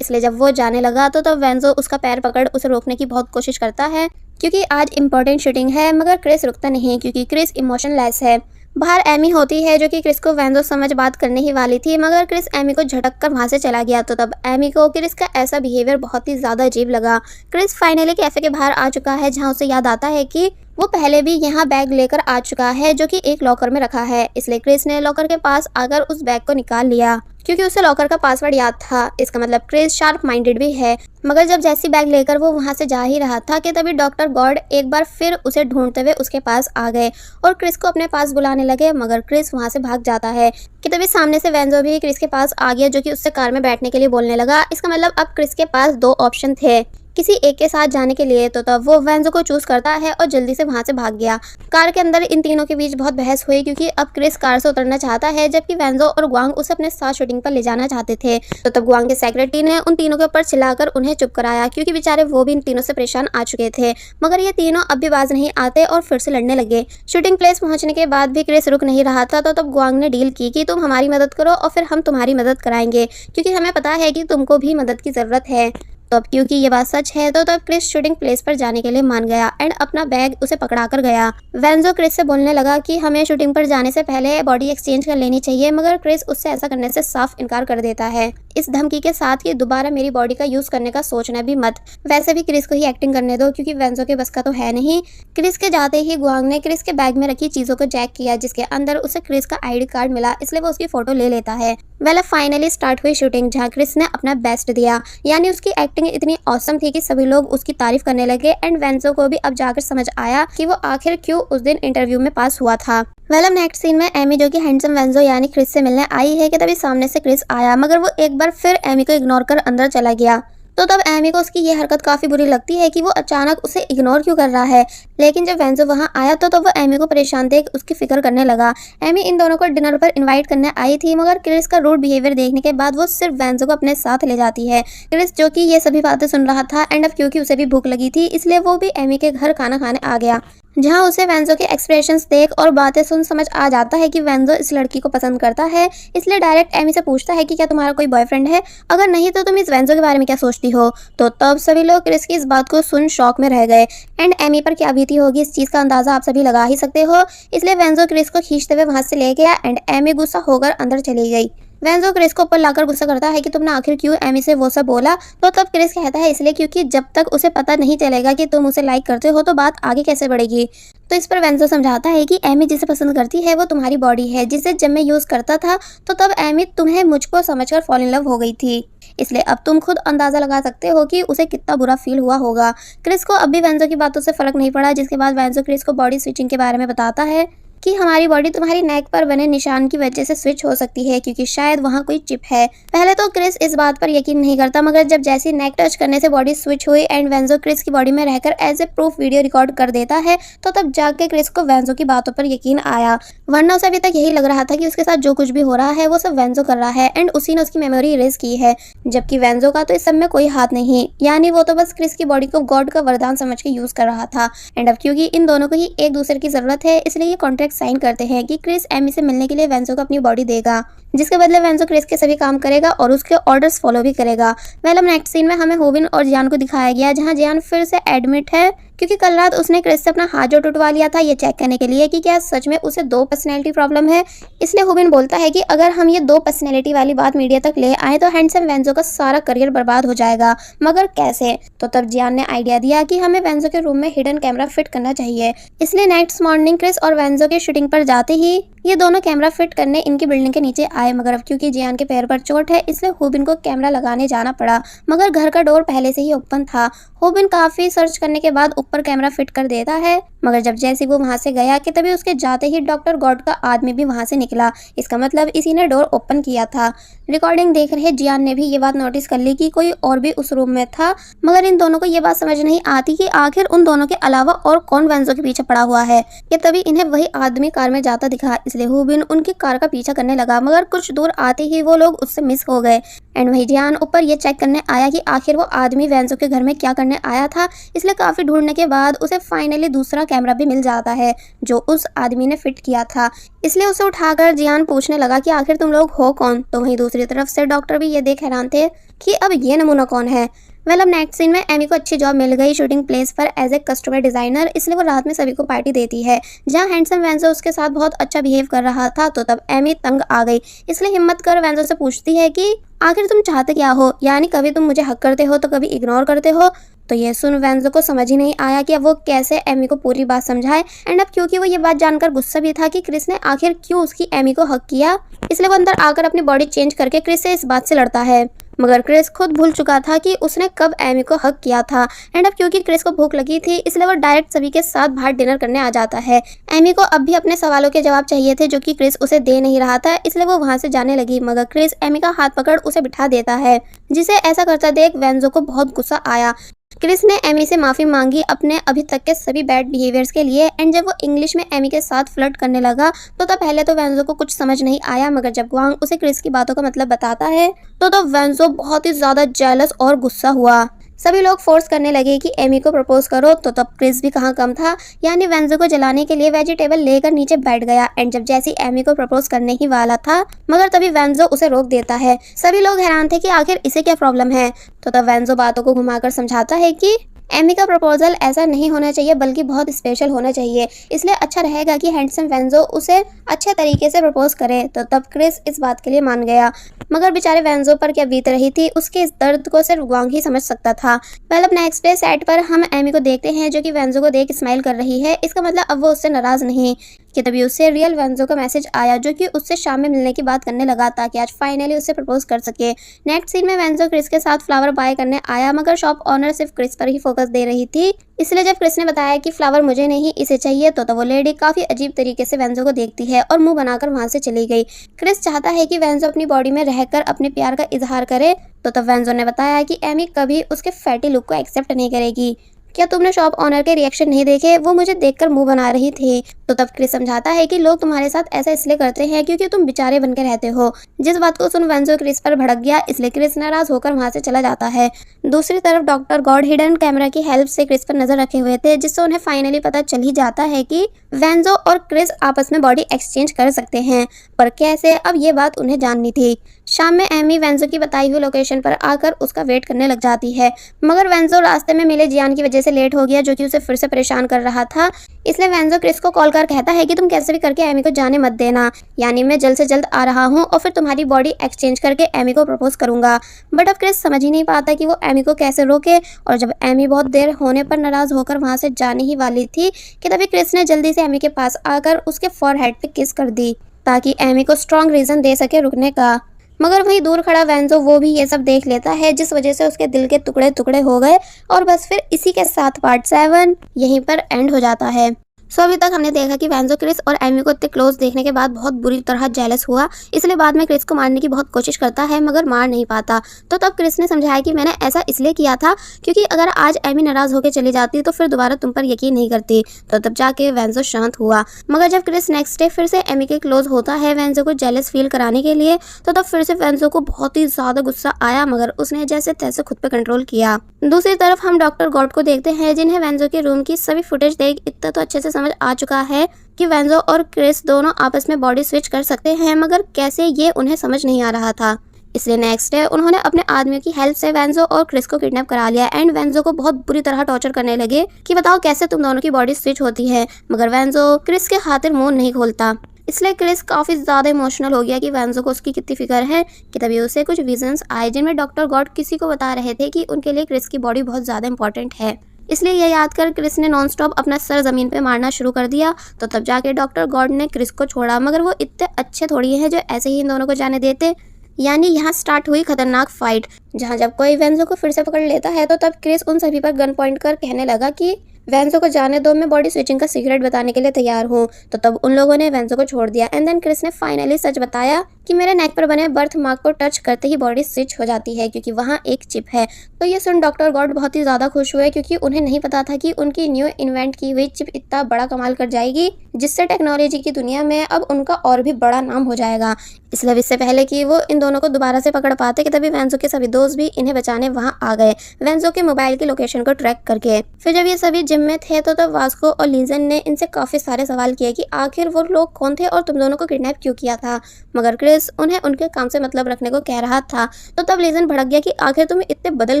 इसलिए जब वो जाने लगा तो तब वेंजो उसका पैर पकड़ उसे रोकने की बहुत कोशिश करता है, क्योंकि आज इम्पोर्टेंट शूटिंग है। मगर क्रिस रुकता नहीं, क्योंकि क्रिस इमोशनलेस है। बाहर एमी होती है, जो कि क्रिस को वेंजो समझ बात करने ही वाली थी, मगर क्रिस एमी को झटक कर वहाँ से चला गया। तो तब एमी को क्रिस का ऐसा बिहेवियर बहुत ही ज़्यादा अजीब लगा। क्रिस फाइनली कैफ़े के बाहर आ चुका है, जहाँ उसे याद आता है कि वो पहले भी यहाँ बैग लेकर आ चुका है, जो कि एक लॉकर में रखा है। इसलिए क्रिस ने लॉकर के पास आकर उस बैग को निकाल लिया, क्योंकि उसे लॉकर का पासवर्ड याद था। इसका मतलब क्रिस शार्प माइंडेड भी है। मगर जब जैसी बैग लेकर वो वहाँ से जा ही रहा था कि तभी डॉक्टर गॉड एक बार फिर उसे ढूंढते हुए उसके पास आ गए और क्रिस को अपने पास बुलाने लगे। मगर क्रिस वहाँ से भाग जाता है कि तभी सामने से वेंजो भी क्रिस के पास आ गया, जो कि उससे कार में बैठने के लिए बोलने लगा। इसका मतलब अब क्रिस के पास दो ऑप्शन थे, किसी एक के साथ जाने के लिए। तो तब वो वेंजो को चूज करता है और जल्दी से वहां से भाग गया। कार के अंदर इन तीनों के बीच बहुत बहस हुई, क्योंकि अब क्रिस कार से उतरना चाहता है, जबकि वेंजो और ग्वांग उसे अपने साथ शूटिंग पर ले जाना चाहते थे। तो तब ग्वांग के सेक्रेटरी ने उन तीनों के ऊपर चिल्लाकर उन्हें चुप कराया, क्योंकि बेचारे वो भी इन तीनों से परेशान आ चुके थे। मगर ये तीनों अब भी बाज नहीं आते और फिर से लड़ने लगे। शूटिंग प्लेस पहुंचने के बाद भी क्रिस रुक नहीं रहा था। तो तब ग्वांग ने डील की कि तुम हमारी मदद करो और फिर हम तुम्हारी मदद कराएंगे, क्योंकि हमें पता है कि तुमको भी मदद की ज़रूरत है। तो अब क्योंकि ये बात सच है तो तब क्रिस शूटिंग प्लेस पर जाने के लिए मान गया एंड अपना बैग उसे पकड़ा कर गया। वेंजो क्रिस से बोलने लगा कि हमें शूटिंग पर जाने से पहले बॉडी एक्सचेंज कर लेनी चाहिए, मगर क्रिस उससे ऐसा करने से साफ इनकार कर देता है, इस धमकी के साथ कि दोबारा मेरी बॉडी का यूज करने का सोचना भी मत। वैसे भी क्रिस को ही एक्टिंग करने दो, क्योंकि वेंजो के बस का तो है नहीं। क्रिस के जाते ही ग्वांग ने क्रिस के बैग में रखी चीजों को जैक किया, जिसके अंदर उसे क्रिस का आईडी कार्ड मिला, इसलिए वो उसकी फोटो ले लेता है। वेल फाइनली स्टार्ट हुई शूटिंग, जहाँ क्रिस ने अपना बेस्ट दिया, यानी उसकी एक्टिंग इतनी ऑसम थी कि सभी लोग उसकी तारीफ करने लगे एंड वेंजो को भी अब जाकर समझ आया कि वो आखिर क्यों उस दिन इंटरव्यू में पास हुआ था। वेल अब नेक्स्ट सीन में एमी, जो कि हैंडसम वेंजो यानी क्रिस से मिलने आई है, कि तभी सामने से क्रिस आया, मगर वो एक बार फिर एमी को इग्नोर कर अंदर चला गया। तो तब एमी को उसकी ये हरकत काफ़ी बुरी लगती है कि वो अचानक उसे इग्नोर क्यों कर रहा है। लेकिन जब वेंजो वहाँ आया तो तब वो एमी को परेशान देख उसकी फिक्र करने लगा। एमी इन दोनों को डिनर पर इनवाइट करने आई थी, मगर क्रिस का रूड बिहेवियर देखने के बाद वो सिर्फ वेंजो को अपने साथ ले जाती है। क्रिस जो कि ये सभी बातें सुन रहा था एंड अब क्योंकि उसे भी भूख लगी थी इसलिए वो भी एमी के घर खाना खाने आ गया, जहां उसे वेंजो के एक्सप्रेशंस देख और बातें सुन समझ आ जाता है कि वेंजो इस लड़की को पसंद करता है। इसलिए डायरेक्ट एमी से पूछता है कि क्या तुम्हारा कोई बॉयफ्रेंड है, अगर नहीं तो तुम इस वेंजो के बारे में क्या सोचती हो। तो तब सभी लोग क्रिस की इस बात को सुन शॉक में रह गए एंड एमी पर क्या बीती होगी इस चीज़ का अंदाजा आप सभी लगा ही सकते हो। इसलिए वेंजो क्रिस को खींचते हुए वहां से ले गया एंड एमी गुस्सा होकर अंदर चली गई। वेंजो क्रिस को ऊपर लाकर गुस्सा करता है कि तुमने आखिर क्यों एमी से वो सब बोला। तो तब क्रिस कहता है इसलिए क्योंकि जब तक उसे पता नहीं चलेगा कि तुम उसे लाइक करते हो तो बात आगे कैसे बढ़ेगी। तो इस पर वेंजो समझाता है कि एमी जिसे पसंद करती है वो तुम्हारी बॉडी है, जिसे जब मैं यूज करता था तो तब एमी तुम्हें मुझको समझकर फॉल इन लव हो गई थी। इसलिए अब तुम खुद अंदाजा लगा सकते हो कि उसे कितना बुरा फील हुआ होगा। क्रिस को अब भी वेंजो की बातों से फर्क नहीं पड़ा, जिसके बाद वेंजो क्रिस को बॉडी स्विचिंग के बारे में बताता है कि हमारी बॉडी तुम्हारी नेक पर बने निशान की वजह से स्विच हो सकती है क्योंकि शायद वहाँ कोई चिप है। पहले तो क्रिस इस बात पर यकीन नहीं करता, मगर जब जैसी नेक टच करने से बॉडी स्विच हुई एंड वेंजो क्रिस की बॉडी में रहकर as a proof video record कर देता है तो तब जाके क्रिस को वेंजो की बातों पर यकीन आया। वरना उसे अभी तक यही लग रहा था कि उसके साथ जो कुछ भी हो रहा है वो सब वेंजो कर रहा है एंड उसी ने उसकी मेमोरी इरेज की है, जबकि वेंजो का तो इस सब में कोई हाथ नहीं। यानी वो तो बस क्रिस की बॉडी को गॉड का वरदान समझ के यूज कर रहा था। एंड अब क्योंकि इन दोनों को ही एक दूसरे की जरूरत है इसलिए ये कॉन्ट्रैक्ट साइन करते हैं कि क्रिस एमी से मिलने के लिए वेंजो को अपनी बॉडी देगा, जिसके बदले वेंजो क्रिस के सभी काम करेगा और उसके ऑर्डर्स फॉलो भी करेगा। वेल अब नेक्स्ट सीन में हमें होबिन और जियान को दिखाया गया, जहां जियान फिर से एडमिट है क्योंकि कल रात उसने क्रिस से अपना हाथ जो टुटवा लिया था ये चेक करने के लिए कि क्या सच में उसे 2 पर्सनैलिटी प्रॉब्लम है। इसलिए होबिन बोलता है कि अगर हम ये 2 पर्सनैलिटी वाली बात मीडिया तक ले आए तो हैंडसम वेंजो का सारा करियर बर्बाद हो जाएगा, मगर कैसे। तो तब जियान ने आइडिया दिया कि हमें वेंजो के रूम में हिडन कैमरा फिट करना चाहिए। इसलिए नेक्स्ट मॉर्निंग क्रिस और वेंजो के शूटिंग पर जाते ही ये दोनों कैमरा फिट करने इनकी बिल्डिंग के नीचे आए, मगर अब क्योंकि जियान के पैर पर चोट है इसलिए होबिन को कैमरा लगाने जाना पड़ा, मगर घर का डोर पहले से ही ओपन था। होबिन काफी सर्च करने के बाद ऊपर कैमरा फिट कर देता है, मगर जब जैसे वो वहां से गया कि तभी उसके जाते ही डॉक्टर गॉड का आदमी भी वहां से निकला। इसका मतलब इसी ने डोर ओपन किया था। रिकॉर्डिंग देख रहे जियान ने भी ये बात नोटिस कर ली कि कोई और भी उस रूम में था, मगर इन दोनों को ये बात समझ नहीं आती कि आखिर उन दोनों के अलावा और कौन वेंजो के पीछे पड़ा हुआ है। कि तभी इन्हें वही आदमी कार में जाता दिखा, इसलिए होबिन उनकी कार का पीछा करने लगा, मगर कुछ दूर आते ही वो लोग उससे मिस हो गए। एंड वही जियान ऊपर ये चेक करने आया कि आखिर वो आदमी वेंजो के घर में क्या करने आया था। इसलिए काफी ढूंढने के बाद उसे फाइनली दूसरा कैमरा भी मिल जाता है जो उस आदमी ने फिट किया था। इसलिए उसे उठाकर जियान पूछने लगा कि आखिर तुम लोग हो कौन। तो वहीं दूसरी तरफ से डॉक्टर भी ये देख हैरान थे कि अब ये नमूना कौन है। वेल अब नेक्स्ट सीन में एमी को अच्छी जॉब मिल गई शूटिंग प्लेस पर एज ए कस्टमर डिजाइनर, इसलिए वो रात में सभी को पार्टी देती है, जहां हैंडसम वेंजो उसके साथ बहुत अच्छा बिहेव कर रहा था। तो तब एमी तंग आ गई, इसलिए हिम्मत कर वेंजो से पूछती है कि आखिर तुम चाहते क्या हो, यानी कभी तुम मुझे हक करते हो तो कभी इग्नोर करते हो। तो ये सुन वेंजो को समझ ही नहीं आया कि अब वो कैसे एमी को पूरी बात समझाए। एंड अब क्योंकि वो ये बात जानकर गुस्सा भी था कि क्रिस ने आखिर क्यों उसकी एमी को हक किया, इसलिए वो अंदर आकर अपनी बॉडी चेंज करके क्रिस से इस बात से लड़ता है। मगर क्रिस खुद भूल चुका था कि उसने कब एमी को हक किया था। एंड अब क्योंकि क्रिस को भूख लगी थी इसलिए वो डायरेक्ट सभी के साथ बाहर डिनर करने आ जाता है। एमी को अब भी अपने सवालों के जवाब चाहिए थे जो कि क्रिस उसे दे नहीं रहा था, इसलिए वो वहां से जाने लगी, मगर क्रिस एमी का हाथ पकड़ उसे बिठा देता है, जिसे ऐसा करता देख वेंजो को बहुत गुस्सा आया। क्रिस ने एमी से माफी मांगी अपने अभी तक के सभी बैड बिहेवियर्स के लिए। एंड जब वो इंग्लिश में एमी के साथ फ्लर्ट करने लगा तो तब पहले तो वेंजो को कुछ समझ नहीं आया, मगर जब ग्वांग उसे क्रिस की बातों का मतलब बताता है तो वेंजो बहुत ही ज्यादा जेलस और गुस्सा हुआ। सभी लोग फोर्स करने लगे कि एमी को प्रपोज करो। तो तब क्रिस भी कहाँ कम था, यानी वेंजो को जलाने के लिए वेजिटेबल लेकर नीचे बैठ गया। एंड जब जैसी एमी को प्रपोज करने ही वाला था, मगर तभी वेंजो उसे रोक देता है। सभी लोग हैरान थे कि आखिर इसे क्या प्रॉब्लम है। तो तब वेंजो बातों को घुमाकर समझाता है कि एमी का प्रपोजल ऐसा नहीं होना चाहिए बल्कि बहुत स्पेशल होना चाहिए, इसलिए अच्छा रहेगा कि हैंडसम वेंजो उसे अच्छे तरीके से प्रपोज करे। तो तब क्रिस इस बात के लिए मान गया, मगर बेचारे वेंजो पर क्या बीत रही थी उसके इस दर्द को सिर्फ ग्वांग ही समझ सकता था। वेल अब नेक्स्ट डे सेट पर हम एमी को देखते हैं जो कि वेंजो को देख स्माइल कर रही है। इसका मतलब अब वो उससे नाराज नहीं, कि तभी उसे रियल वेंजो का मैसेज आया जो कि उससे शाम में मिलने की बात करने लगा ताकि आज फाइनली उससे प्रपोज कर सके। नेक्स्ट सीन में वेंजो क्रिस के साथ फ्लावर बाय करने आया मगर शॉप ऑनर सिर्फ क्रिस पर ही फोकस दे रही थी। इसलिए जब क्रिस ने बताया कि फ्लावर मुझे नहीं इसे चाहिए तो वो लेडी काफी अजीब तरीके से वेंजो को देखती है और मुंह बनाकर वहां से चली गई। क्रिस चाहता है कि वेंजो अपनी बॉडी में रहकर अपने प्यार का इजहार करे तो तब वेंजो ने बताया कि एमी कभी उसके फैटी लुक को एक्सेप्ट नहीं करेगी। क्या तुमने शॉप ऑनर के रिएक्शन नहीं देखे? वो मुझे देखकर मुंह बना रही थी। तो तब क्रिस समझाता है कि लोग तुम्हारे साथ ऐसा इसलिए करते हैं क्योंकि तुम बेचारे बनकर रहते हो। जिस बात को सुन वेंजो क्रिस पर भड़क गया, इसलिए क्रिस नाराज होकर वहां से चला जाता है। दूसरी तरफ डॉक्टर गॉड हिडन कैमरा की हेल्प से क्रिस पर नजर रखे हुए थे जिससे उन्हें फाइनली पता चल ही जाता है कि वेंजो और क्रिस आपस में बॉडी एक्सचेंज कर सकते हैं, पर कैसे, अब ये बात उन्हें जाननी थी। शाम में एमी वेंजो की बताई हुई लोकेशन पर आकर उसका वेट करने लग जाती है मगर वेंजो रास्ते में मिले जियान की वजह से लेट हो गया जो कि उसे फिर से परेशान कर रहा था। इसलिए वेंजो क्रिस को कॉल कर कहता है कि तुम कैसे भी करके एमी को जाने मत देना, यानी मैं जल्द से जल्द आ रहा हूँ और फिर तुम्हारी बॉडी एक्सचेंज करके एमी को प्रपोज करूंगा। बट अब क्रिस समझ ही नहीं पाता कि वो एमी को कैसे रोके और जब एमी बहुत देर होने पर नाराज होकर वहां से जाने ही वाली थी कि तभी क्रिस ने जल्दी से एमी के पास आकर उसके फॉरहेड पे किस कर दी ताकि एमी को स्ट्रॉन्ग रीजन दे सके रुकने का। मगर वहीं दूर खड़ा वेंजो वो भी ये सब देख लेता है जिस वजह से उसके दिल के टुकड़े टुकड़े हो गए और बस फिर इसी के साथ पार्ट 7 यहीं पर एंड हो जाता है। सो अभी तक हमने देखा कि वेंजो क्रिस और एमी को इतने क्लोज देखने के बाद बहुत बुरी तरह जेलस हुआ, इसलिए बाद में क्रिस को मारने की बहुत कोशिश करता है मगर मार नहीं पाता। तो तब क्रिस ने समझाया कि मैंने ऐसा इसलिए किया था क्योंकि अगर आज एमी नाराज होकर चली जाती तो फिर दोबारा तुम पर यकीन नहीं करती। तो तब जाके वेंजो शांत हुआ। मगर जब क्रिस नेक्स्ट डे फिर से एमी के क्लोज होता है वेंजो को जेलस फील कराने के लिए तो तब फिर से वेंजो को बहुत ही ज्यादा गुस्सा आया मगर उसने जैसे तैसे खुद पे कंट्रोल किया। दूसरी तरफ हम डॉक्टर गॉड को देखते हैं जिन्हें वेंजो के रूम की सभी फुटेज देख इतना तो अच्छे से समझ आ चुका है कि वेंजो और क्रिस दोनों आपस में बॉडी स्विच कर सकते हैं मगर कैसे ये उन्हें समझ नहीं आ रहा था। इसलिए नेक्स्ट डे उन्होंने अपने आदमियों की हेल्प से वेंजो और क्रिस को किडनैप करा लिया एंड वेंजो को बहुत बुरी तरह टॉर्चर करने लगे कि बताओ कैसे तुम दोनों की बॉडी स्विच होती है। मगर वेंजो क्रिस के खातिर मुंह नहीं खोलता, इसलिए क्रिस काफी ज्यादा इमोशनल हो गया कि वेंजो को उसकी कितनी फिक्र है कि तभी उसे कुछ विजन्स आए जिनमें डॉक्टर गॉड किसी को बता रहे थे कि उनके लिए क्रिस की बॉडी बहुत ज्यादा इंपॉर्टेंट है। इसलिए यह याद कर क्रिस ने नॉनस्टॉप अपना सर जमीन पे मारना शुरू कर दिया। तो तब जाके डॉक्टर गॉड ने क्रिस को छोड़ा मगर वो इतने अच्छे थोड़ी हैं जो ऐसे ही इन दोनों को जाने देते। यानी यहाँ स्टार्ट हुई खतरनाक फाइट जहाँ जब कोई वेंजो को फिर से पकड़ लेता है तो तब क्रिस उन सभी पर गन पॉइंट कर कहने लगा कि वेंजो को जाने दो, मैं बॉडी स्विचिंग का सीक्रेट बताने के लिए तैयार हूँ। तो तब उन लोगों ने वेंजो को छोड़ दिया एंड देन क्रिस ने फाइनली सच बताया कि मेरे नेक पर बने बर्थ मार्क को टच करते ही बॉडी स्विच हो जाती है क्योंकि वहाँ एक चिप है। तो ये सुन डॉक्टर गॉड बहुत ही ज्यादा खुश हुए क्योंकि उन्हें नहीं पता था कि उनकी न्यू इन्वेंट की हुई चिप इतना बड़ा कमाल कर जाएगी जिससे टेक्नोलॉजी की दुनिया में अब उनका और भी बड़ा नाम हो जाएगा। इसलिए इससे पहले कि वो इन दोनों को दोबारा से पकड़ पाते कि तभी वेंजो के सभी दोस्त भी इन्हें बचाने वहां आ गए वेंजो के मोबाइल की लोकेशन को ट्रैक करके। फिर जब ये सभी जिम में थे तो तब वास्को और लीजन ने इनसे काफी सारे सवाल किए कि आखिर वो लोग कौन थे और तुम दोनों को किडनैप क्यों किया था। मगर क्रिस उन्हें उनके काम से मतलब रखने को कह रहा था। तो तब लीजन भड़क गया कि आखिर तुम इतने बदल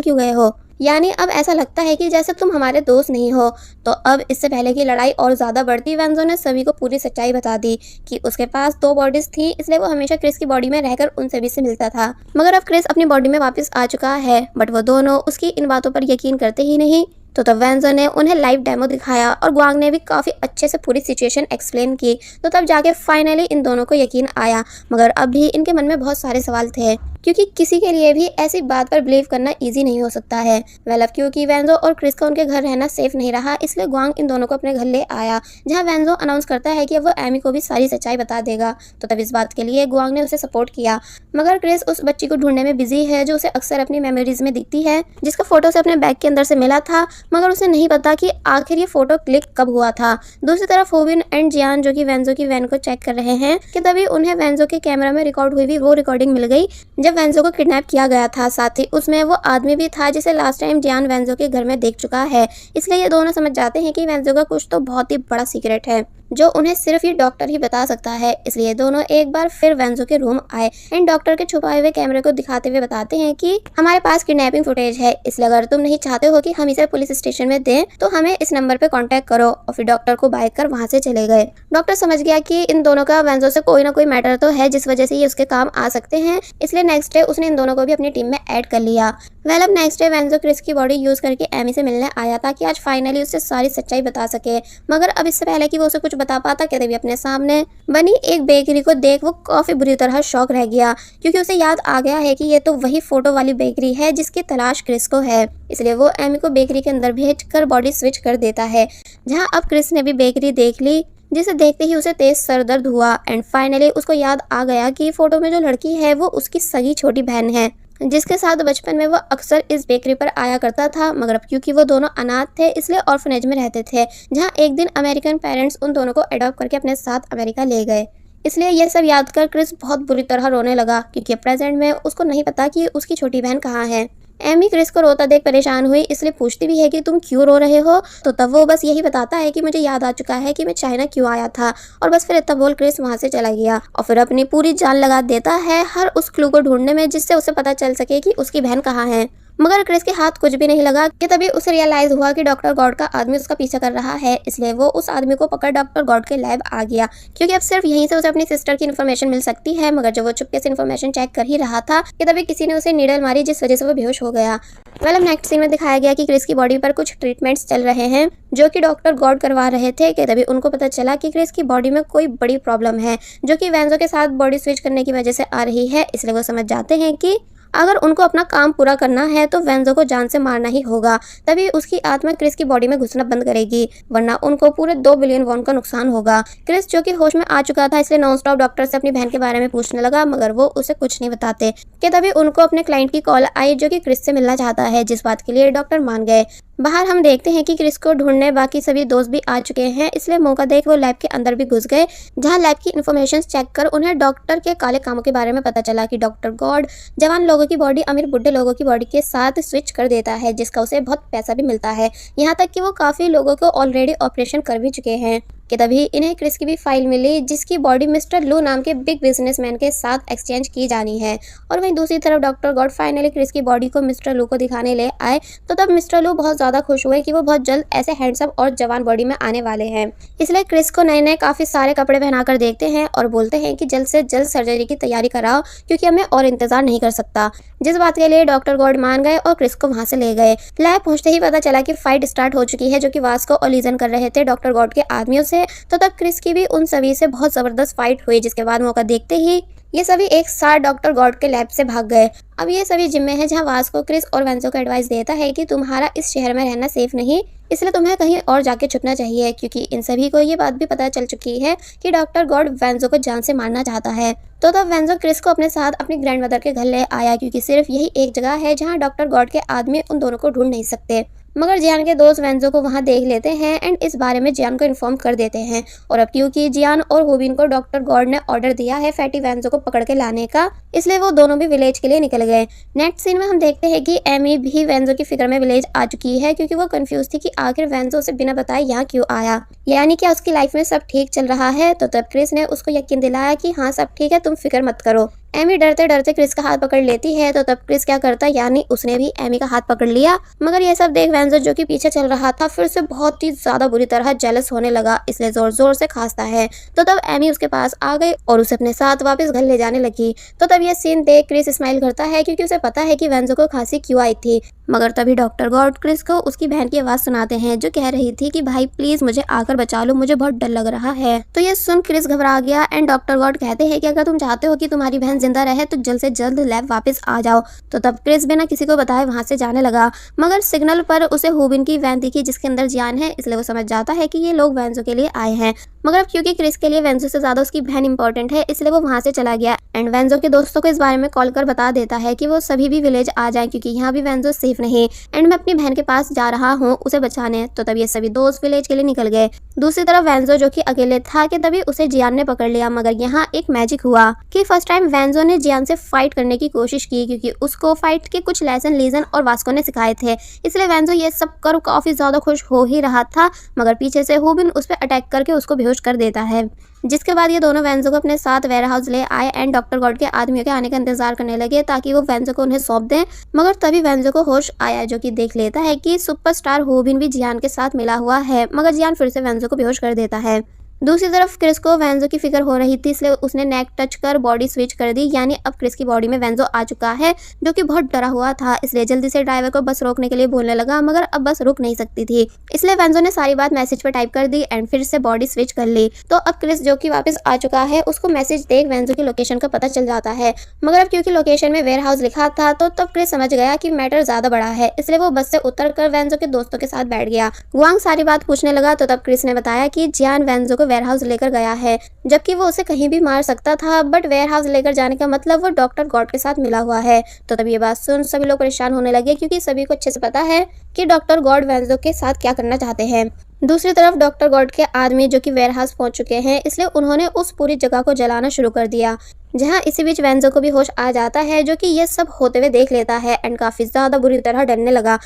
क्यों गए हो, यानी अब ऐसा लगता है कि जैसे तुम हमारे दोस्त नहीं हो। तो अब इससे पहले की लड़ाई और ज्यादा बढ़ती वेंजो ने सभी को पूरी सच्चाई बता दी कि उसके पास 2 बॉडीज थी, इसलिए वो हमेशा क्रिस की बॉडी में रहकर उन सभी से मिलता था। मगर अब क्रिस अपनी बॉडी में वापस आ चुका है बट वो दोनों उसकी इन बातों पर यकीन करते ही नहीं। तो तब वेंजो ने उन्हें लाइव डेमो दिखाया और ग्वांग ने भी काफी अच्छे से पूरी सिचुएशन एक्सप्लेन की। तो तब जाके फाइनली इन दोनों को यकीन आया मगर अब भी इनके मन में बहुत सारे सवाल थे क्योंकि किसी के लिए भी ऐसी बात पर बिलीव करना इजी नहीं हो सकता है। अब क्योंकि वेंजो और क्रिस का उनके घर रहना सेफ नहीं रहा इसलिए ग्वांग इन दोनों को अपने घर ले आया जहां वेंजो अनाउंस करता है कि अब वो एमी को भी सारी सच्चाई बता देगा। तो तब इस बात के लिए ग्वांग ने उसे सपोर्ट किया मगर क्रिस उस बच्ची को ढूंढने में बिजी है जो उसे अक्सर अपनी मेमोरीज में दिखती है, जिसका फोटो से अपने बैग के अंदर से मिला था मगर उसे नहीं पता कि आखिर ये फोटो क्लिक कब हुआ था। दूसरी तरफ होबिन एंड जियान जो कि वेंजो की वैन को चेक कर रहे हैं कि तभी उन्हें वेंजो के कैमरा में रिकॉर्ड हुई भी वो रिकॉर्डिंग मिल गई जब वेंजो को किडनैप किया गया था। साथ ही उसमें वो आदमी भी था जिसे लास्ट टाइम जियान वेंजो के घर में देख चुका है। इसलिए ये दोनों समझ जाते हैं कि वेंजो का कुछ तो बहुत ही बड़ा सीक्रेट है जो उन्हें सिर्फ ये डॉक्टर ही बता सकता है। इसलिए दोनों एक बार फिर वेंजो के रूम आए एंड डॉक्टर के छुपाए हुए कैमरे को दिखाते हुए बताते हैं कि हमारे पास किडनैपिंग फुटेज है, इसलिए अगर तुम नहीं चाहते हो कि हम इसे पुलिस स्टेशन में दें तो हमें इस नंबर पे कांटेक्ट करो। और फिर डॉक्टर को बाय कर वहां से चले गए। डॉक्टर समझ गया कि इन दोनों का वेंजो से कोई ना कोई मैटर तो है जिस वजह से ये उसके काम आ सकते हैं, इसलिए नेक्स्ट डे उसने इन दोनों को भी अपनी टीम में ऐड कर लिया। अब नेक्स्ट डे वेंजो क्रिस की बॉडी यूज करके एमी से मिलने आया था कि आज फाइनली उससे सारी सच्चाई बता सके। मगर अब इससे पहले कि वो उसे कुछ बता पाता कि तभी अपने सामने बनी एक बेकरी को देख वो काफी बुरी तरह शॉक रह गया, क्योंकि उसे याद आ गया है कि ये तो वही फोटो वाली बेकरी है जिसकी तलाश क्रिस को है। इसलिए वो एमी को बेकरी के अंदर भेजकर बॉडी स्विच कर देता है, जहाँ अब क्रिस ने भी बेकरी देख ली, जिसे देखते ही उसे तेज सर दर्द हुआ एंड फाइनली उसको याद आ गया कि फोटो में जो लड़की है वो उसकी सगी छोटी बहन है, जिसके साथ बचपन में वो अक्सर इस बेकरी पर आया करता था। मगर अब क्योंकि वो दोनों अनाथ थे इसलिए ऑर्फनेज में रहते थे, जहाँ एक दिन अमेरिकन पेरेंट्स उन दोनों को अडॉप्ट करके अपने साथ अमेरिका ले गए। इसलिए यह सब याद कर क्रिस बहुत बुरी तरह रोने लगा, क्योंकि प्रेजेंट में उसको नहीं पता कि उसकी छोटी बहन कहाँ है। एमी क्रिस को रोता देख परेशान हुई, इसलिए पूछती भी है कि तुम क्यों रो रहे हो, तो तब वो बस यही बताता है कि मुझे याद आ चुका है कि मैं चाइना क्यों आया था, और बस फिर इतना बोल क्रिस वहां से चला गया और फिर अपनी पूरी जान लगा देता है हर उस क्लू को ढूंढने में जिससे उसे पता चल सके कि उसकी बहन कहाँ है। मगर क्रिस के हाथ कुछ भी नहीं लगा कि तभी उसे रियलाइज हुआ कि डॉक्टर गॉड का आदमी उसका पीछा कर रहा है। इसलिए वो उस आदमी को पकड़ डॉक्टर गॉड के लैब आ गया, क्योंकि अब सिर्फ यहीं से उसे अपनी सिस्टर की इन्फॉर्मेशन मिल सकती है। मगर जब वो चुपके से इन्फॉर्मेशन चेक कर ही रहा था कि तभी किसी ने उसे नीडल मारी, जिस वजह से वो बेहोश हो गया। अब नेक्स्ट सीन में दिखाया गया कि क्रिस की बॉडी पर कुछ ट्रीटमेंट्स चल रहे हैं जो कि डॉक्टर गॉड करवा रहे थे कि तभी उनको पता चला कि क्रिस की बॉडी में कोई बड़ी प्रॉब्लम है, जो कि वेंजो के साथ बॉडी स्विच करने की वजह से आ रही है। इसलिए वो समझ जाते हैं कि अगर उनको अपना काम पूरा करना है तो वेंजो को जान से मारना ही होगा, तभी उसकी आत्मा क्रिस की बॉडी में घुसना बंद करेगी, वरना उनको पूरे 2 बिलियन वॉन का नुकसान होगा। क्रिस जो कि होश में आ चुका था इसलिए नॉन स्टॉप डॉक्टर से अपनी बहन के बारे में पूछने लगा, मगर वो उसे कुछ नहीं बताते कि तभी उनको अपने क्लाइंट की कॉल आई जो कि क्रिस से मिलना चाहता है, जिस बात के लिए डॉक्टर मान गए। बाहर हम देखते हैं कि क्रिस को ढूंढने बाकी सभी दोस्त भी आ चुके हैं, इसलिए मौका देख वो लैब के अंदर भी घुस गए, जहां लैब की इन्फॉर्मेशन चेक कर उन्हें डॉक्टर के काले कामों के बारे में पता चला कि डॉक्टर गॉड जवान लोगों की बॉडी अमीर बुढ़े लोगों की बॉडी के साथ स्विच कर देता है, जिसका उसे बहुत पैसा भी मिलता है। यहाँ तक कि वो काफी लोगों को ऑलरेडी ऑपरेशन कर भी चुके हैं कि तभी इन्हें क्रिस की भी फाइल मिली, जिसकी बॉडी मिस्टर लू नाम के बिग बिजनेसमैन के साथ एक्सचेंज की जानी है। और वहीं दूसरी तरफ डॉक्टर गॉड फाइनली क्रिस की बॉडी को मिस्टर लू को दिखाने ले आए, तो तब मिस्टर लू बहुत ज्यादा खुश हुए कि वो बहुत जल्द ऐसे हैंडसम और जवान बॉडी में आने वाले हैं। इसलिए क्रिस को नए नए काफी सारे कपड़े पहनाकर देखते हैं और बोलते हैं कि जल्द से जल्द सर्जरी की तैयारी कराओ, क्योंकि हमें और इंतजार नहीं कर सकता। जिस बात के लिए डॉक्टर गॉड मान गए और क्रिस को वहां से ले गए। लैब पहुंचते ही पता चला कि फाइट स्टार्ट हो चुकी है, जो कि वास्को और लीजन कर रहे थे डॉक्टर गॉड के आदमियों से। तो तब क्रिस की भी उन सभी से बहुत जबरदस्त फाइट हुई, जिसके बाद मौका देखते ही ये सभी एक साथ डॉक्टर गॉड के लैब से भाग गए। अब ये सभी जिम में है, जहाँ वास्को क्रिस और वेंजो को एडवाइस देता है कि तुम्हारा इस शहर में रहना सेफ नहीं, इसलिए तुम्हें कहीं और जाके छुपना चाहिए, क्योंकि इन सभी को ये बात भी पता चल चुकी है कि डॉक्टर गॉड वेंजो को जान से मारना चाहता है। तो तब वेंजो क्रिस को अपने साथ अपनी ग्रैंडमदर के घर ले आया, क्योंकि सिर्फ यही एक जगह है जहाँ डॉक्टर गॉड के आदमी उन दोनों को ढूंढ नहीं सकते। मगर जियान के दोस्त वेंजो को वहां देख लेते हैं एंड इस बारे में जियान को इन्फॉर्म कर देते हैं। और अब क्योंकि जियान और होबिन को डॉक्टर गॉड ने ऑर्डर दिया है फैटी वेंजो को पकड़ के लाने का, इसलिए वो दोनों भी विलेज के लिए निकल गए। नेक्स्ट सीन में हम देखते हैं कि एमी भी वेंजो की फिक्र में विलेज आ चुकी है, क्योंकि वो कंफ्यूज थी कि आखिर वेंजो से बिना बताए यहाँ क्यों आया, यानी क्या उसकी लाइफ में सब ठीक चल रहा है। तो तब क्रिस ने उसको यकीन दिलाया कि हाँ सब ठीक है, तुम फिक्र मत करो। एमी डरते डरते क्रिस का हाथ पकड़ लेती है, तो तब क्रिस क्या करता, यानी उसने भी एमी का हाथ पकड़ लिया। मगर ये सब देख वेंजो जो कि पीछे चल रहा था फिर से बहुत ही ज्यादा बुरी तरह जेलस होने लगा, इसलिए जोर जोर से खांसता है। तो तब एमी उसके पास आ गई और उसे अपने साथ वापस घर ले जाने लगी। तो तब ये सीन देख क्रिस स्माइल करता है, क्योंकि उसे पता है कि वेंजो को खांसी क्यों आई थी। मगर तभी डॉक्टर गॉड क्रिस को उसकी बहन की आवाज सुनाते हैं, जो कह रही थी कि भाई प्लीज मुझे आकर बचा लो, मुझे बहुत डर लग रहा है। तो ये सुन क्रिस घबरा गया एंड डॉक्टर गॉड कहते हैं कि अगर तुम चाहते हो कि तुम्हारी बहन जिंदा रहे तो जल्द से जल्द लैब वापस आ जाओ। तो तब क्रिस बिना किसी को बताए वहां से जाने लगा, मगर सिग्नल पर उसे होबिन की वैन दिखी जिसके अंदर जियान है, इसलिए वो समझ जाता है कि ये लोग वेंजो के लिए आए हैं। मगर अब क्योंकि क्रिस के लिए वेंजो से ज्यादा उसकी बहन इंपॉर्टेंट है, इसलिए वो वहां से चला गया एंड वेंजो के दोस्तों को इस बारे में कॉल कर बता देता है कि वो सभी भी विलेज आ जाएं, क्योंकि यहाँ भी वेंजो सेफ नहीं एंड मैं अपनी बहन के पास जा रहा हूँ उसे बचाने। तो तब ये सभी दोस्त विलेज के लिए निकल गए। दूसरी तरफ वेंजो जो कि अकेले था कि तभी उसे जियान ने पकड़ लिया। मगर यहाँ एक मैजिक हुआ कि फर्स्ट टाइम वेंजो ने जियान से फाइट करने की कोशिश की, क्योंकि उसको फाइट के कुछ लेसन लीजन और वास्को ने सिखाए थे। इसलिए वेंजो ये सब कर काफी ज्यादा खुश हो ही रहा था, मगर पीछे से होबिन उस पर अटैक करके उसको बेहोश कर देता है। जिसके बाद ये दोनों वेंजो को अपने साथ वेयर हाउस ले आए एंड डॉक्टर गॉड के आदमियों के आने का इंतजार करने लगे ताकि वो वेंजो को उन्हें सौंप दें। मगर तभी वेंजो को होश आया, जो कि देख लेता है कि सुपरस्टार होबिन भी जियान के साथ मिला हुआ है, मगर जियान फिर से वेंजो को बेहोश कर देता है। दूसरी तरफ क्रिस को वेंजो की फिक्र हो रही थी, इसलिए उसने नेक टच कर बॉडी स्विच कर दी। यानी अब क्रिस की बॉडी में वेंजो आ चुका है, जो कि बहुत डरा हुआ था। इसलिए जल्दी से ड्राइवर को बस रोकने के लिए बोलने लगा, मगर अब बस रुक नहीं सकती थी। इसलिए वेंजो ने सारी बात मैसेज पर टाइप कर दी एंड फिर से बॉडी स्विच कर ली। तो अब क्रिस जो कि वापस आ चुका है, उसको मैसेज देख वेंजो की लोकेशन का पता चल जाता है। मगर अब क्योंकि लोकेशन में वेयर हाउस लिखा था, तो तब क्रिस समझ गया कि मैटर ज्यादा बड़ा है। इसलिए वो बस से उतर कर वेंजो के दोस्तों के साथ बैठ गया। गुआंग सारी बात पूछने लगा, तो तब क्रिस ने बताया कि जियान वेंजो को वेयर हाउस लेकर गया है, जबकि वो उसे कहीं भी मार सकता था, बट वेयर हाउस लेकर जाने का मतलब वो डॉक्टर गॉड के साथ मिला हुआ है। तो तब ये बात सुन सभी लोग परेशान होने लगे, क्योंकि सभी को अच्छे से पता है कि डॉक्टर गॉड वेंजो के साथ क्या करना चाहते हैं। दूसरी तरफ डॉक्टर गॉड के आदमी जो कि वेयर हाउस पहुंच चुके हैं, इसलिए उन्होंने उस पूरी जगह को जलाना शुरू कर दिया। जहां इसी बीच वेंजो को भी होश आ जाता है, जो कि ये सब होते हुए देख लेता है एंड काफी ज्यादा बुरी तरह डरने लगा।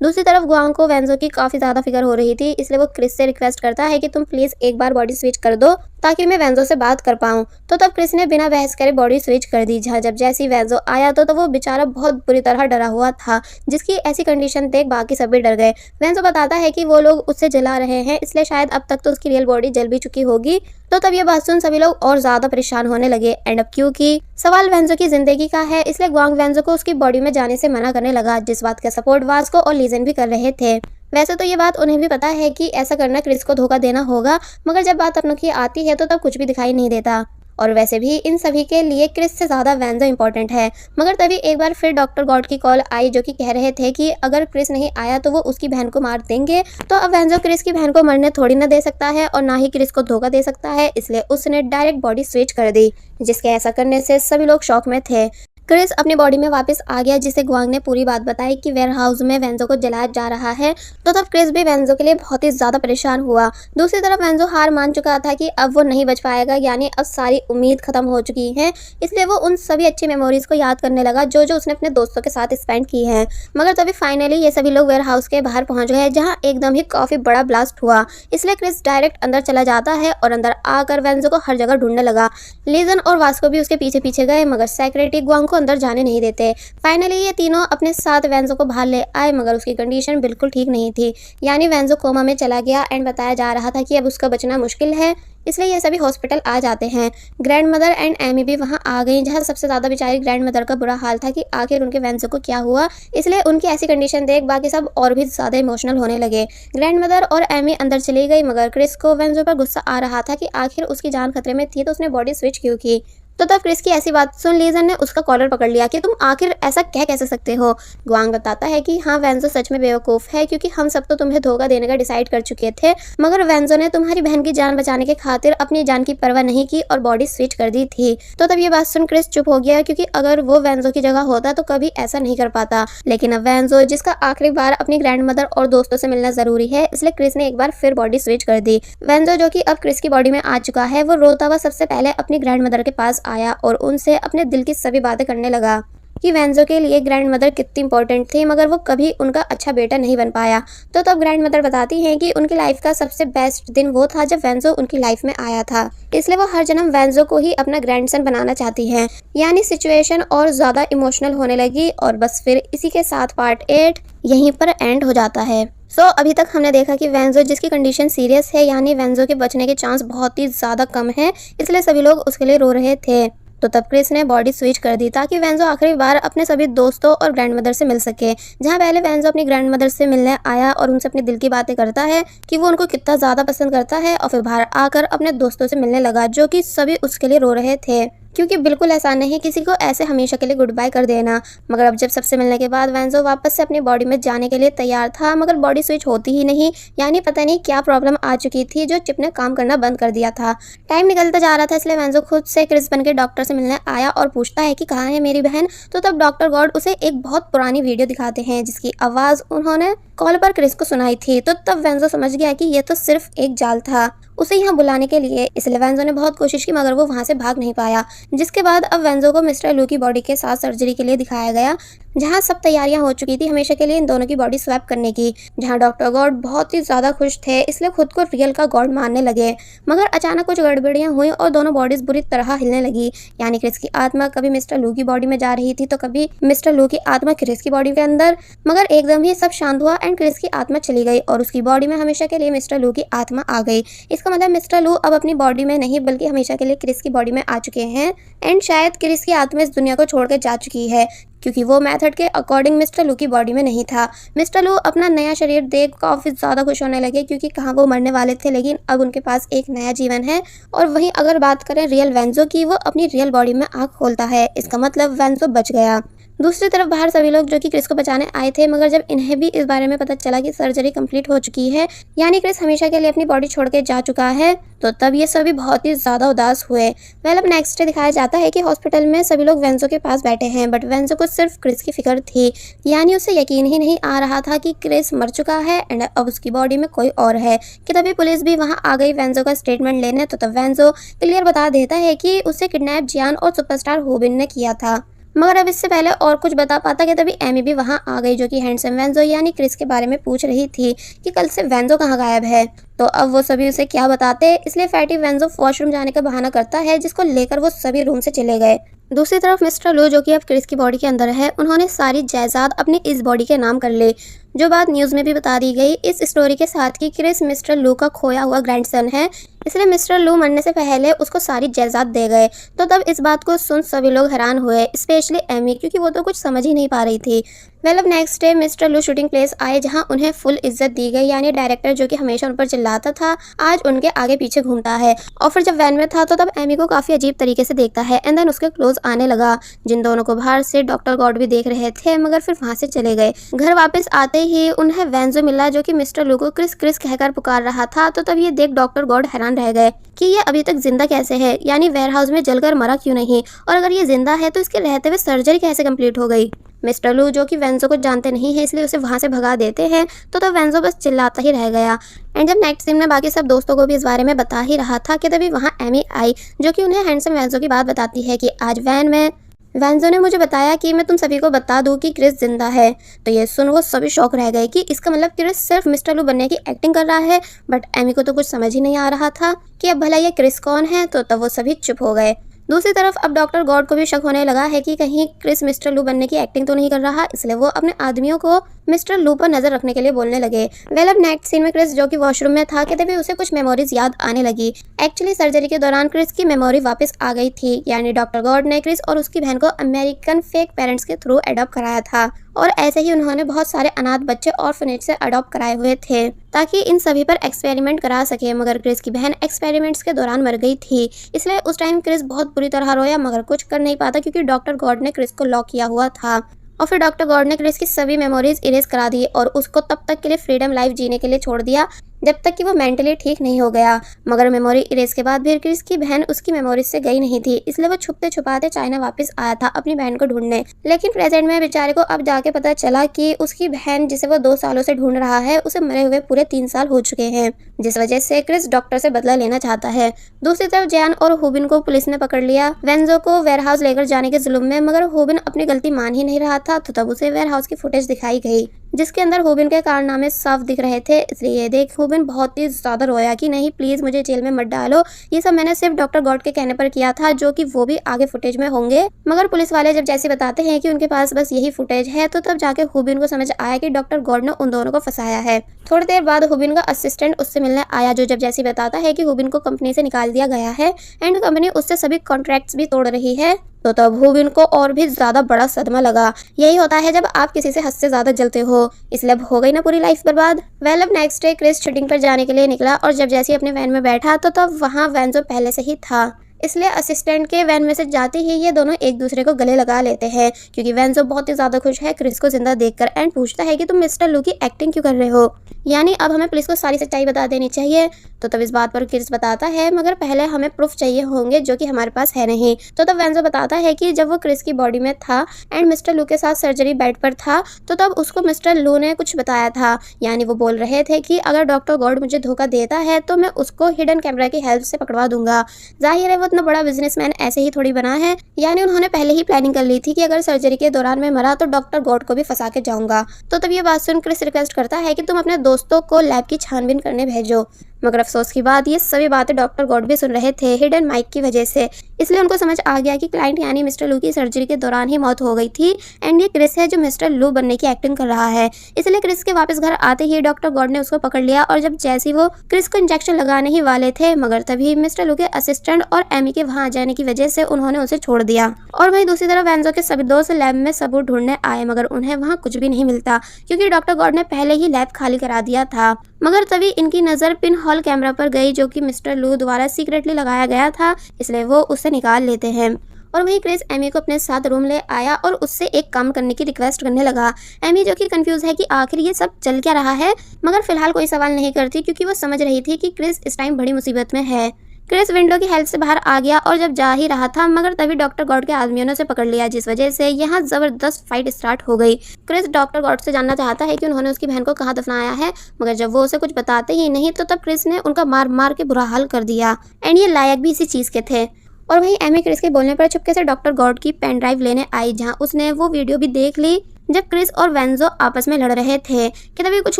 दूसरी तरफ गुआंग को वेंजो की काफी ज्यादा फिक्र हो रही थी, इसलिए वो क्रिस से रिक्वेस्ट करता है कि तुम प्लीज एक बार बॉडी स्विच कर दो, ताकि मैं वेंजो से बात कर पाऊं। तो तब क्रिस ने बिना बहस करे बॉडी स्विच कर दी। जहां जब जैसे ही वेंजो आया, तो वो बेचारा बहुत बुरी तरह डरा हुआ था, जिसकी ऐसी कंडीशन देख बाकी सभी डर गए। वेंजो बताता है कि वो लोग उससे जला रहे हैं, इसलिए शायद अब तक तो उसकी रियल बॉडी जल भी चुकी होगी। तो तब ये बात सुन सभी लोग और ज्यादा परेशान होने लगे एंड अब क्योंकि सवाल वेंजो की जिंदगी का है, इसलिए गुआंग वेंजो को उसकी बॉडी में जाने से मना करने लगा, जिस बात का सपोर्ट वास्को और लीजन भी कर रहे थे। वैसे तो ये बात उन्हें भी पता है कि ऐसा करना क्रिस को धोखा देना होगा, मगर जब बात अपनों की आती है तो तब कुछ भी दिखाई नहीं देता। और वैसे भी इन सभी के लिए क्रिस से ज़्यादा वेंजो इंपॉर्टेंट है। मगर तभी एक बार फिर डॉक्टर गॉड की कॉल आई, जो कि कह रहे थे कि अगर क्रिस नहीं आया तो वो उसकी बहन को मार देंगे। तो अब वेंजो क्रिस की बहन को मरने थोड़ी ना दे सकता है, और ना ही क्रिस को धोखा दे सकता है, इसलिए उसने डायरेक्ट बॉडी स्विच कर दी, जिसके ऐसा करने से सभी लोग शॉक में थे। क्रिस अपनी बॉडी में वापस आ गया, जिसे गुआंग ने पूरी बात बताई कि वेयर हाउस में वेंजो को जलाया जा रहा है। तो तब क्रिस भी वेंजो के लिए बहुत ही ज्यादा परेशान हुआ। दूसरी तरफ वेंजो हार मान चुका था कि अब वो नहीं बच पाएगा, यानी अब सारी उम्मीद खत्म हो चुकी है। इसलिए वो उन सभी अच्छी मेमोरीज को याद करने लगा जो जो उसने अपने दोस्तों के साथ स्पेंड की है। मगर तभी फाइनली ये सभी लोग वेयर हाउस के बाहर पहुंच गए, जहाँ एकदम ही काफी बड़ा ब्लास्ट हुआ। इसलिए क्रिस डायरेक्ट अंदर चला जाता है और अंदर आकर वेंजो को हर जगह ढूंढने लगा। लीजन और वास्को भी उसके पीछे पीछे गए, मगर सेक्रेटरी गुआंग को अंदर जाने नहीं देते। फाइनली ये तीनों अपने साथ वेंजो को बाहर ले आए, मगर उसकी कंडीशन बिल्कुल ठीक नहीं थी। यानी वेंजो कोमा में चला गया एंड बताया जा रहा था कि अब उसका बचना मुश्किल है। इसलिए ये सभी हॉस्पिटल आ जाते हैं। ग्रैंड मदर एंड एमी भी वहां आ गई, जहां सबसे ज्यादा बेचारी ग्रैंड मदर का बुरा हाल था कि आखिर उनके वेंजो को क्या हुआ। इसलिए उनकी ऐसी कंडीशन देख बाकी सब और भी ज्यादा इमोशनल होने लगे। ग्रैंड मदर और एमी अंदर चली गई, मगर क्रिस को वेंजो पर गुस्सा आ रहा था कि आखिर उसकी जान खतरे में थी तो उसने बॉडी स्विच क्यों की। तो तब क्रिस की ऐसी बात सुन लीजन ने उसका कॉलर पकड़ लिया कि तुम आखिर ऐसा कह कैसे सकते हो। गुआंग बताता है कि हाँ, वेंजो सच में बेवकूफ है, क्योंकि हम सब तो तुम्हें धोखा देने का डिसाइड कर चुके थे, मगर वेंजो ने तुम्हारी बहन की जान बचाने के खातिर अपनी जान की परवाह नहीं की और बॉडी स्विच कर दी थी। तो तब ये बात सुन क्रिस चुप हो गया, क्योंकि अगर वो वेंजो की जगह होता तो कभी ऐसा नहीं कर पाता। लेकिन अब वेंजो, जिसका आखिरी बार अपनी ग्रैंड मदर और दोस्तों से मिलना जरूरी है, इसलिए क्रिस ने एक बार फिर बॉडी स्विच कर दी। वेंजो, जो कि अब क्रिस की बॉडी में आ चुका है, वो रोता हुआ सबसे पहले अपनी ग्रैंड मदर के पास आया और उनसे अपने दिल की सभी बातें करने लगा कि वेंजो के लिए ग्रैंड मदर कितनी इंपॉर्टेंट थी, मगर वो कभी उनका अच्छा बेटा नहीं बन पाया। तो तब ग्रैंड मदर बताती हैं कि उनकी लाइफ का सबसे बेस्ट दिन वो था जब वेंजो उनकी लाइफ में आया था, इसलिए वो हर जन्म वेंजो को ही अपना ग्रैंडसन बनाना चाहती हैं। यानी सिचुएशन और ज्यादा इमोशनल होने लगी, और बस फिर इसी के साथ पार्ट 8 यहीं पर एंड हो जाता है। अभी तक हमने देखा कि वेंजो, जिसकी कंडीशन सीरियस है, यानी वेंजो के बचने के चांस बहुत ही ज्यादा कम है, इसलिए सभी लोग उसके लिए रो रहे थे। तो तब क्रिस ने बॉडी स्विच कर दी ताकि वेंजो आखिरी बार अपने सभी दोस्तों और ग्रैंड मदर से मिल सके। जहां पहले वेंजो अपनी ग्रैंड मदर से मिलने आया और उनसे अपने दिल की बातें करता है कि वो उनको कितना ज़्यादा पसंद करता है, और फिर बाहर आकर अपने दोस्तों से मिलने लगा, जो कि सभी उसके लिए रो रहे थे, क्योंकि बिल्कुल आसान नहीं किसी को ऐसे हमेशा के लिए गुड बाय कर देना। मगर अब जब सबसे मिलने के बाद वेंजो वापस से अपनी बॉडी में जाने के लिए तैयार था, मगर बॉडी स्विच होती ही नहीं। यानी पता नहीं क्या प्रॉब्लम आ चुकी थी जो चिप ने काम करना बंद कर दिया था। टाइम निकलता जा रहा था, इसलिए वेंजो खुद से क्रिस बन के डॉक्टर से मिलने आया और पूछता है कि कहाँ है मेरी बहन। तो तब डॉक्टर गॉड उसे एक बहुत पुरानी वीडियो दिखाते हैं, जिसकी आवाज़ उन्होंने कॉल पर क्रिस को सुनाई थी। तो तब वेंजो समझ गया कि यह तो सिर्फ एक जाल था उसे यहाँ बुलाने के लिए। इसलिए वेंजो ने बहुत कोशिश की, मगर वो वहाँ से भाग नहीं पाया। जिसके बाद अब वेंजो को मिस्टर लू की बॉडी के साथ सर्जरी के लिए दिखाया गया। जहां सब तैयारियां हो चुकी थी हमेशा के लिए इन दोनों की बॉडी स्वैप करने की, जहां डॉक्टर गॉड बहुत ही ज़्यादा खुश थे इसलिए खुद को रियल का गॉड मानने लगे। मगर अचानक कुछ गड़बड़ियां हुई और दोनों बॉडीज बुरी तरह हिलने लगी। यानी क्रिस की आत्मा कभी मिस्टर लू की बॉडी में जा रही थी तो कभी मिस्टर लू की आत्मा क्रिस की बॉडी के अंदर। मगर एकदम ही सब शांत हुआ एंड क्रिस की आत्मा चली गई और उसकी बॉडी में हमेशा के लिए मिस्टर लू की आत्मा आ गई। इसका मतलब मिस्टर लू अब अपनी बॉडी में नहीं बल्कि हमेशा के लिए क्रिस की बॉडी में आ चुके हैं एंड शायद क्रिस की आत्मा इस दुनिया को छोड़कर जा चुकी है क्योंकि वो मेथड के अकॉर्डिंग मिस्टर लू की बॉडी में नहीं था। मिस्टर लू अपना नया शरीर देख काफ़ी ज़्यादा खुश होने लगे क्योंकि कहाँ वो मरने वाले थे लेकिन अब उनके पास एक नया जीवन है। और वहीं अगर बात करें रियल वेंजो की, वो अपनी रियल बॉडी में आँख खोलता है, इसका मतलब वेंजो बच गया। दूसरी तरफ बाहर सभी लोग जो कि क्रिस को बचाने आए थे, मगर जब इन्हें भी इस बारे में पता चला कि सर्जरी कंप्लीट हो चुकी है यानी क्रिस हमेशा के लिए अपनी बॉडी छोड़ के जा चुका है, तो तब ये सभी बहुत ही ज़्यादा उदास हुए। वेल अब नेक्स्ट डे दिखाया जाता है कि हॉस्पिटल में सभी लोग वेंजो के पास बैठे हैं बट वेंजो को सिर्फ क्रिस की फिक्र थी। यानी उसे यकीन ही नहीं आ रहा था कि क्रिस मर चुका है एंड अब उसकी बॉडी में कोई और है। कि तभी पुलिस भी वहाँ आ गई वेंजो का स्टेटमेंट लेने, तो तब वेंजो क्लियर बता देता है कि उसे किडनैप जियान और सुपरस्टार होबिन ने किया था। मगर अब इससे पहले और कुछ बता पाता कि तभी एमी भी वहां आ गई जो कि हैंडसम वेंजो यानी क्रिस के बारे में पूछ रही थी कि कल से वेंजो कहाँ गायब है। तो अब वो सभी उसे क्या बताते, इसलिए फैटी वेंजो वॉशरूम जाने का बहाना करता है जिसको लेकर वो सभी रूम से चले गए। दूसरी तरफ मिस्टर लू जो कि अब क्रिस की बॉडी के अंदर है, उन्होंने सारी जायदाद अपनी इस बॉडी के नाम कर ली, जो बात न्यूज़ में भी बता दी गई इस स्टोरी के साथ कि क्रिस मिस्टर लू का खोया हुआ ग्रैंडसन है, इसलिए मिस्टर लू मरने से पहले उसको सारी जायदाद दे गए। तो तब इस बात को सुन सभी लोग हैरान हुए, स्पेशली एमी क्योंकि वो तो कुछ समझ ही नहीं पा रही थी। वेल अब नेक्स्ट डे मिस्टर लू शूटिंग प्लेस आए जहां उन्हें फुल इज्जत दी गई, यानी डायरेक्टर जो कि हमेशा उन पर चिल्लाता था आज उनके आगे पीछे घूमता है। और फिर जब वैन में था तो तब एमी को काफ़ी अजीब तरीके से देखता है एंड देन उसके क्लोज आने लगा, जिन दोनों को बाहर से डॉक्टर गॉड भी देख रहे थे मगर फिर वहां से चले गए। घर वापस आते ही उन्हें वेंजो मिला जो कि मिस्टर लू को क्रिस क्रिस कहकर पुकार रहा था। तो तब ये देख डॉक्टर गॉड हैरान रह गए कि ये अभी तक जिंदा कैसे है, यानी वेयरहाउस में जलकर मरा क्यों नहीं, और अगर ये जिंदा है तो इसके रहते हुए सर्जरी कैसे कंप्लीट हो गई। मिस्टर लू जो कि वेंजो को जानते नहीं है इसलिए उसे वहां से भगा देते हैं। तो तब वेंजो बस चिल्लाता ही रह गया एंड जब नेक्स्ट सीन में बाकी सब दोस्तों को भी इस बारे में बता ही रहा था कि तभी वहां एमी आई जो कि उन्हें हैंडसम वेंजो की बात बताती है कि आज वैन में वेंजो ने मुझे बताया कि मैं तुम सभी को बता दूं कि क्रिस जिंदा है। तो ये सुन वो सभी शॉक रह गए कि इसका मतलब क्रिस सिर्फ मिस्टर लू बनने की एक्टिंग कर रहा है। बट एमी को तो कुछ समझ ही नहीं आ रहा था कि अब भला ये क्रिस कौन है, तो तब वो सभी चुप हो गए। दूसरी तरफ अब डॉक्टर गॉड को भी शक होने लगा है कि कहीं क्रिस मिस्टर लू बनने की एक्टिंग तो नहीं कर रहा, इसलिए वो अपने आदमियों को मिस्टर लू पर नजर रखने के लिए बोलने लगे। वेल अब नेक्स्ट सीन में क्रिस जो कि वॉशरूम में था कि तभी उसे कुछ मेमोरीज याद आने लगी। एक्चुअली सर्जरी के दौरान क्रिस की मेमोरी वापस आ गई थी, यानी डॉक्टर गॉड ने क्रिस और उसकी बहन को अमेरिकन फेक पेरेंट्स के थ्रू अडॉप्ट कराया था और ऐसे ही उन्होंने बहुत सारे अनाथ बच्चे ऑर्फनेज से अडॉप्ट कराए हुए थे ताकि इन सभी पर एक्सपेरिमेंट करा सके। मगर क्रिस की बहन एक्सपेरिमेंट्स के दौरान मर गई थी, इसलिए उस टाइम क्रिस बहुत बुरी तरह रोया मगर कुछ कर नहीं पाता क्योंकि डॉक्टर गॉड ने क्रिस को लॉक किया हुआ था। और फिर डॉक्टर गॉड ने क्रिस की सभी मेमोरीज इरेज करा दी और उसको तब तक के लिए फ्रीडम लाइफ जीने के लिए छोड़ दिया जब तक कि वो मेंटली ठीक नहीं हो गया। मगर मेमोरी इरेज के बाद भी क्रिस की बहन उसकी मेमोरीज से गई नहीं थी, इसलिए वो छुपते छुपाते चाइना वापस आया था अपनी बहन को ढूंढने। लेकिन प्रेजेंट में बेचारे को अब जाके पता चला कि उसकी बहन जिसे वो 2 सालों से ढूंढ रहा है उसे मरे हुए पूरे 3 साल हो चुके हैं, जिस वजह से क्रिस डॉक्टर से बदला लेना चाहता है। दूसरी तरफ जैन और होबिन को पुलिस ने पकड़ लिया वेंजो को वेयरहाउस लेकर जाने के जुल्म में, मगर होबिन अपनी गलती मान ही नहीं रहा था। तो तब उसे वेयरहाउस की फुटेज दिखाई गई जिसके अंदर होबिन के कारनामे साफ दिख रहे थे, इसलिए ये देख होबिन बहुत ही ज़्यादा रोया कि नहीं प्लीज़ मुझे जेल में मत डालो, ये सब मैंने सिर्फ डॉक्टर गॉड के कहने पर किया था, जो कि वो भी आगे फुटेज में होंगे। मगर पुलिस वाले जब जैसे बताते हैं कि उनके पास बस यही फुटेज है, तो तब जाके होबिन को समझ आया कि डॉक्टर गॉड ने उन दोनों को फंसाया है। थोड़ी देर बाद होबिन का असिस्टेंट उससे मिलने आया जो जब जैसे बताता है कि होबिन को कंपनी से निकाल दिया गया है एंड कंपनी उससे सभी कॉन्ट्रैक्ट्स भी तोड़ रही है। तो तब होबिन को और भी ज्यादा बड़ा सदमा लगा। यही होता है जब आप किसी से हद से ज्यादा जलते हो, इसलिए अब हो गई ना पूरी लाइफ बर्बाद। वेल अब नेक्स्ट डे क्रिस शूटिंग पर जाने के लिए निकला और जब जैसे अपने वैन में बैठा तो तब वहाँ वेंजो पहले से ही था, इसलिए असिस्टेंट के वैन में से जाते ही ये दोनों एक दूसरे को गले लगा लेते हैं क्योंकि वेंजो बहुत ही ज्यादा खुश है क्रिस को जिंदा देखकर एंड पूछता है कि तुम मिस्टर लू की एक्टिंग क्यों कर रहे हो, यानी अब हमें पुलिस को सारी सच्चाई बता देनी चाहिए। तो तब इस बात पर क्रिस बताता है मगर पहले हमें प्रूफ चाहिए होंगे जो कि हमारे पास है नहीं। तो तब वेंजो बताता है कि जब वो क्रिस की बॉडी में था एंड मिस्टर लू के साथ सर्जरी बेड पर था तो तब उसको मिस्टर लू ने कुछ बताया था, यानी वो बोल रहे थे कि अगर डॉक्टर गॉड मुझे धोखा देता है तो मैं उसको हिडन कैमरा की हेल्प से पकड़वा दूंगा। जाहिर है वो इतना बड़ा बिजनेसमैन ऐसे ही थोड़ी बना है, यानी उन्होंने पहले ही प्लानिंग कर ली थी कि अगर सर्जरी के दौरान मैं मरा तो डॉक्टर गॉड को भी फंसा के जाऊंगा। तो तब ये बात सुन क्रिस रिक्वेस्ट करता है कि तुम अपने दोस्तों को लैब की छानबीन करने भेजो, मगर अफसोस की बात ये सभी बातें डॉक्टर गॉड भी सुन रहे थे हिडन माइक की वजह से। इसलिए उनको समझ आ गया कि क्लाइंट यानी मिस्टर लू की सर्जरी के दौरान ही मौत हो गई थी एंड ये क्रिस है जो मिस्टर लू बनने की एक्टिंग कर रहा है। इसलिए क्रिस के वापस घर आते ही डॉक्टर गॉड ने उसको पकड़ लिया और जब जैसे वो क्रिस को इंजेक्शन लगाने ही वाले थे मगर तभी मिस्टर लू के असिस्टेंट और एमी के वहां आ जाने की वजह से उन्होंने उसे छोड़ दिया। और वहीं दूसरी तरफ वेंजो के सभी दोस्त लैब में सबूत ढूंढने आए मगर उन्हें वहां कुछ भी नहीं मिलता क्योंकि डॉक्टर गॉड ने पहले ही लैब खाली करा दिया था। मगर तभी इनकी नजर पिन हॉल कैमरा पर गई जो कि मिस्टर लू द्वारा सीक्रेटली लगाया गया था, इसलिए वो उसे निकाल लेते हैं। और वहीं क्रिस एमी को अपने साथ रूम ले आया और उससे एक काम करने की रिक्वेस्ट करने लगा। एमी जो कि कंफ्यूज है कि आखिर ये सब चल क्या रहा है मगर फिलहाल कोई सवाल नहीं करती क्योंकि वो समझ रही थी कि क्रिस इस टाइम बड़ी मुसीबत में है। क्रिस विंडो की हेल्प से बाहर आ गया और जब जा ही रहा था मगर तभी डॉक्टर गॉड के आदमियों ने उसे पकड़ लिया जिस वजह से यहाँ जबरदस्त फाइट स्टार्ट हो गई। क्रिस डॉक्टर गॉड से जानना चाहता है कि उन्होंने उसकी बहन को कहाँ दफनाया है मगर जब वो उसे कुछ बताते ही नहीं तो तब क्रिस ने उनका मार मार के बुरा हाल कर दिया एंड ये लायक भी इसी चीज के थे। और वहीं एमी क्रिस के बोलने पर चुपके से डॉक्टर गॉड की पेन ड्राइव लेने आई जहाँ उसने वो वीडियो भी देख ली जब क्रिस और वेंजो आपस में लड़ रहे थे कि तभी कुछ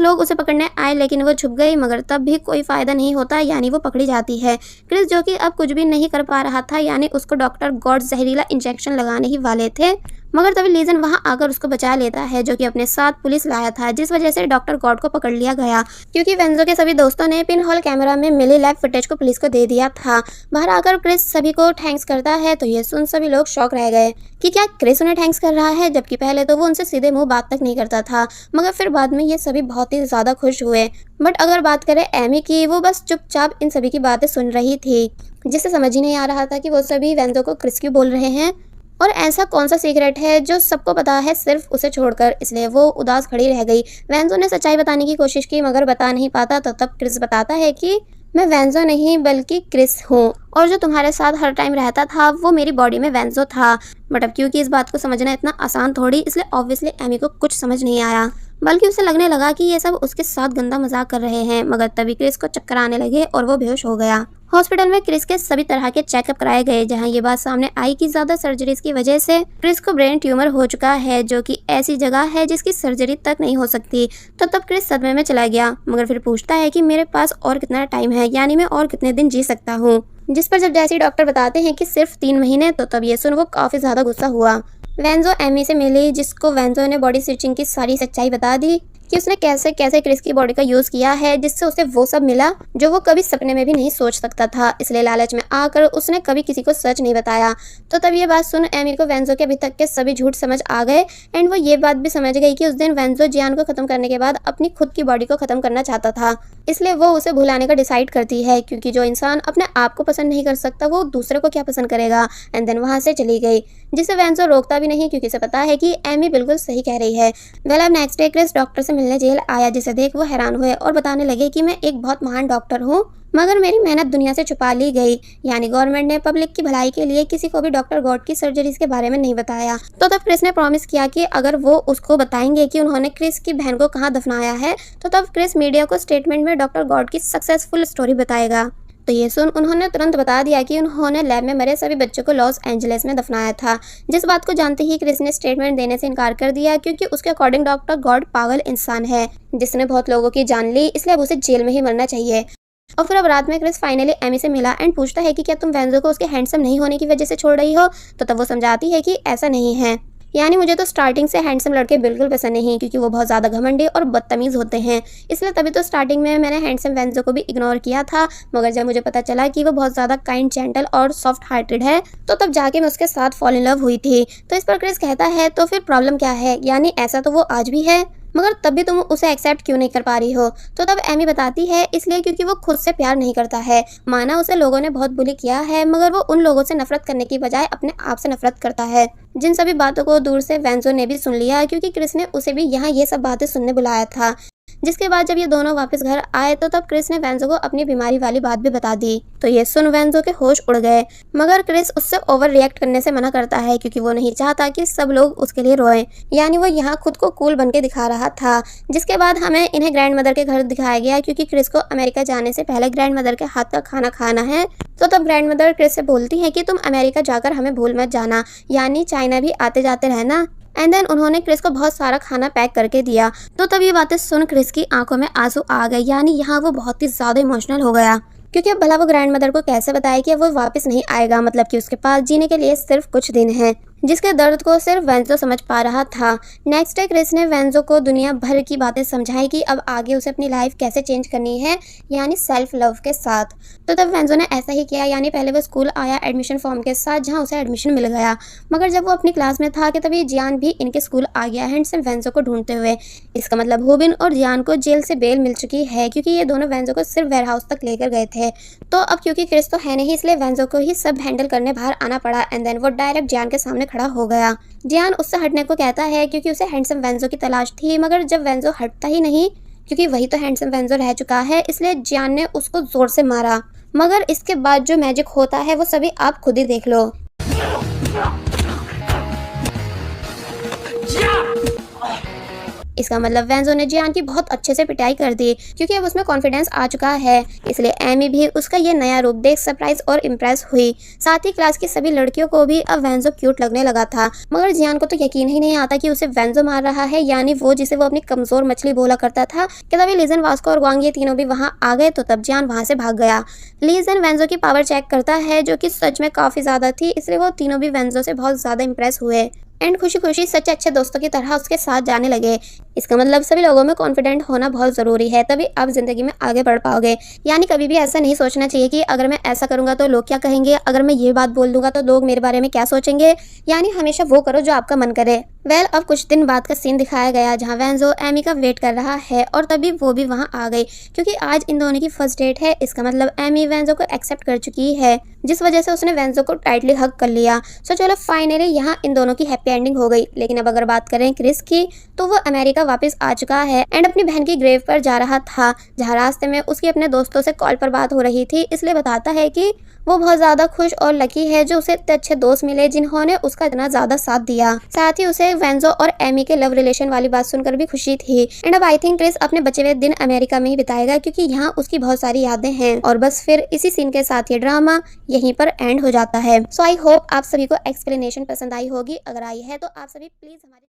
लोग उसे पकड़ने आए लेकिन वो छुप गई मगर तब भी कोई फायदा नहीं होता, यानी वो पकड़ी जाती है। क्रिस जो कि अब कुछ भी नहीं कर पा रहा था यानी उसको डॉक्टर गॉड जहरीला इंजेक्शन लगाने ही वाले थे मगर तभी लीजन वहां आकर उसको बचा लेता है जो कि अपने साथ पुलिस लाया था जिस वजह से डॉक्टर गॉड को पकड़ लिया गया क्योंकि वेंजो के सभी दोस्तों ने पिन हॉल कैमरा में मिली लैब फुटेज को पुलिस को दे दिया था। बाहर आकर क्रिस सभी को थैंक्स करता है तो ये सुन सभी लोग शॉक रह गए कि क्या क्रिस उन्हें थैंक्स कर रहा है, जबकि पहले तो वो उनसे सीधे मुंह बात तक नहीं करता था मगर फिर बाद में ये सभी बहुत ही ज्यादा खुश हुए। बट अगर बात करें एमी की, वो बस चुपचाप इन सभी की बातें सुन रही थी जिससे समझ ही नहीं आ रहा था कि वो सभी वेंजो को क्रिस क्यों बोल रहे हैं और ऐसा कौन सा सीक्रेट है जो सबको पता है सिर्फ उसे छोड़कर, इसलिए वो उदास खड़ी रह गई। वेंजो ने सच्चाई बताने की कोशिश की मगर बता नहीं पाता तो तब क्रिस बताता है कि मैं वेंजो नहीं बल्कि क्रिस हूँ और जो तुम्हारे साथ हर टाइम रहता था वो मेरी बॉडी में वेंजो था। बट अब क्योंकि इस बात को समझना इतना आसान थोड़ी, इसलिए ऑब्वियसली एमी को कुछ समझ नहीं आया बल्कि उसे लगने लगा कि ये सब उसके साथ गंदा मजाक कर रहे हैं। मगर तभी क्रिस को चक्कर आने लगे और वो बेहोश हो गया। हॉस्पिटल में क्रिस के सभी तरह के चेकअप कराए गए जहां ये बात सामने आई कि ज्यादा सर्जरीज की वजह से क्रिस को ब्रेन ट्यूमर हो चुका है जो कि ऐसी जगह है जिसकी सर्जरी तक नहीं हो सकती। तो तब क्रिस सदमे में चला गया मगर फिर पूछता है कि मेरे पास और कितना टाइम है, यानी मैं और कितने दिन जी सकता हूँ। जिस पर जब जैसे डॉक्टर बताते हैं कि सिर्फ 3 महीने, तो तब ये सुन वो काफी ज्यादा गुस्सा हुआ। वेंजो एमी से मिली जिसको वेंजो ने बॉडी स्टिचिंग की सारी सच्चाई बता दी कि उसने कैसे कैसे क्रिस की बॉडी का यूज किया है जिससे उसे वो सब मिला जो वो कभी सपने में भी नहीं सोच सकता था। इसलिए लालच में आकर उसने कभी किसी को सच नहीं बताया। तो तब ये बात सुन एमी को वेंजो के अभी तक के सभी झूठ समझ आ गए एंड वो ये बात भी समझ गई कि उस दिन वेंजो जियान को खत्म करने के बाद अपनी खुद की बॉडी को खत्म करना चाहता था, इसलिए वो उसे भुलाने का डिसाइड करती है क्योंकि जो इंसान अपने आप को पसंद नहीं कर सकता वो दूसरे को क्या पसंद करेगा। एंड देन वहां से चली गई जिसे वेंजो रोकता भी नहीं क्योंकि उसे पता है कि एमी बिल्कुल सही कह रही है। वेल अब नेक्स्ट डे क्रिस डॉक्टर से मिलने जेल आया जिसे देख वो हैरान हुए और बताने लगे कि मैं एक बहुत महान डॉक्टर हूँ मगर मेरी मेहनत दुनिया से छुपा ली गई, यानी गवर्नमेंट ने पब्लिक की भलाई के लिए किसी को भी डॉक्टर गॉड की सर्जरीज के बारे में नहीं बताया। तो तब क्रिस ने प्रॉमिस किया कि अगर वो उसको बताएंगे कि उन्होंने क्रिस की बहन को कहाँ दफनाया है तो तब क्रिस मीडिया को स्टेटमेंट में डॉक्टर गॉड की सक्सेसफुल स्टोरी बताएगा। तो ये सुन उन्होंने तुरंत बता दिया कि उन्होंने लैब में मरे सभी बच्चों को लॉस एंजलिस में दफनाया था। जिस बात को जानते ही क्रिस ने स्टेटमेंट देने से इनकार कर दिया क्योंकि उसके अकॉर्डिंग डॉक्टर गॉड पागल इंसान है जिसने बहुत लोगों की जान ली, इसलिए अब उसे जेल में ही मरना चाहिए। और फिर अब रात में क्रिस फाइनली एमी से मिला एंड पूछता है कि क्या तुम वेंजो को उसके हैंडसम नहीं होने की वजह से छोड़ रही हो। तो तब वो समझाती है कि ऐसा नहीं है, यानी मुझे तो स्टार्टिंग से हैंडसम लड़के बिल्कुल पसंद नहीं क्योंकि वो बहुत ज़्यादा घमंडी और बदतमीज़ होते हैं, इसलिए तभी तो स्टार्टिंग में मैंने हैंडसम वेंजो को भी इग्नोर किया था। मगर जब मुझे पता चला कि वो बहुत ज़्यादा काइंड, जेंटल और सॉफ्ट हार्टेड है तो तब जाके मैं उसके साथ फॉल इन लव हुई थी। तो इस पर क्रिस कहता है तो फिर प्रॉब्लम क्या है, यानी ऐसा तो वो आज भी है मगर तब भी तुम उसे एक्सेप्ट क्यों नहीं कर पा रही हो। तो तब एमी बताती है इसलिए क्योंकि वो खुद से प्यार नहीं करता है। माना उसे लोगों ने बहुत बुली किया है मगर वो उन लोगों से नफरत करने की बजाय अपने आप से नफरत करता है। जिन सभी बातों को दूर से वेंजो ने भी सुन लिया क्योंकि क्रिस ने उसे भी यहाँ ये सब बातें सुनने बुलाया था। जिसके बाद जब ये दोनों वापस घर आए तो तब क्रिस ने वेंजो को अपनी बीमारी वाली बात भी बता दी। तो ये सुन वेंजो के होश उड़ गए, मगर क्रिस उससे ओवर रिएक्ट करने से मना करता है क्योंकि वो नहीं चाहता कि सब लोग उसके लिए रोएं। यानी वो यहाँ खुद को कूल बन के दिखा रहा था। जिसके बाद हमें इन्हें ग्रैंड मदर के घर दिखाया गया क्योंकि क्रिस को अमेरिका जाने से पहले ग्रैंड मदर के हाथ का खाना खाना है। तो तब ग्रैंड मदर क्रिस से बोलती है कि तुम अमेरिका जाकर हमें भूल मत जाना, यानी चाइना भी आते जाते रहना। एंड देन उन्होंने क्रिस को बहुत सारा खाना पैक करके दिया। तो तब ये बातें सुन क्रिस की आंखों में आंसू आ गए, यानी यहाँ वो बहुत ही ज्यादा इमोशनल हो गया क्योंकि अब भला वो ग्रैंड मदर को कैसे बताए कि वो वापस नहीं आएगा, मतलब कि उसके पास जीने के लिए सिर्फ कुछ दिन है, जिसके दर्द को सिर्फ वेंजो समझ पा रहा था। नेक्स्ट डे क्रिस ने वेंजो को दुनिया भर की बातें समझाई कि अब आगे उसे अपनी लाइफ कैसे चेंज करनी है, यानी सेल्फ लव के साथ। तो तब वेंजो ने ऐसा ही किया, यानी पहले वो स्कूल आया एडमिशन फॉर्म के साथ जहां उसे एडमिशन मिल गया, मगर जब वो अपनी क्लास में था कि तभी जियान भी इनके स्कूल आ गया है से वेंजो को ढूंढते हुए। इसका मतलब हुबिन और जियान को जेल से बेल मिल चुकी है क्योंकि ये दोनों वेंजो को सिर्फ वेयरहाउस तक लेकर गए थे। तो अब क्योंकि क्रिस तो है नहीं, इसलिए वेंजो को ही सब हैंडल करने बाहर आना पड़ा। एंड देन वो डायरेक्ट जियान के सामने खड़ा हो गया। जियान उससे हटने को कहता है क्योंकि उसे हैंडसम वेंजो की तलाश थी, मगर जब वेंजो हटता ही नहीं क्योंकि वही तो हैंडसम वेंजो रह चुका है, इसलिए जियान ने उसको जोर से मारा। मगर इसके बाद जो मैजिक होता है वो सभी आप खुद ही देख लो। इसका मतलब वेंजो ने जियान की बहुत अच्छे से पिटाई कर दी क्योंकि अब उसमें कॉन्फिडेंस आ चुका है, इसलिए एमी भी उसका ये नया रूप देख सरप्राइज और इम्प्रेस हुई। साथ ही क्लास की सभी लड़कियों को भी अब वेंजो क्यूट लगने लगा था, मगर जियान को तो यकीन ही नहीं आता कि उसे वेंजो मार रहा है, यानी वो जिसे वो अपनी कमजोर मछली बोला करता था। कि तभी लीजन, वास्को और वांग ये तीनों भी वहाँ आ गए, तो तब जियान वहाँ से भाग गया। लीजन वेंजो की पावर चेक करता है जो कि सच में काफी ज्यादा थी, इसलिए वो तीनों भी वेंजो से बहुत ज्यादा इम्प्रेस हुए एंड खुशी खुशी सच्चे अच्छे दोस्तों की तरह उसके साथ जाने लगे। इसका मतलब सभी लोगों में कॉन्फिडेंट होना बहुत ज़रूरी है, तभी आप ज़िंदगी में आगे बढ़ पाओगे। यानी कभी भी ऐसा नहीं सोचना चाहिए कि अगर मैं ऐसा करूँगा तो लोग क्या कहेंगे, अगर मैं ये बात बोल दूंगा तो लोग मेरे बारे में क्या सोचेंगे। यानी हमेशा वो करो जो आपका मन करे। अब कुछ दिन बाद का सीन दिखाया गया जहाँ वेंजो एमी का वेट कर रहा है और तभी वो भी वहाँ आ गई क्योंकि आज इन दोनों की फर्स्ट डेट है। इसका मतलब एमी वेंजो को एक्सेप्ट कर चुकी है, जिस वजह से उसने वेंजो को टाइटली हग कर लिया। सो चलो फाइनली यहाँ इन दोनों की हैप्पी एंडिंग हो गई। लेकिन अब अगर बात करें क्रिस की, तो वो अमेरिका वापस आ चुका है एंड अपनी बहन की ग्रेव पर जा रहा था, जहाँ रास्ते में उसकी अपने दोस्तों से कॉल पर बात हो रही थी। इसलिए बताता है कि वो बहुत ज्यादा खुश और लकी है जो उसे इतने अच्छे दोस्त मिले जिन्होंने उसका इतना ज्यादा साथ दिया। साथ ही उसे वेंजो और एमी के लव रिलेशन वाली बात सुनकर भी खुशी थी। एंड अब आई थिंक क्रिस अपने बचे हुए दिन अमेरिका में ही बिताएगा क्योंकि यहाँ उसकी बहुत सारी यादें हैं। और बस फिर इसी सीन के साथ ये ड्रामा यहीं पर एंड हो जाता है। सो आई होप आप सभी को एक्सप्लेनेशन पसंद आई होगी। अगर आई है तो आप सभी प्लीज हमारे